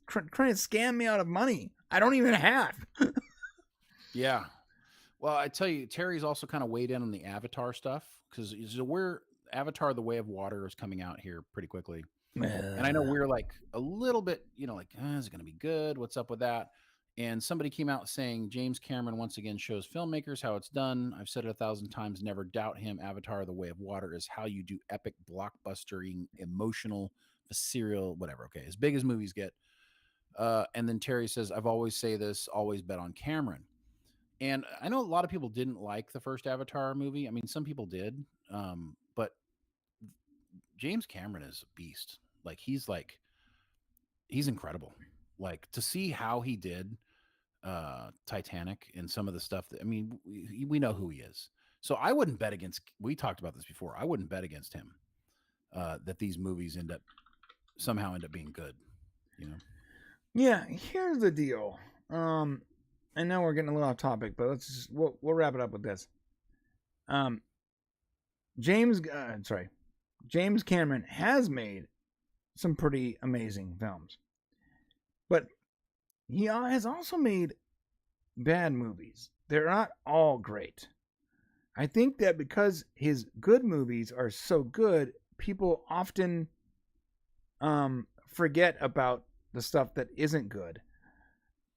trying to scam me out of money I don't even have. Yeah. Well, I tell you, Terry's also kind of weighed in on the Avatar stuff because we're Avatar: The Way of Water is coming out here pretty quickly. And I know we're like a little bit, like, is it going to be good? What's up with that? And somebody came out saying James Cameron once again shows filmmakers how it's done. I've said it 1,000 times, never doubt him. Avatar: The Way of Water is how you do epic, blockbustering, emotional, serial, whatever. Okay, as big as movies get. And then Terry says, I've always say this, always bet on Cameron. And I know a lot of people didn't like the first Avatar movie. I mean, some people did, but James Cameron is a beast. He's incredible. Like to see how he did Titanic and some of the stuff that, I mean, we know who he is. So I wouldn't bet against, we talked about this before. I wouldn't bet against him that these movies somehow end up being good, you know? Yeah, here's the deal. I know we're getting a little off topic, but we'll wrap it up with this. James Cameron has made some pretty amazing films, but he has also made bad movies. They're not all great. I think that because his good movies are so good, people often forget about the stuff that isn't good.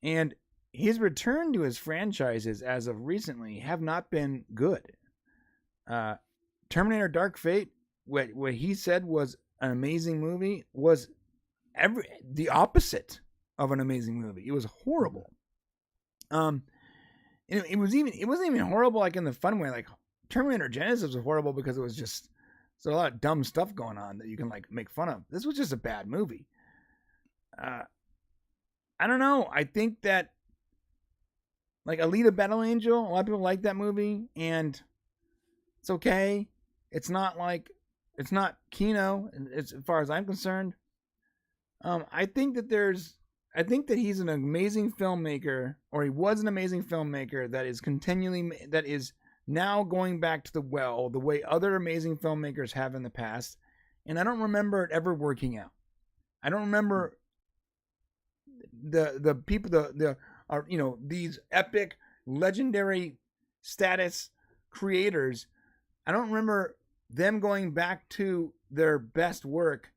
And his return to his franchises as of recently have not been good. Terminator Dark Fate, what he said was an amazing movie, was the opposite of an amazing movie. It was horrible. It wasn't even horrible like in the fun way. Like Terminator Genesis was horrible because it was just there's a lot of dumb stuff going on that you can like make fun of. This was just a bad movie. I don't know. I think that like Alita Battle Angel, a lot of people like that movie, and it's okay. It's not Kino, as far as I'm concerned. I think that he's an amazing filmmaker, or he was an amazing filmmaker that is now going back to the way other amazing filmmakers have in the past, and I don't remember it ever working out. I don't remember the people these epic, legendary status creators. I don't remember them going back to their best work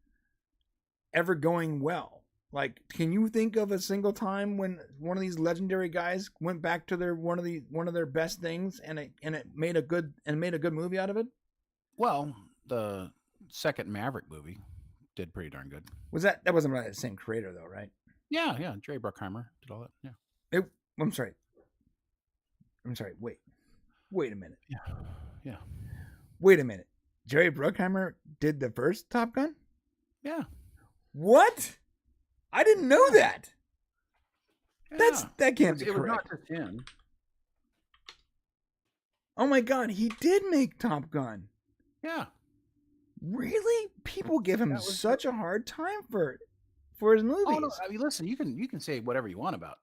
ever going well. Like, can you think of a single time when one of these legendary guys went back to one of their best things and it made a good movie out of it? Well, the second Maverick movie did pretty darn good. That wasn't really the same creator though, right? Yeah. Jerry Bruckheimer did all that. Yeah. I'm sorry. Wait a minute. Yeah. Wait a minute. Jerry Bruckheimer did the first Top Gun? Yeah. What? I didn't know that. Yeah. That can't be correct. It was not just him. Oh my God, he did make Top Gun. Yeah. Really? People give him such a hard time for his movies. Oh, no. I mean, listen, you can say whatever you want about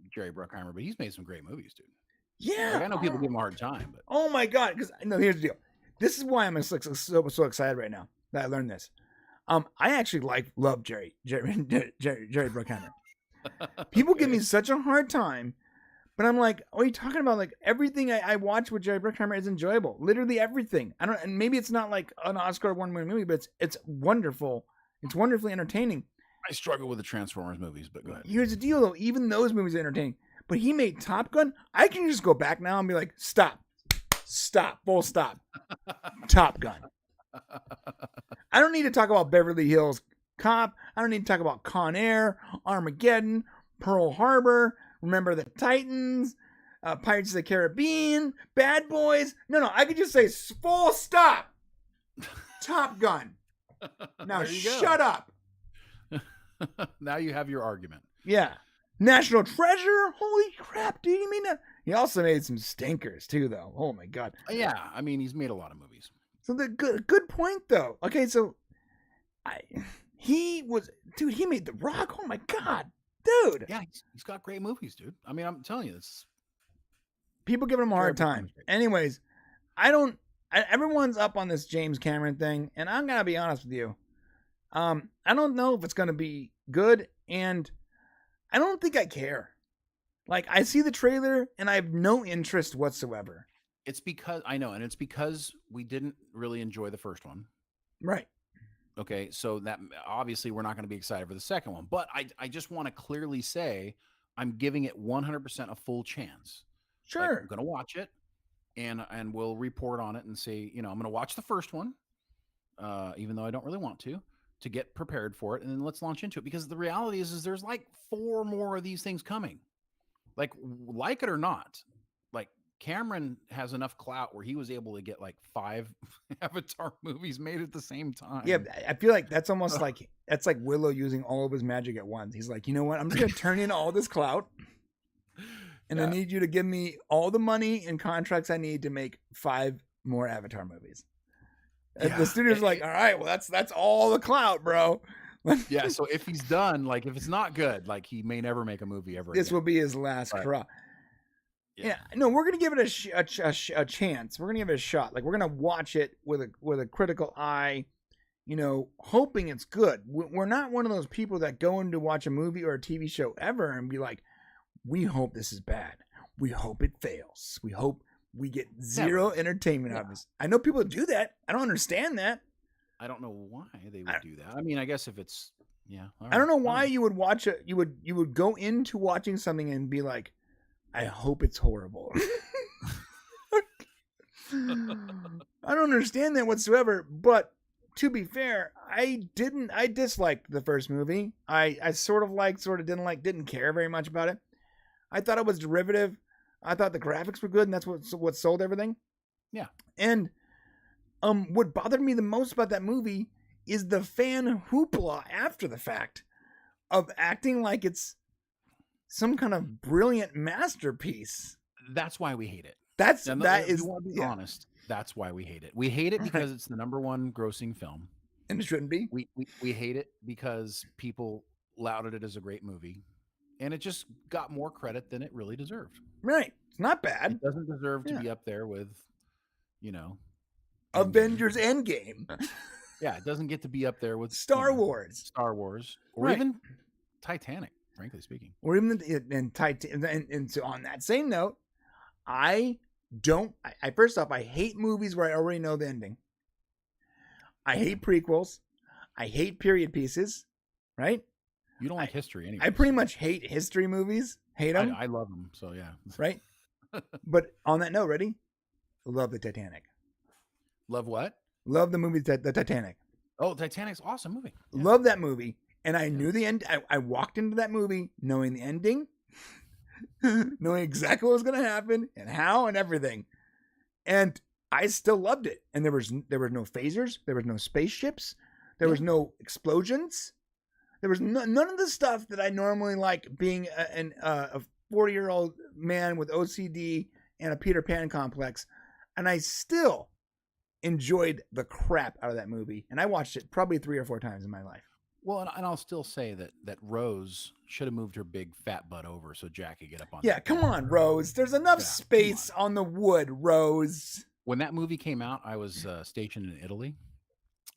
Jerry Bruckheimer, but he's made some great movies, dude. Yeah. Like, I know people give him a hard time, but oh my God, because here's the deal. This is why I'm so excited right now that I learned this. I actually love Jerry Bruckheimer. People give me such a hard time, but I'm like, what are you talking about? Like everything I watch with Jerry Bruckheimer is enjoyable. Literally everything. And maybe it's not like an Oscar award-winning movie, but it's wonderful. It's wonderfully entertaining. I struggle with the Transformers movies, but go ahead. Here's the deal though, even those movies are entertaining. But he made Top Gun. I can just go back now and be like, stop, full stop. Top Gun. I don't need to talk about Beverly Hills Cop. I don't need to talk about Con Air, Armageddon, Pearl Harbor, Remember the Titans, Pirates of the Caribbean, Bad Boys. No, I could just say full stop. Top Gun. Now shut up. Now you have your argument. Yeah. National Treasure? Holy crap, dude. You mean that? He also made some stinkers too, though. Oh my God. Yeah, I mean, he's made a lot of movies. So the good point though. Okay, so he made The Rock. Oh my God, dude. Yeah, he's got great movies, dude. I mean, I'm telling you, this. People giving him a hard time. Anyways, everyone's up on this James Cameron thing, and I'm gonna be honest with you. I don't know if it's gonna be good, and I don't think I care. Like, I see the trailer, and I have no interest whatsoever. It's because we didn't really enjoy the first one. Right. Okay, so that obviously we're not going to be excited for the second one. But I just want to clearly say I'm giving it 100% a full chance. Sure. Like, I'm going to watch it, and we'll report on it and say, I'm going to watch the first one, even though I don't really want to get prepared for it, and then let's launch into it. Because the reality is there's like 4 more of these things coming. Like it or not, Cameron has enough clout where he was able to get like 5 Avatar movies made at the same time. Yeah, I feel like that's almost like Willow using all of his magic at once. He's like, you know what? I'm just gonna turn in all this clout, and I need you to give me all the money and contracts I need to make 5 more Avatar movies. And the studio's like, all right, well that's all the clout, bro. Yeah, so if he's done, like if it's not good, like he may never make a movie ever This again. will be his last hurrah. Yeah, no, we're gonna give it a chance. We're gonna give it a shot. Like we're gonna watch it with a critical eye, hoping it's good. We're not one of those people that go in to watch a movie or a TV show ever and be like, we hope this is bad. We hope it fails. We hope we get zero entertainment out of this. I know people do that. I don't understand that. I don't know why they would do that. I mean, I guess if it's I don't know why you would watch it. You would go into watching something and be like, I hope it's horrible. I don't understand that whatsoever. But to be fair, I disliked the first movie. I sort of liked, sort of didn't care very much about it. I thought it was derivative. I thought the graphics were good, and that's what sold everything. Yeah. And what bothered me the most about that movie is the fan hoopla after the fact of acting like it's some kind of brilliant masterpiece. That's why we hate it. Honest. That's why we hate it. We hate it because it's the #1 grossing film, and it shouldn't be. We hate it because people lauded it as a great movie, and it just got more credit than it really deserved. Right, it's not bad. It doesn't deserve to be up there with, Avengers Endgame. Yeah, it doesn't get to be up there with Star Wars, or even Titanic. Frankly speaking, or even and so on that same note, I first off, I hate movies where I already know the ending. I hate prequels. I hate period pieces. Right? You don't like history anyway. I pretty much hate history movies. Hate them. I love them. So yeah. Right. But on that note, ready? Love the Titanic. Love what? Love the movie the Titanic. Oh, Titanic's an awesome movie. Yeah. Love that movie. And I knew the end. I walked into that movie knowing the ending, knowing exactly what was going to happen and how and everything. And I still loved it. And there was no phasers. There was no spaceships. There was no explosions. There was none of the stuff that I normally like, being a 40-year-old man with OCD and a Peter Pan complex. And I still enjoyed the crap out of that movie. And I watched it probably 3 or 4 times in my life. Well, and I'll still say that Rose should have moved her big fat butt over so Jack could get up on. Yeah, come on, Rose. There's enough space on the wood, Rose. When that movie came out, I was stationed in Italy,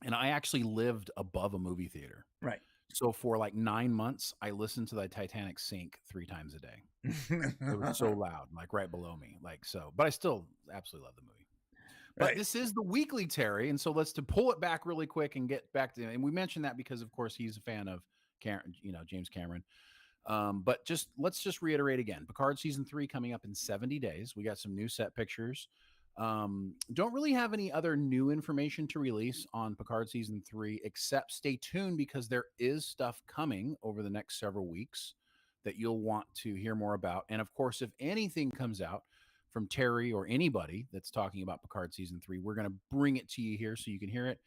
and I actually lived above a movie theater. Right. So for like 9 months, I listened to the Titanic sink 3 times a day. It was so loud, like right below me, like so. But I still absolutely love the movie. But this is the weekly, Terry, and so let's to pull it back really quick and get back to. And we mentioned that because, of course, he's a fan of James Cameron. But let's just reiterate again: Picard season 3 coming up in 70 days. We got some new set pictures. Don't really have any other new information to release on Picard season 3, except stay tuned because there is stuff coming over the next several weeks that you'll want to hear more about. And of course, if anything comes out from Terry or anybody that's talking about Picard season 3, we're going to bring it to you here so you can hear it,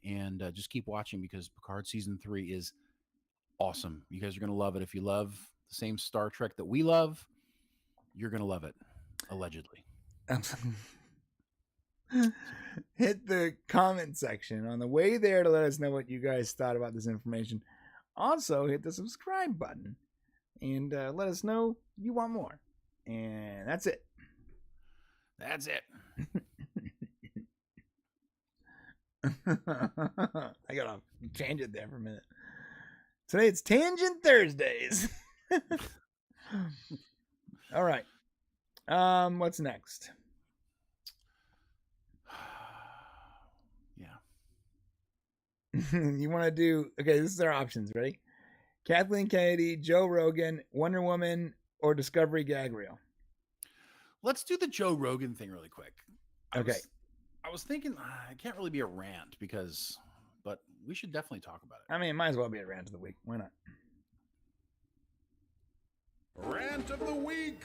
and just keep watching because Picard season 3 is awesome. You guys are going to love it. If you love the same Star Trek that we love, you're going to love it, allegedly. Hit the comment section on the way there to let us know what you guys thought about this information. Also, hit the subscribe button and let us know you want more. And that's it. That's it. I gotta change it there for a minute. Today it's Tangent Thursdays. All right. What's next? Yeah. You want to do? Okay, this is our options. Ready? Kathleen Kennedy, Joe Rogan, Wonder Woman, or Discovery Gag Reel. Let's do the Joe Rogan thing really quick. Okay. I was thinking it can't really be a rant but we should definitely talk about it. I mean, it might as well be a rant of the week. Why not? Rant of the week.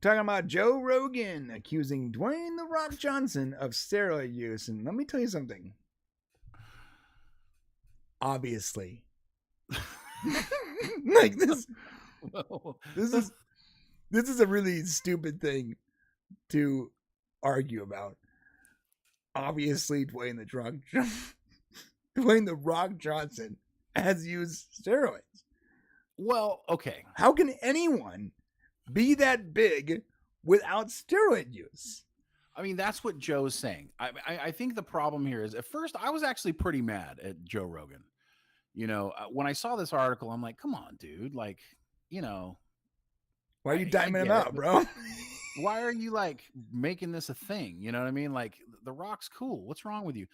Talking about Joe Rogan accusing Dwayne "The Rock" Johnson of steroid use. And let me tell you something. Obviously. Like this is a really stupid thing to argue about. Obviously, Dwayne The Rock Johnson has used steroids. Well, okay. How can anyone be that big without steroid use? I mean, that's what Joe's saying. I think the problem here is, at first, I was actually pretty mad at Joe Rogan. When I saw this article, I'm like, come on, dude. Like, why are you diming him out, bro? Why are you like making this a thing? You know what I mean? Like, The Rock's cool. What's wrong with you?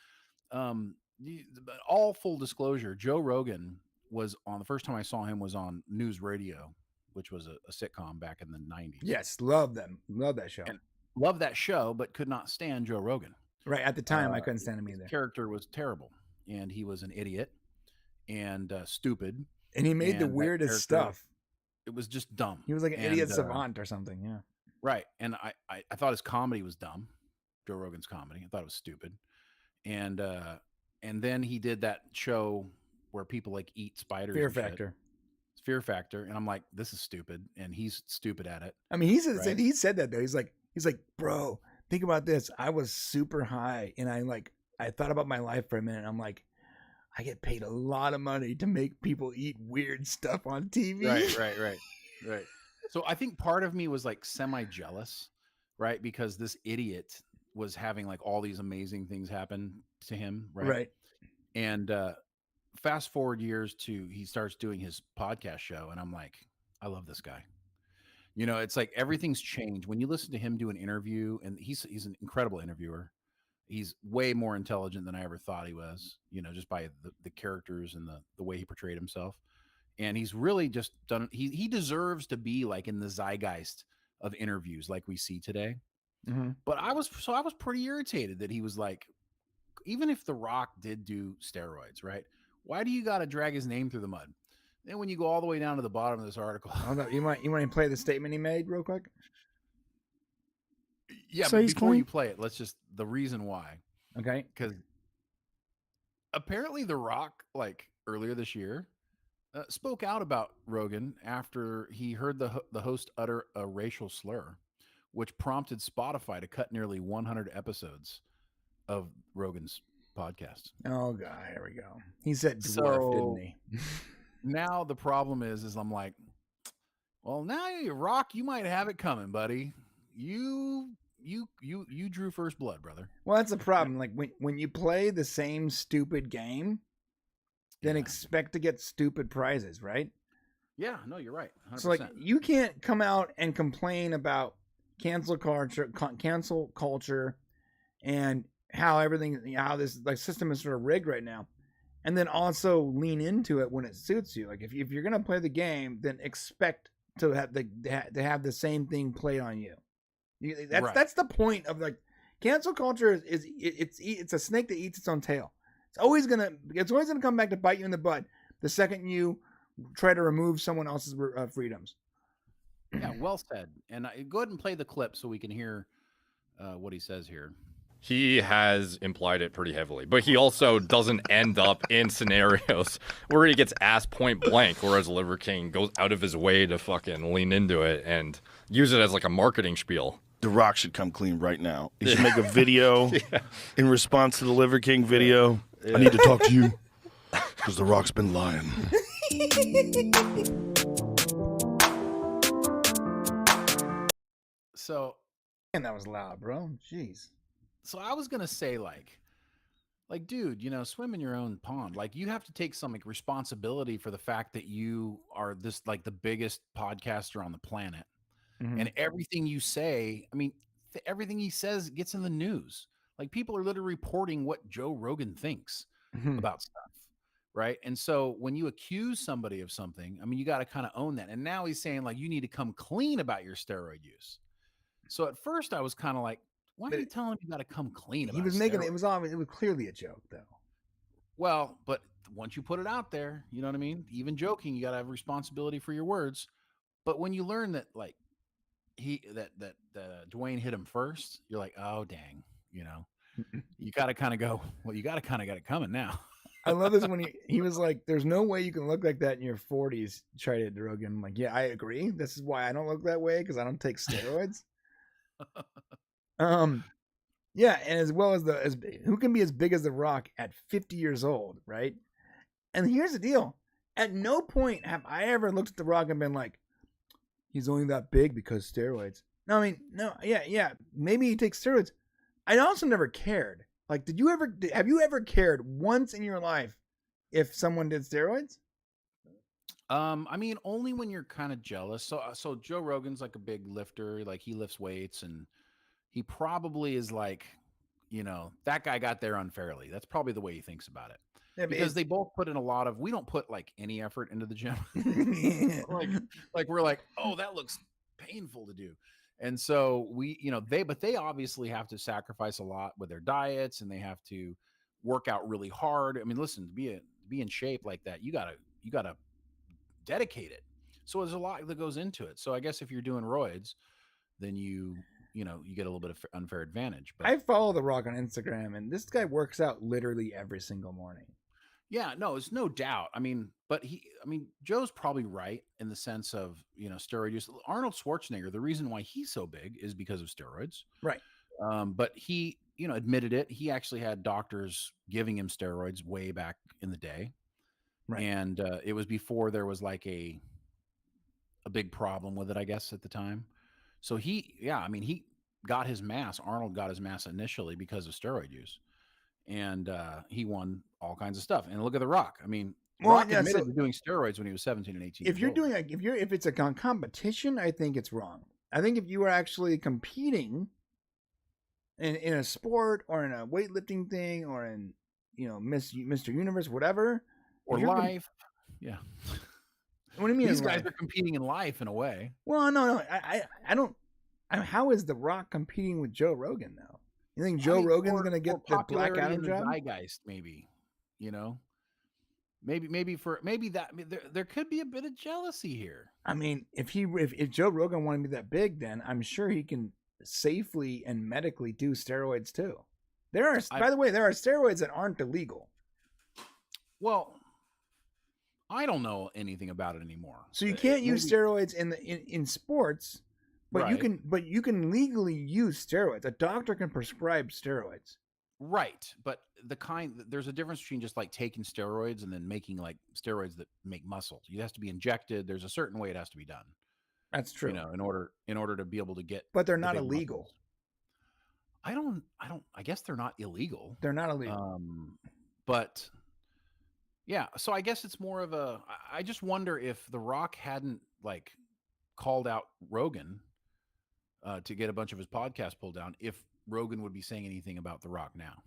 All full disclosure, Joe Rogan was on, the first time I saw him was on News Radio, which was a sitcom back in the 90s. Yes, love them. Love that show. And love that show, but could not stand Joe Rogan. Right, at the time, I couldn't stand him either. His character was terrible, and he was an idiot and stupid. And he made the weirdest stuff. It was just dumb. He was like an idiot savant or something, yeah. Right, and I thought his comedy was dumb. Joe Rogan's comedy. I thought it was stupid. And then he did that show where people like eat spiders. Fear Factor. Fear Factor, and I'm like, this is stupid, and he's stupid at it. I mean, he said that though. He's like, bro, think about this. I was super high, and I thought about my life for a minute. I'm like, I get paid a lot of money to make people eat weird stuff on TV. Right. So I think part of me was like semi-jealous, right? Because this idiot was having like all these amazing things happen to him, right? Right. And fast forward years to he starts doing his podcast show, and I'm like, I love this guy. It's like everything's changed when you listen to him do an interview, and he's an incredible interviewer. He's way more intelligent than I ever thought he was, just by the characters and the way he portrayed himself. And he's really just done. He deserves to be like in the zeitgeist of interviews like we see today. Mm-hmm. But I was pretty irritated that he was like, even if The Rock did do steroids, right? Why do you got to drag his name through the mud? Then when you go all the way down to the bottom of this article, you want to play the statement he made real quick? Yeah, so but before you play it, let's just the reason why. Okay. Because apparently The Rock, like earlier this year, spoke out about Rogan after he heard the host utter a racial slur, which prompted Spotify to cut nearly 100 episodes of Rogan's podcast. Oh God, here we go. He said dwarf, didn't he? Now the problem is I'm like, well, now Rock, you might have it coming, buddy. You drew first blood, brother. Well, that's the problem. Like when you play the same stupid game, then expect to get stupid prizes, right? Yeah, no, you're right. 100%. So like you can't come out and complain about cancel culture, and how this like system is sort of rigged right now, and then also lean into it when it suits you. Like if you're gonna play the game, then expect to have the same thing played on you. That's the point of like cancel culture it's a snake that eats its own tail. It's always gonna come back to bite you in the butt the second you try to remove someone else's freedoms. Yeah, well said. And go ahead and play the clip so we can hear what he says here. He has implied it pretty heavily, but he also doesn't end up in scenarios where he gets asked point blank, whereas Liver King goes out of his way to fucking lean into it and use it as like a marketing spiel. The Rock should come clean right now. He should make a video in response to the Liver King video. I need to talk to you because The Rock's been lying. So, and that was loud, bro. Jeez. So I was gonna say like, dude, swim in your own pond. Like you have to take some like responsibility for the fact that you are this like the biggest podcaster on the planet. Mm-hmm. And everything you say, I mean, everything he says gets in the news. Like people are literally reporting what Joe Rogan thinks about stuff, right? And so when you accuse somebody of something, I mean, you got to kind of own that. And now he's saying like you need to come clean about your steroid use. So at first I was kind of like, why are you telling him you got to come clean about it? He was making it was clearly a joke though. Well, but once you put it out there, you know what I mean? Even joking, you got to have responsibility for your words. But when you learn that like Dwayne hit him first, you're like, oh dang, you got to kind of go. Well, you got it coming now. I love this when he was like, "There's no way you can look like that in your 40s." Tried it, Rogan. I'm like, yeah, I agree. This is why I don't look that way because I don't take steroids. Yeah, and as well as who can be as big as The Rock at 50 years old, right? And here's the deal: at no point have I ever looked at The Rock and been like, "He's only that big because steroids." No, I mean, no, yeah, maybe he takes steroids. I also never cared. Like, have you ever cared once in your life if someone did steroids? I mean, only when you're kind of jealous. So Joe Rogan's like a big lifter, like he lifts weights, and he probably is like, that guy got there unfairly. That's probably the way he thinks about it. Yeah, because they both put in a lot of, we don't put like any effort into the gym. like we're like, oh, that looks painful to do. And so they obviously have to sacrifice a lot with their diets, and they have to work out really hard. I mean, listen, to be in shape like that, you gotta dedicate it. So there's a lot that goes into it. So I guess if you're doing roids, then you get a little bit of unfair advantage. But I follow The Rock on Instagram, and this guy works out literally every single morning. Yeah, no, it's no doubt. I mean, Joe's probably right in the sense of, steroid use. Arnold Schwarzenegger, the reason why he's so big is because of steroids. Right. But he, admitted it. He actually had doctors giving him steroids way back in the day. Right. And it was before there was like a big problem with it, I guess, at the time. So he got his mass. Arnold got his mass initially because of steroid use. And he won all kinds of stuff. And look at The Rock. I mean, Rock admitted to doing steroids when he was 17 and 18. If it's a competition, I think it's wrong. I think if you are actually competing in a sport or in a weightlifting thing or in Mr. Universe, whatever, or life, yeah. What do you mean? These guys are competing in life in a way. Well, no, I don't. How is The Rock competing with Joe Rogan though? You think Joe Rogan's going to get the Black Adam job? Zeitgeist, maybe, maybe there could be a bit of jealousy here. I mean, if Joe Rogan wanted to be that big, then I'm sure he can safely and medically do steroids too. By the way, there are steroids that aren't illegal. Well, I don't know anything about it anymore. So you can't use steroids in sports. But right. you can legally use steroids. A doctor can prescribe steroids. Right. But there's a difference between just like taking steroids and then making like steroids that make muscle. It has to be injected. There's a certain way it has to be done. That's true. In order to be able to get. But they're not illegal. Muscles. I guess they're not illegal. They're not illegal. But yeah, so I guess it's more of I just wonder if The Rock hadn't like called out Rogan to get a bunch of his podcasts pulled down, if Rogan would be saying anything about The Rock now.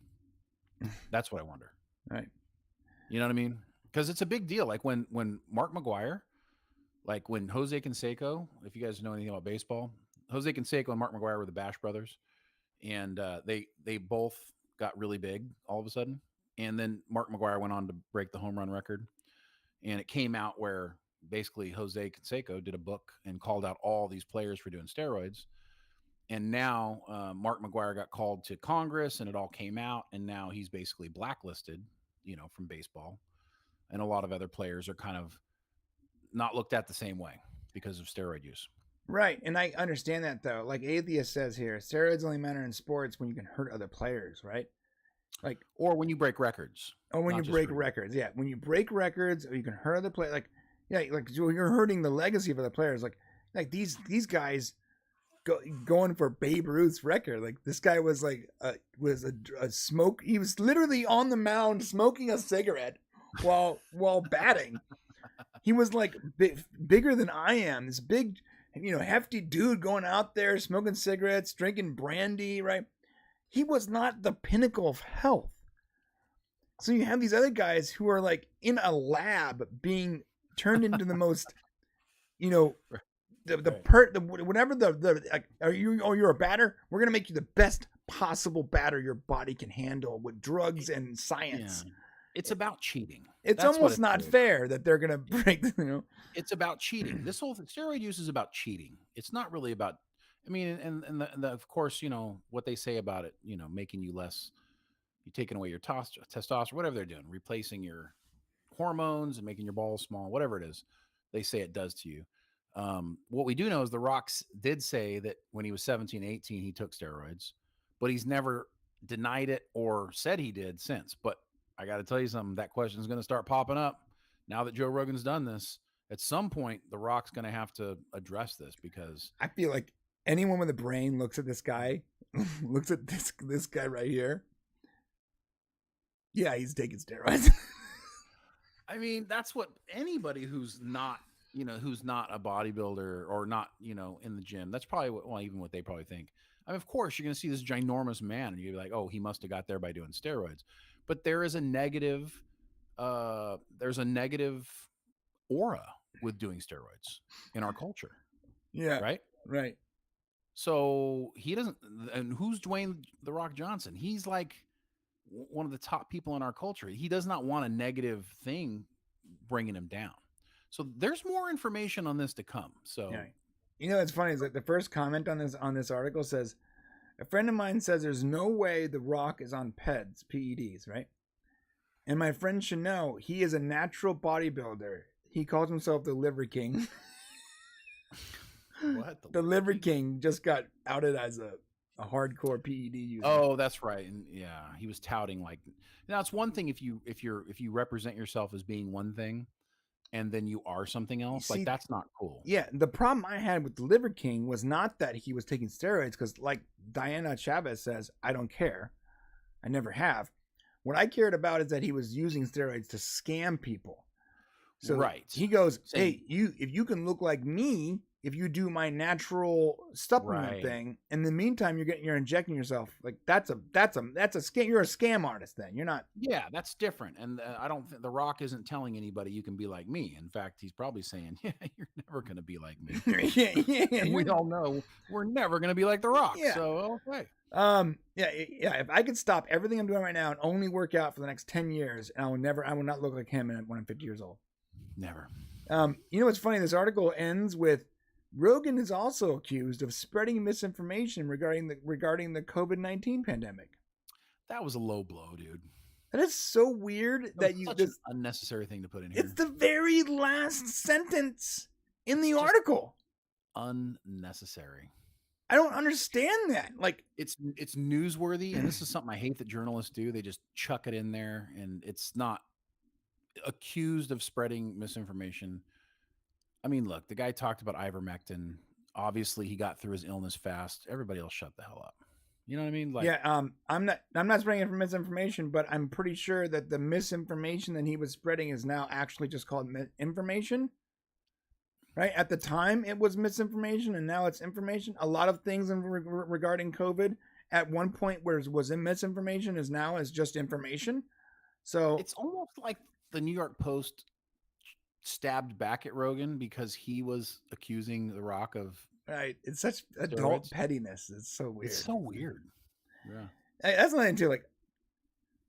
That's what I wonder. Right. You know what I mean? Because it's a big deal. Like when Mark McGwire, like when Jose Canseco, if you guys know anything about baseball, Jose Canseco and Mark McGwire were the Bash brothers. And they both got really big all of a sudden. And then Mark McGwire went on to break the home run record. And it came out where basically Jose Canseco did a book and called out all these players for doing steroids. And now Mark McGwire got called to Congress and it all came out. And now he's basically blacklisted, from baseball. And a lot of other players are kind of not looked at the same way because of steroid use. Right. And I understand that, though. Like Atheist says here, steroids only matter in sports when you can hurt other players, right? Like, or when you break records. Or when you break records. Yeah. When you break records or you can hurt other players. Like, yeah, like you're hurting the legacy of other players. Like these guys going for Babe Ruth's record. Like this guy was like a smoke. He was literally on the mound smoking a cigarette while batting. He was like bigger than I am. This big, hefty dude going out there smoking cigarettes, drinking brandy. Right? He was not the pinnacle of health. So you have these other guys who are like in a lab being turned into the most, you're a batter. We're gonna make you the best possible batter your body can handle with drugs and science. Yeah. It's about cheating. It's almost not fair that they're gonna break. It's about cheating. This whole steroid use is about cheating. It's not really about I mean, and of course, you know, what they say about it, you know, making you less, you taking away your testosterone, whatever they're doing, replacing your hormones and making your balls small, whatever it is, they say it does to you. What we do know is The Rock's did say that when he was 17, 18, he took steroids, but he's never denied it or said he did since. But I got to tell you something, that question is going to start popping up now that Joe Rogan's done this. At some point, The Rock's going to have to address this, because I feel like anyone with a brain looks at this guy, looks at this guy right here. Yeah, he's taking steroids. I mean, that's what anybody who's not, you know, who's not a bodybuilder or not, you know, in the gym, that's probably what, well, even what they probably think. I mean, of course, you're going to see this ginormous man and you're like, oh, he must have got there by doing steroids. But there is a negative, there's a negative aura with doing steroids in our culture. Yeah. Right. Right. So he doesn't, and who's Dwayne The Rock Johnson? He's like one of the top people in our culture. He does not want a negative thing bringing him down. So there's more information on this to come. So, yeah. You know, what's funny is that the first comment on this article says, a friend of mine says there's no way The Rock is on PEDs, right? And my friend should know he is a natural bodybuilder. He calls himself the Liver King. What? The Liver King just got outed as a hardcore PED user. Oh, that's right. And yeah, he was touting like, now it's one thing if you represent yourself as being one thing and then you are something else. Like, that's not cool. Yeah, the problem I had with the Liver King was not that he was taking steroids, because like Diana Chavez says, I don't care. I never have. What I cared about is that he was using steroids to scam people. So right. He goes, hey, if you can look like me, if you do my natural supplement thing, in the meantime you're injecting yourself, like that's a scam. You're a scam artist then. You're not. Yeah, that's different. And I don't think The Rock isn't telling anybody you can be like me. In fact, he's probably saying, yeah, you're never going to be like me. yeah. And we all know we're never going to be like The Rock. Yeah. So, okay. Yeah. If I could stop everything I'm doing right now and only work out for the next 10 years, and I will not look like him when I'm 50 years old. Never. You know what's funny? This article ends with, Rogan is also accused of spreading misinformation regarding the COVID-19 pandemic. That was a low blow, dude. That is so weird that an unnecessary thing to put in here. It's the very last sentence in the article. Unnecessary. I don't understand that. Like, it's newsworthy, and this is something I hate that journalists do. They just chuck it in there, and it's not accused of spreading misinformation. I mean, look, the guy talked about ivermectin. Obviously, he got through his illness fast. Everybody else shut the hell up. You know what I mean? Like, yeah, I'm not spreading misinformation, but I'm pretty sure that the misinformation that he was spreading is now actually just called information. Right? At the time, it was misinformation, and now it's information. A lot of things regarding COVID at one point was in misinformation is now is just information. So it's almost like the New York Post stabbed back at Rogan because he was accusing The Rock of. Right. It's such adult pettiness. It's so weird. It's so weird. Yeah. That's another thing too. Like,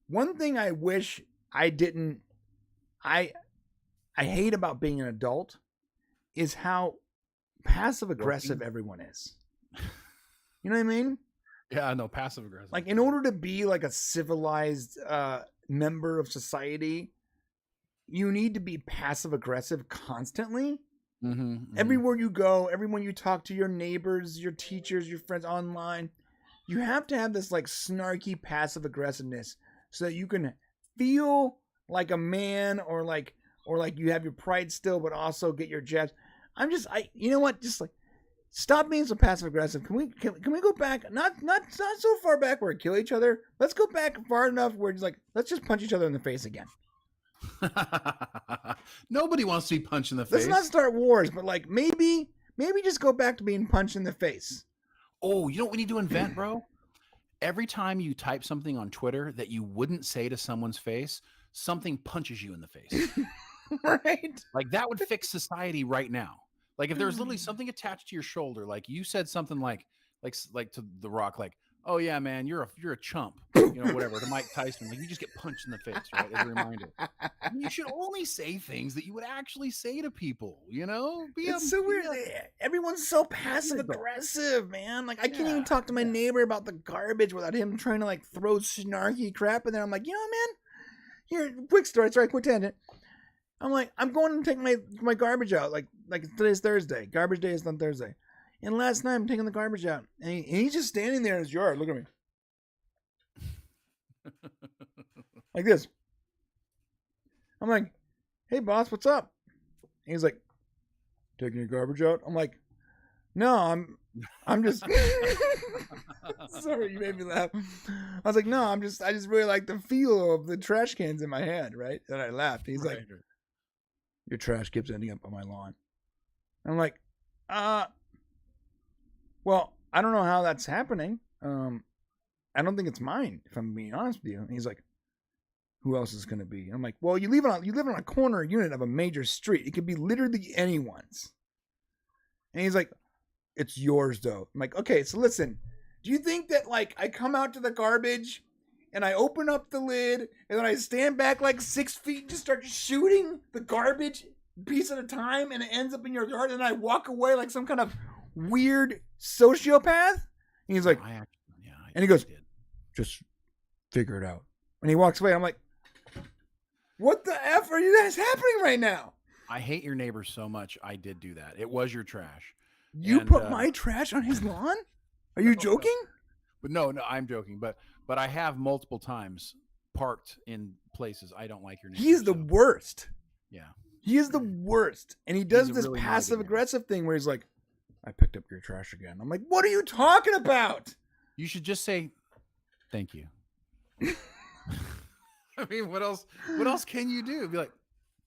one thing I wish I didn't, I hate about being an adult is how passive aggressive everyone is. You know what I mean? Yeah, no, passive aggressive. Like, in order to be like a civilized member of society, you need to be passive aggressive constantly. Everywhere you go, everyone you talk to, your neighbors, your teachers, your friends online, you have to have this like snarky passive aggressiveness so that you can feel like a man, or like you have your pride still, but also get your jabs. You know what? Just like, stop being so passive aggressive. Can we go back? Not so far back where we kill each other. Let's go back far enough where it's like, let's just punch each other in the face again. Nobody wants to be punched in the face. Let's not start wars, but like maybe just go back to being punched in the face. Oh, you know what we need to invent, bro? Every time you type something on Twitter that you wouldn't say to someone's face, something punches you in the face. Right? Like, that would fix society right now. Like, if there was literally something attached to your shoulder, like you said something like to The Rock, like, oh yeah, man, you're a chump, whatever, to Mike Tyson. Like, you just get punched in the face, right? As a reminder. You should only say things that you would actually say to people, It's so weird. Everyone's so passive aggressive, man. Like, I can't even talk to my neighbor about the garbage without him trying to like throw snarky crap in there. I'm like, man, here, quick story. Sorry, quick tangent. I'm like, I'm going to take my garbage out. Like today's Thursday. Garbage day is on Thursday. And last night I'm taking the garbage out, and he's just standing there in his yard. Look at me, like this. I'm like, "Hey, boss, what's up?" And he's like, "Taking your garbage out?" I'm like, "No, I'm just." Sorry, you made me laugh. I was like, "No, I just really like the feel of the trash cans in my hand, right?" And I laughed. He's like, "Your trash keeps ending up on my lawn." I'm like, well, I don't know how that's happening. I don't think it's mine, if I'm being honest with you. And he's like, who else is going to be? And I'm like, well, you live on a corner unit of a major street. It could be literally anyone's. And he's like, it's yours, though. I'm like, okay, so listen. Do you think that, like, I come out to the garbage and I open up the lid and then I stand back like 6 feet and just start shooting the garbage piece at a time and it ends up in your yard and I walk away like some kind of weird sociopath? And he's like, and he goes, just figure it out. And he walks away. I'm like, what the F are you guys happening right now? I hate your neighbor so much. I did do that. It was your trash. You put my trash on his lawn? Are you joking? But no, I'm joking. But I have multiple times parked in places I don't like your neighbor. He's the worst. Yeah. He is the worst. And he does this really passive aggressive thing where he's like, I picked up your trash again. I'm like, what are you talking about? You should just say, thank you. I mean, what else can you do? Be like,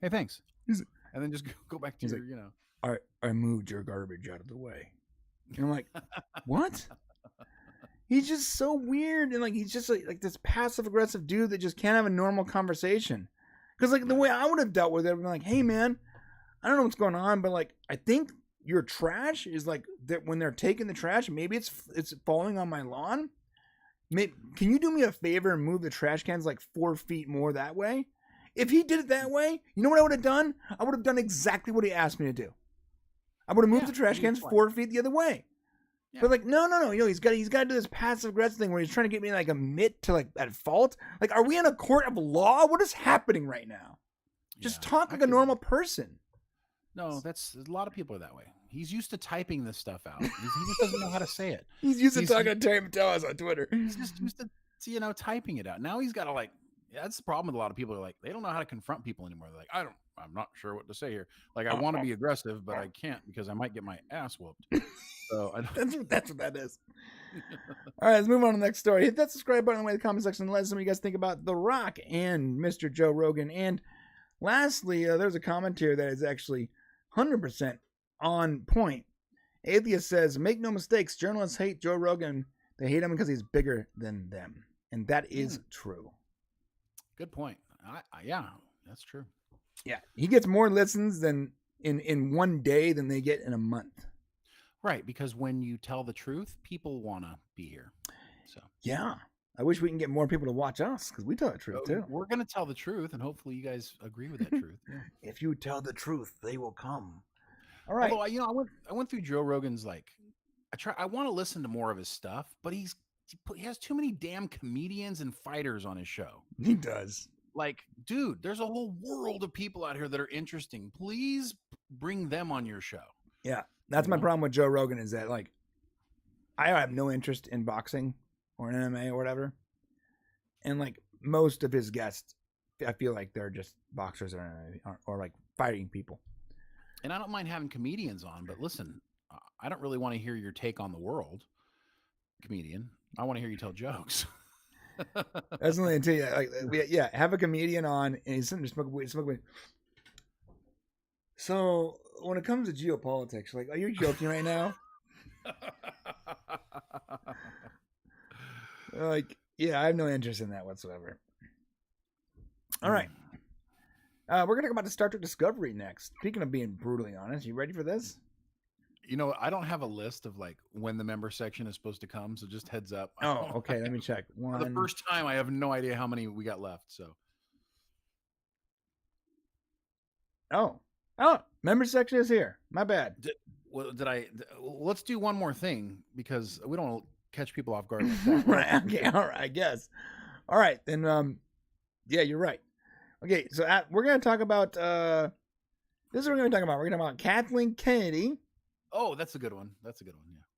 hey, thanks. And then just go back to your, I moved your garbage out of the way. And I'm like, what? He's just so weird. And like, he's just like this passive aggressive dude that just can't have a normal conversation. Because like the way I would have dealt with it, I'd be like, hey man, I don't know what's going on, but like, I think your trash is like that when they're taking the trash, maybe it's falling on my lawn. Can you do me a favor and move the trash cans like 4 feet more that way? If he did it that way, you know what I would have done? I would have done exactly what he asked me to do. I would have moved the trash cans 4 feet the other way. Yeah. But like, no. He's got to do this passive aggressive thing where he's trying to get me like admit to like at fault. Like, are we in a court of law? What is happening right now? Just talk like a normal person. No, a lot of people are that way. He's used to typing this stuff out. He just doesn't know how to say it. He's used to talking to tell us on Twitter. He's just used to, typing it out. Now he's got to like, that's the problem with a lot of people. Are like, they don't know how to confront people anymore. They're like, I'm not sure what to say here. Like, I want to be aggressive, but I can't because I might get my ass whooped. So that's what that is. All right, let's move on to the next story. Hit that subscribe button in the comment section and let us know what you guys think about The Rock and Mr. Joe Rogan. And lastly, there's a comment here that is actually 100% on point. Atheist says, make no mistakes, journalists hate Joe Rogan. They hate him because he's bigger than them. And that is true. Good point. Yeah, that's true. Yeah, he gets more listens than in one day than they get in a month. Right, because when you tell the truth, people want to be here. So yeah, I wish we can get more people to watch us because we tell the truth too. We're going to tell the truth, and hopefully you guys agree with that truth. Yeah. If you tell the truth, they will come. All right. Although, I went through Joe Rogan's I want to listen to more of his stuff, but he has too many damn comedians and fighters on his show. He does. Like, dude, there's a whole world of people out here that are interesting. Please bring them on your show. Yeah, that's my problem with Joe Rogan is that, like, I have no interest in boxing or MMA or whatever. And, like, most of his guests, I feel like they're just boxers or like, fighting people. And I don't mind having comedians on, but listen, I don't really want to hear your take on the world, comedian. I want to hear you tell jokes. That's only until you have a comedian on and he's sitting there smoking weed. So when it comes to geopolitics, like, are you joking right now? Like, yeah, I have no interest in that whatsoever. All right. We're going to talk about the Star Trek Discovery next. Speaking of being brutally honest, you ready for this? You know, I don't have a list of like when the member section is supposed to come, so just heads up. Oh, okay. Let me check. For the first time, I have no idea how many we got left. So. Oh, member section is here. My bad. Let's do one more thing because we don't catch people off guard like that. Right. Okay. All right. I guess. All right. Then. Yeah, you're right. Okay. So we're gonna talk about. This is what we're gonna talk about. We're gonna talk about Kathleen Kennedy. Oh, that's a good one. Yeah.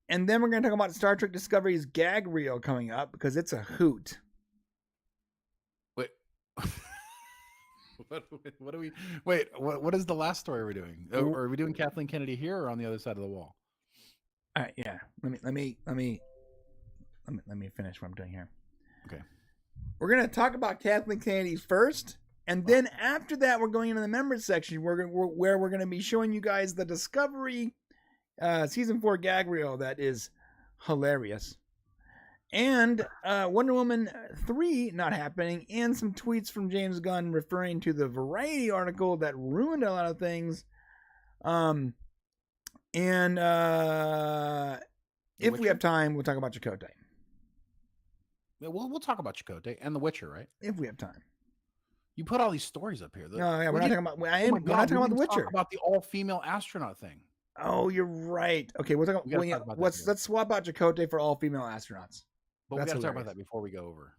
And then we're gonna talk about Star Trek Discovery's gag reel coming up because it's a hoot. Wait. What do we? Wait. What is the last story we're doing? Are we doing Kathleen Kennedy here or on the other side of the wall? All right. Yeah. Let me finish what I'm doing here. Okay. We're gonna talk about Kathleen Kennedy first, and then after that, we're going into the members section where we're gonna be showing you guys the Discovery season 4 gag reel that is hilarious, and Wonder Woman 3 not happening, and some tweets from James Gunn referring to the Variety article that ruined a lot of things. And if we have time, we'll talk about Chakotay. We'll talk about Chakotay and The Witcher, right? If we have time. You put all these stories up here. No, yeah, we're not talking about. We're not talking about The Witcher. Talk about the all-female astronaut thing. Oh, you're right. Okay, we'll talk about. Let's swap out Chakotay for all-female astronauts. But we got to talk about that before we go over.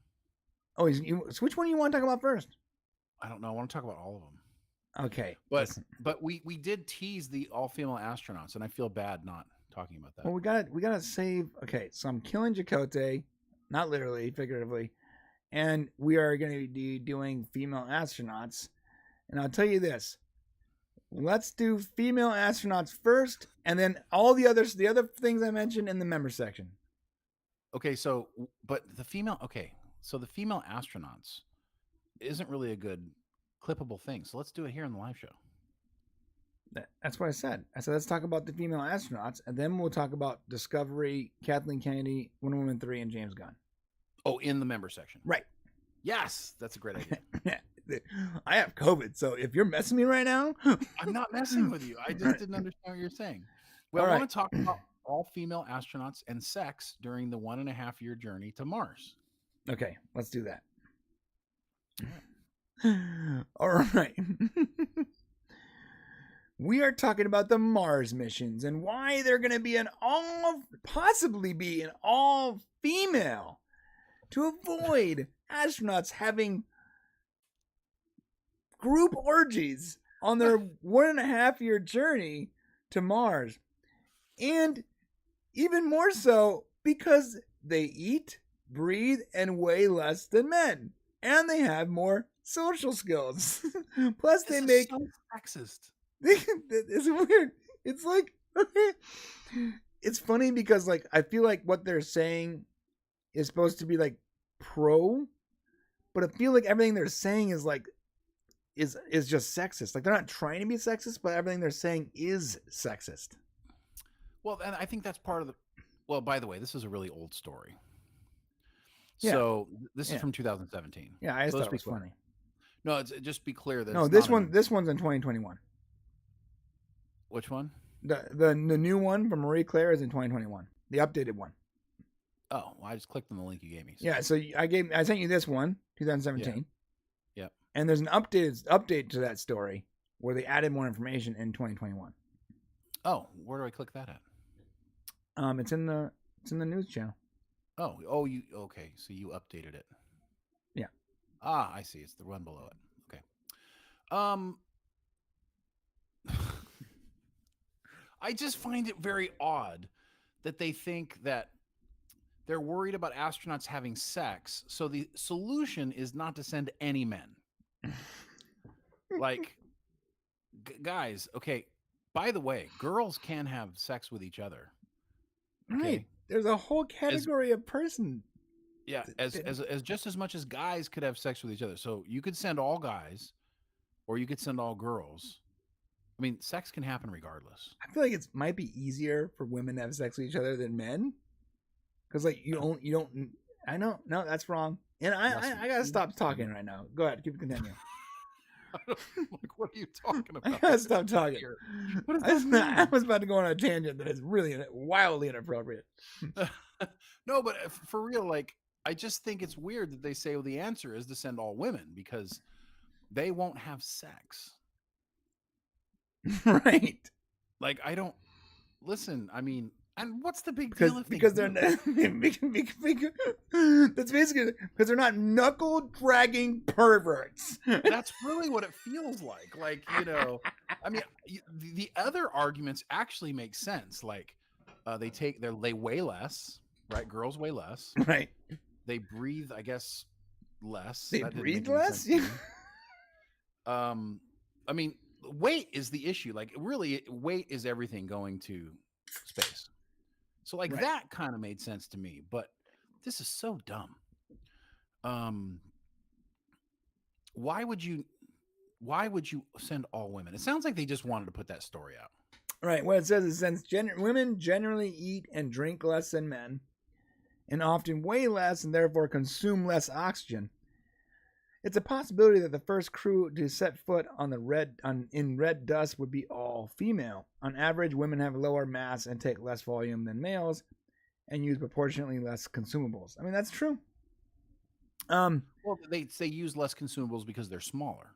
Oh, so which one do you want to talk about first? I don't know. I want to talk about all of them. Okay, but we did tease the all-female astronauts, and I feel bad not talking about that. Well, we gotta save. Okay, so I'm killing Chakotay, not literally, figuratively, and we are going to be doing female astronauts. And I'll tell you this: let's do female astronauts first, and then all the other things I mentioned in the member section. Okay, so the female astronauts isn't really a good clippable thing. So let's do it here in the live show. That's what I said. I said let's talk about the female astronauts, and then we'll talk about Discovery, Kathleen Kennedy, Wonder Woman 3, and James Gunn. Oh, in the member section. Right. Yes, that's a great idea. I have COVID, so if you're messing me right now, I'm not messing with you. I just didn't understand what you're saying. Well, I want to talk about all female astronauts and sex during the 1.5-year journey to Mars. Okay, let's do that. All right. We are talking about the Mars missions and why they're going to be possibly be an all female to avoid astronauts having group orgies on their 1.5-year journey to Mars. And even more so because they eat, breathe, and weigh less than men. And they have more social skills. Plus, they make... so sexist. It's weird. It's like... It's funny because, like, I feel like what they're saying is supposed to be, like, pro. But I feel like everything they're saying is, like... Is just sexist. Like, they're not trying to be sexist, but everything they're saying is sexist. Well, and I think that's part of the... Well, by the way, this is a really old story. Yeah. So this is from 2017. Yeah, I just thought it was funny. No, just be clear that this one's in 2021. Which one? The new one from Marie Claire is in 2021. The updated one. Oh, well, I just clicked on the link you gave me. So. Yeah, so I sent you this one, 2017. Yeah. And there's an update to that story where they added more information in 2021. Oh, where do I click that at? It's in the news channel. Oh, okay. So you updated it. Yeah. Ah, I see. It's the one below it. Okay. I just find it very odd that they think that they're worried about astronauts having sex. So the solution is not to send any men. Like, guys, okay. By the way, girls can have sex with each other. Okay? Right. There's a whole category of person. Yeah, as just as much as guys could have sex with each other. So you could send all guys, or you could send all girls. I mean, sex can happen regardless. I feel like it might be easier for women to have sex with each other than men, because like you don't. I know, no, that's wrong. And I gotta stop talking right now. Go ahead, keep continuing. Like, what are you talking I about? gotta stop talking. What does that mean? I was about to go on a tangent that is really wildly inappropriate. No, but for real, like, I just think it's weird that they say, well, the answer is to send all women because they won't have sex. Right. Like, I don't listen. I mean, and what's the big Because deal? If because they they're that's basically because they're not knuckle dragging perverts. That's really what it feels like. Like, you know, I mean, the other arguments actually make sense. Like, they weigh less, right? Girls weigh less. Right. They breathe, I guess, less. They That didn't breathe make any less? sense to me. I mean, weight is the issue. Like, really, weight is everything going to space. So, like, Right. that kind of made sense to me. But this is so dumb. Why would you send all women? It sounds like they just wanted to put that story out. Right. What it says is since women generally eat and drink less than men, and often weigh less and therefore consume less oxygen, it's a possibility that the first crew to set foot on in red dust would be all female. On average, women have lower mass and take less volume than males, and use proportionately less consumables. I mean, that's true. Well, they use less consumables because they're smaller.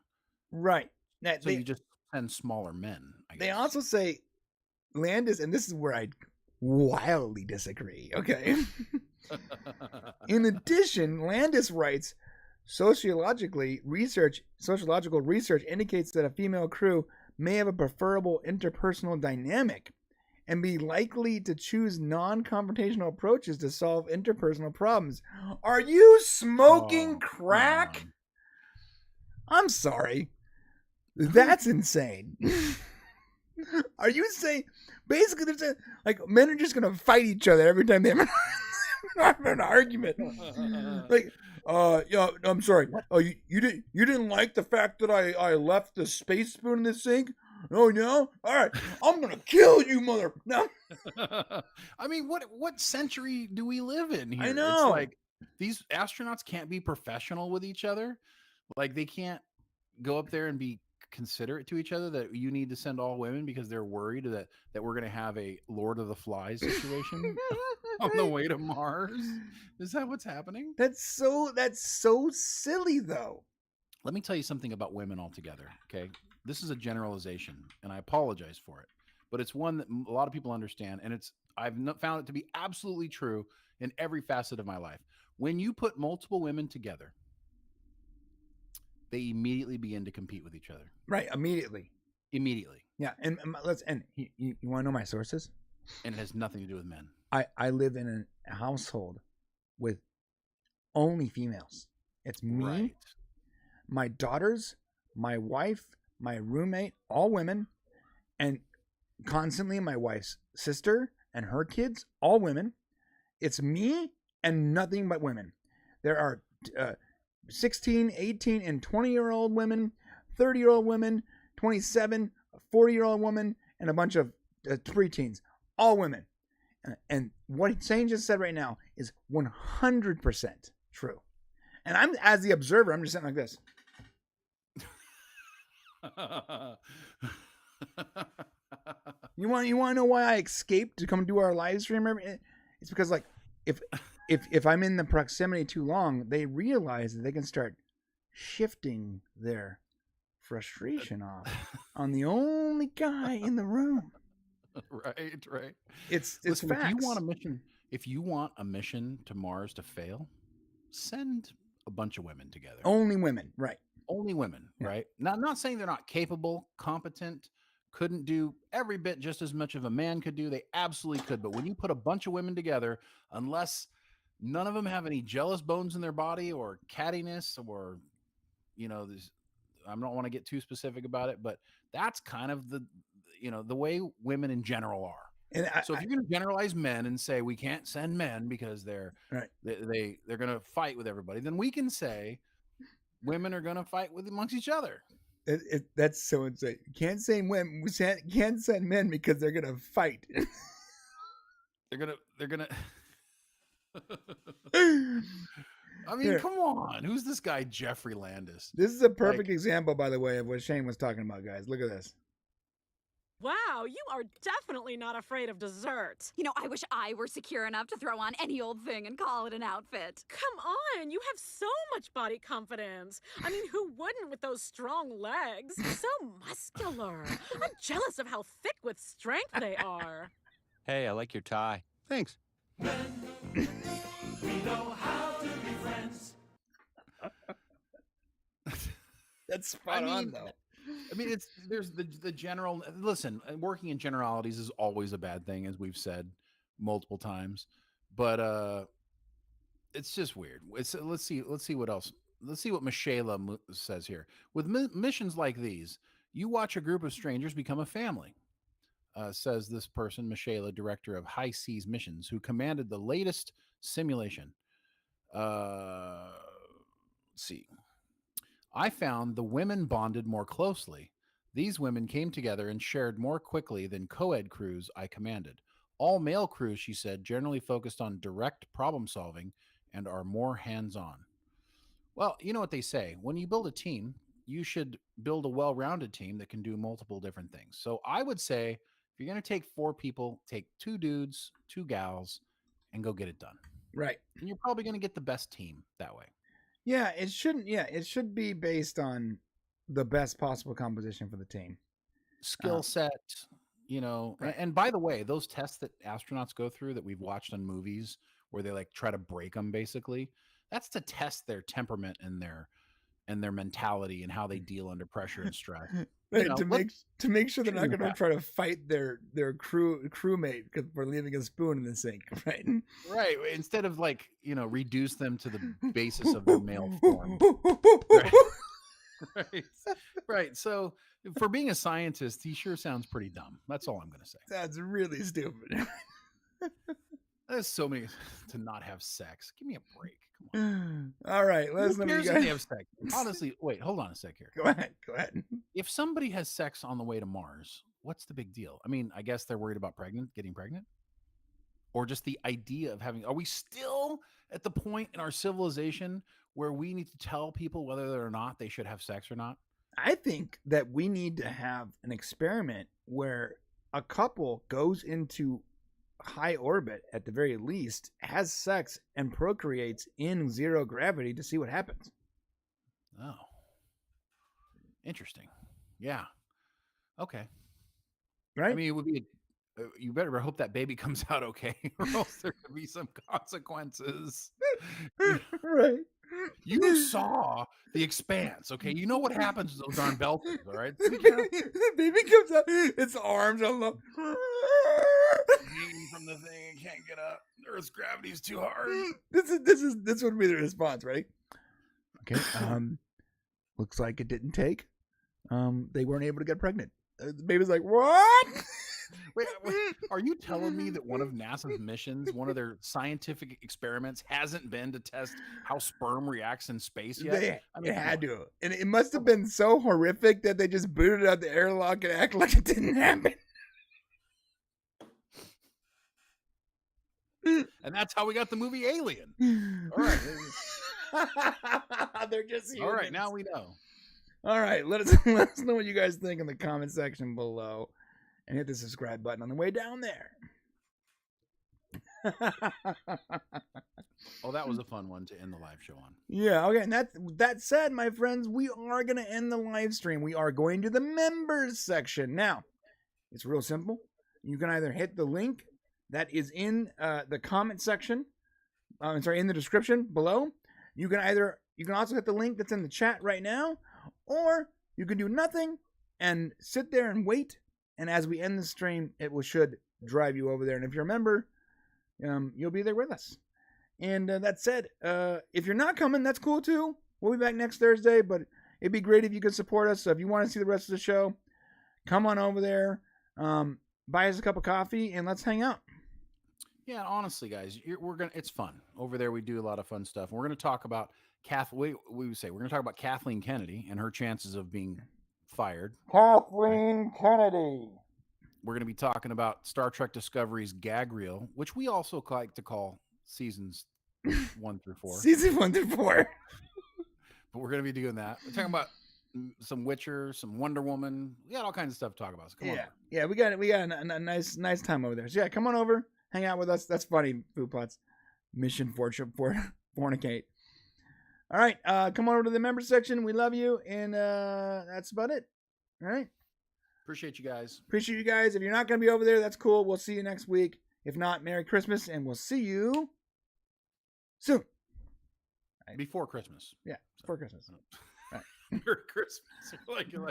Right. Now, So you just send smaller men. I guess. They also say Landis, and this is where I wildly disagree. Okay. In addition, Landis writes, sociological research indicates that a female crew may have a preferable interpersonal dynamic and be likely to choose non-confrontational approaches to solve interpersonal problems. Are you smoking crack? I'm sorry. That's insane. Are you saying basically they're saying like men are just gonna fight each other every time they have an argument? Like, yeah, I'm sorry. Oh, you didn't like the fact that I left the space spoon in the sink? Oh no? All right, I'm gonna kill you, mother. No. I mean, what century do we live in here? I know. It's like these astronauts can't be professional with each other. Like, they can't go up there and be considerate to each other, that you need to send all women because they're worried that we're going to have a Lord of the Flies situation on the way to Mars. Is that what's happening? That's so silly though. Let me tell you something about women altogether. Okay. This is a generalization and I apologize for it, but it's one that a lot of people understand. And I've found it to be absolutely true in every facet of my life. When you put multiple women together, they immediately begin to compete with each other. Right, immediately. Yeah, and you want to know my sources? And it has nothing to do with men. I live in a household with only females. It's me, Right. my daughters, my wife, my roommate, all women, and constantly my wife's sister and her kids, all women. It's me and nothing but women. There are 16, 18, and 20-year-old women, 30-year-old women, 27, 40-year-old woman, and a bunch of preteens. All women. And what Shane just said right now is 100% true. And I'm, as the observer, I'm just sitting like this. You want to know why I escaped to come do our live stream? It's because, like, if I'm in the proximity too long, they realize that they can start shifting their frustration off on the only guy in the room. Right. It's Listen, facts. if you want a mission to Mars to fail, send a bunch of women together. Only women, right? Only women, Yeah. right? Not saying they're not capable, competent, couldn't do every bit just as much of a man could do. They absolutely could. But when you put a bunch of women together, unless none of them have any jealous bones in their body or cattiness or, I don't want to get too specific about it, but that's kind of the way women in general are. And So if you're going to generalize men and say we can't send men because they're going to fight with everybody, then we can say women are going to fight amongst each other. That's so insane. Can't say women. Can't send men because they're gonna fight. They're gonna. I mean, Here. come on. Who's this guy, Jeffrey Landis? This is a perfect example, by the way, of what Shane was talking about, guys. Look at this. Wow, you are definitely not afraid of dessert. You know, I wish I were secure enough to throw on any old thing and call it an outfit. Come on, you have so much body confidence. I mean, who wouldn't with those strong legs? So muscular. I'm jealous of how thick with strength they are. Hey, I like your tie. Thanks. That's spot on, though. I mean, there's the general. Listen, working in generalities is always a bad thing, as we've said multiple times. But it's just weird. Let's see what else. Let's see what Michaela says here. With missions like these, you watch a group of strangers become a family. Says this person, Michaela, director of High Seas Missions, who commanded the latest simulation. Let's see. I found the women bonded more closely. These women came together and shared more quickly than co-ed crews I commanded. All male crews, she said, generally focused on direct problem solving and are more hands-on. Well, you know what they say. When you build a team, you should build a well-rounded team that can do multiple different things. So I would say, if you're going to take 4 people, take 2 dudes, 2 gals, and go get it done. Right. And you're probably going to get the best team that way. Yeah, it shouldn't. Yeah, it should be based on the best possible composition for the team. Skill set, you know. Right. And by the way, those tests that astronauts go through that we've watched on movies where they like try to break them, basically, that's to test their temperament and their mentality and how they deal under pressure and stress. Right, You know, to make sure they're not going to Yeah. try to fight their crewmate for leaving a spoon in the sink, right? Right. Instead of like, you know, reduce them to the basis of their male form. Right. Right. So for being a scientist, he sure sounds pretty dumb. That's all I'm going to say. That's really stupid. There's so many to not have sex. Give me a break. Come on. All right, let us Who know what you cares if they guys. have sex? Honestly, wait, hold on a sec here. Go ahead. If somebody has sex on the way to Mars, what's the big deal? I mean, I guess they're worried about getting pregnant, or just the idea of having. Are we still at the point in our civilization where we need to tell people whether or not they should have sex or not? I think that we need to have an experiment where a couple goes into high orbit, at the very least, has sex and procreates in zero gravity to see what happens. Oh, interesting. Yeah. Okay. Right? I mean, it would be. You better hope that baby comes out okay, or else there could be some consequences. Right. You saw The Expanse, okay? You know what happens to those darn belters, all right? The baby comes out, its arms are low. Hanging from the thing and can't get up. Earth's gravity is too hard. This would be the response, right? Okay. Looks like it didn't take. They weren't able to get pregnant. The baby's like, what? Wait, are you telling me that one of NASA's missions, one of their scientific experiments, hasn't been to test how sperm reacts in space yet? It had to. And it must have been so horrific that they just booted out the airlock and act like it didn't happen. And that's how we got the movie Alien. All right. They're just All right, humans. now we know. All right, let us know what you guys think in the comment section below. And hit the subscribe button on the way down there. Oh, that was a fun one to end the live show on. Yeah, okay. And that said, my friends, we are going to end the live stream. We are going to the members section. Now, it's real simple. You can either hit the link that is in the comment section. In the description below. You can also hit the link that's in the chat right now, or you can do nothing and sit there and wait. And as we end the stream, should drive you over there. And if you're a member, you'll be there with us. And that said, if you're not coming, that's cool too. We'll be back next Thursday, but it'd be great if you could support us. So if you want to see the rest of the show, come on over there, buy us a cup of coffee, and let's hang out. Yeah, honestly, guys, it's fun over there. We do a lot of fun stuff. And we're going to talk about we're going to talk about Kathleen Kennedy and her chances of being fired. Kathleen Kennedy. We're going to be talking about Star Trek Discovery's gag reel, which we also like to call seasons 1 through 4. Season 1 through 4. But we're going to be doing that. We're talking about some Witcher, some Wonder Woman. We got all kinds of stuff to talk about. So come over. Yeah, we got a nice time over there. So yeah, come on over, hang out with us. That's funny, Food Plots. Mission fornicate. All right, come on over to the member section. We love you, and that's about it. All right. Appreciate you guys. Appreciate you guys. If you're not going to be over there, that's cool. We'll see you next week. If not, Merry Christmas, and we'll see you soon. Before Christmas. Yeah, before Christmas. Right. Merry Christmas. You're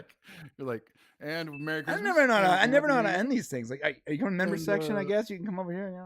like, and Merry Christmas. I never know how to end these things. Like, are you coming to member section? I guess you can come over here. You know?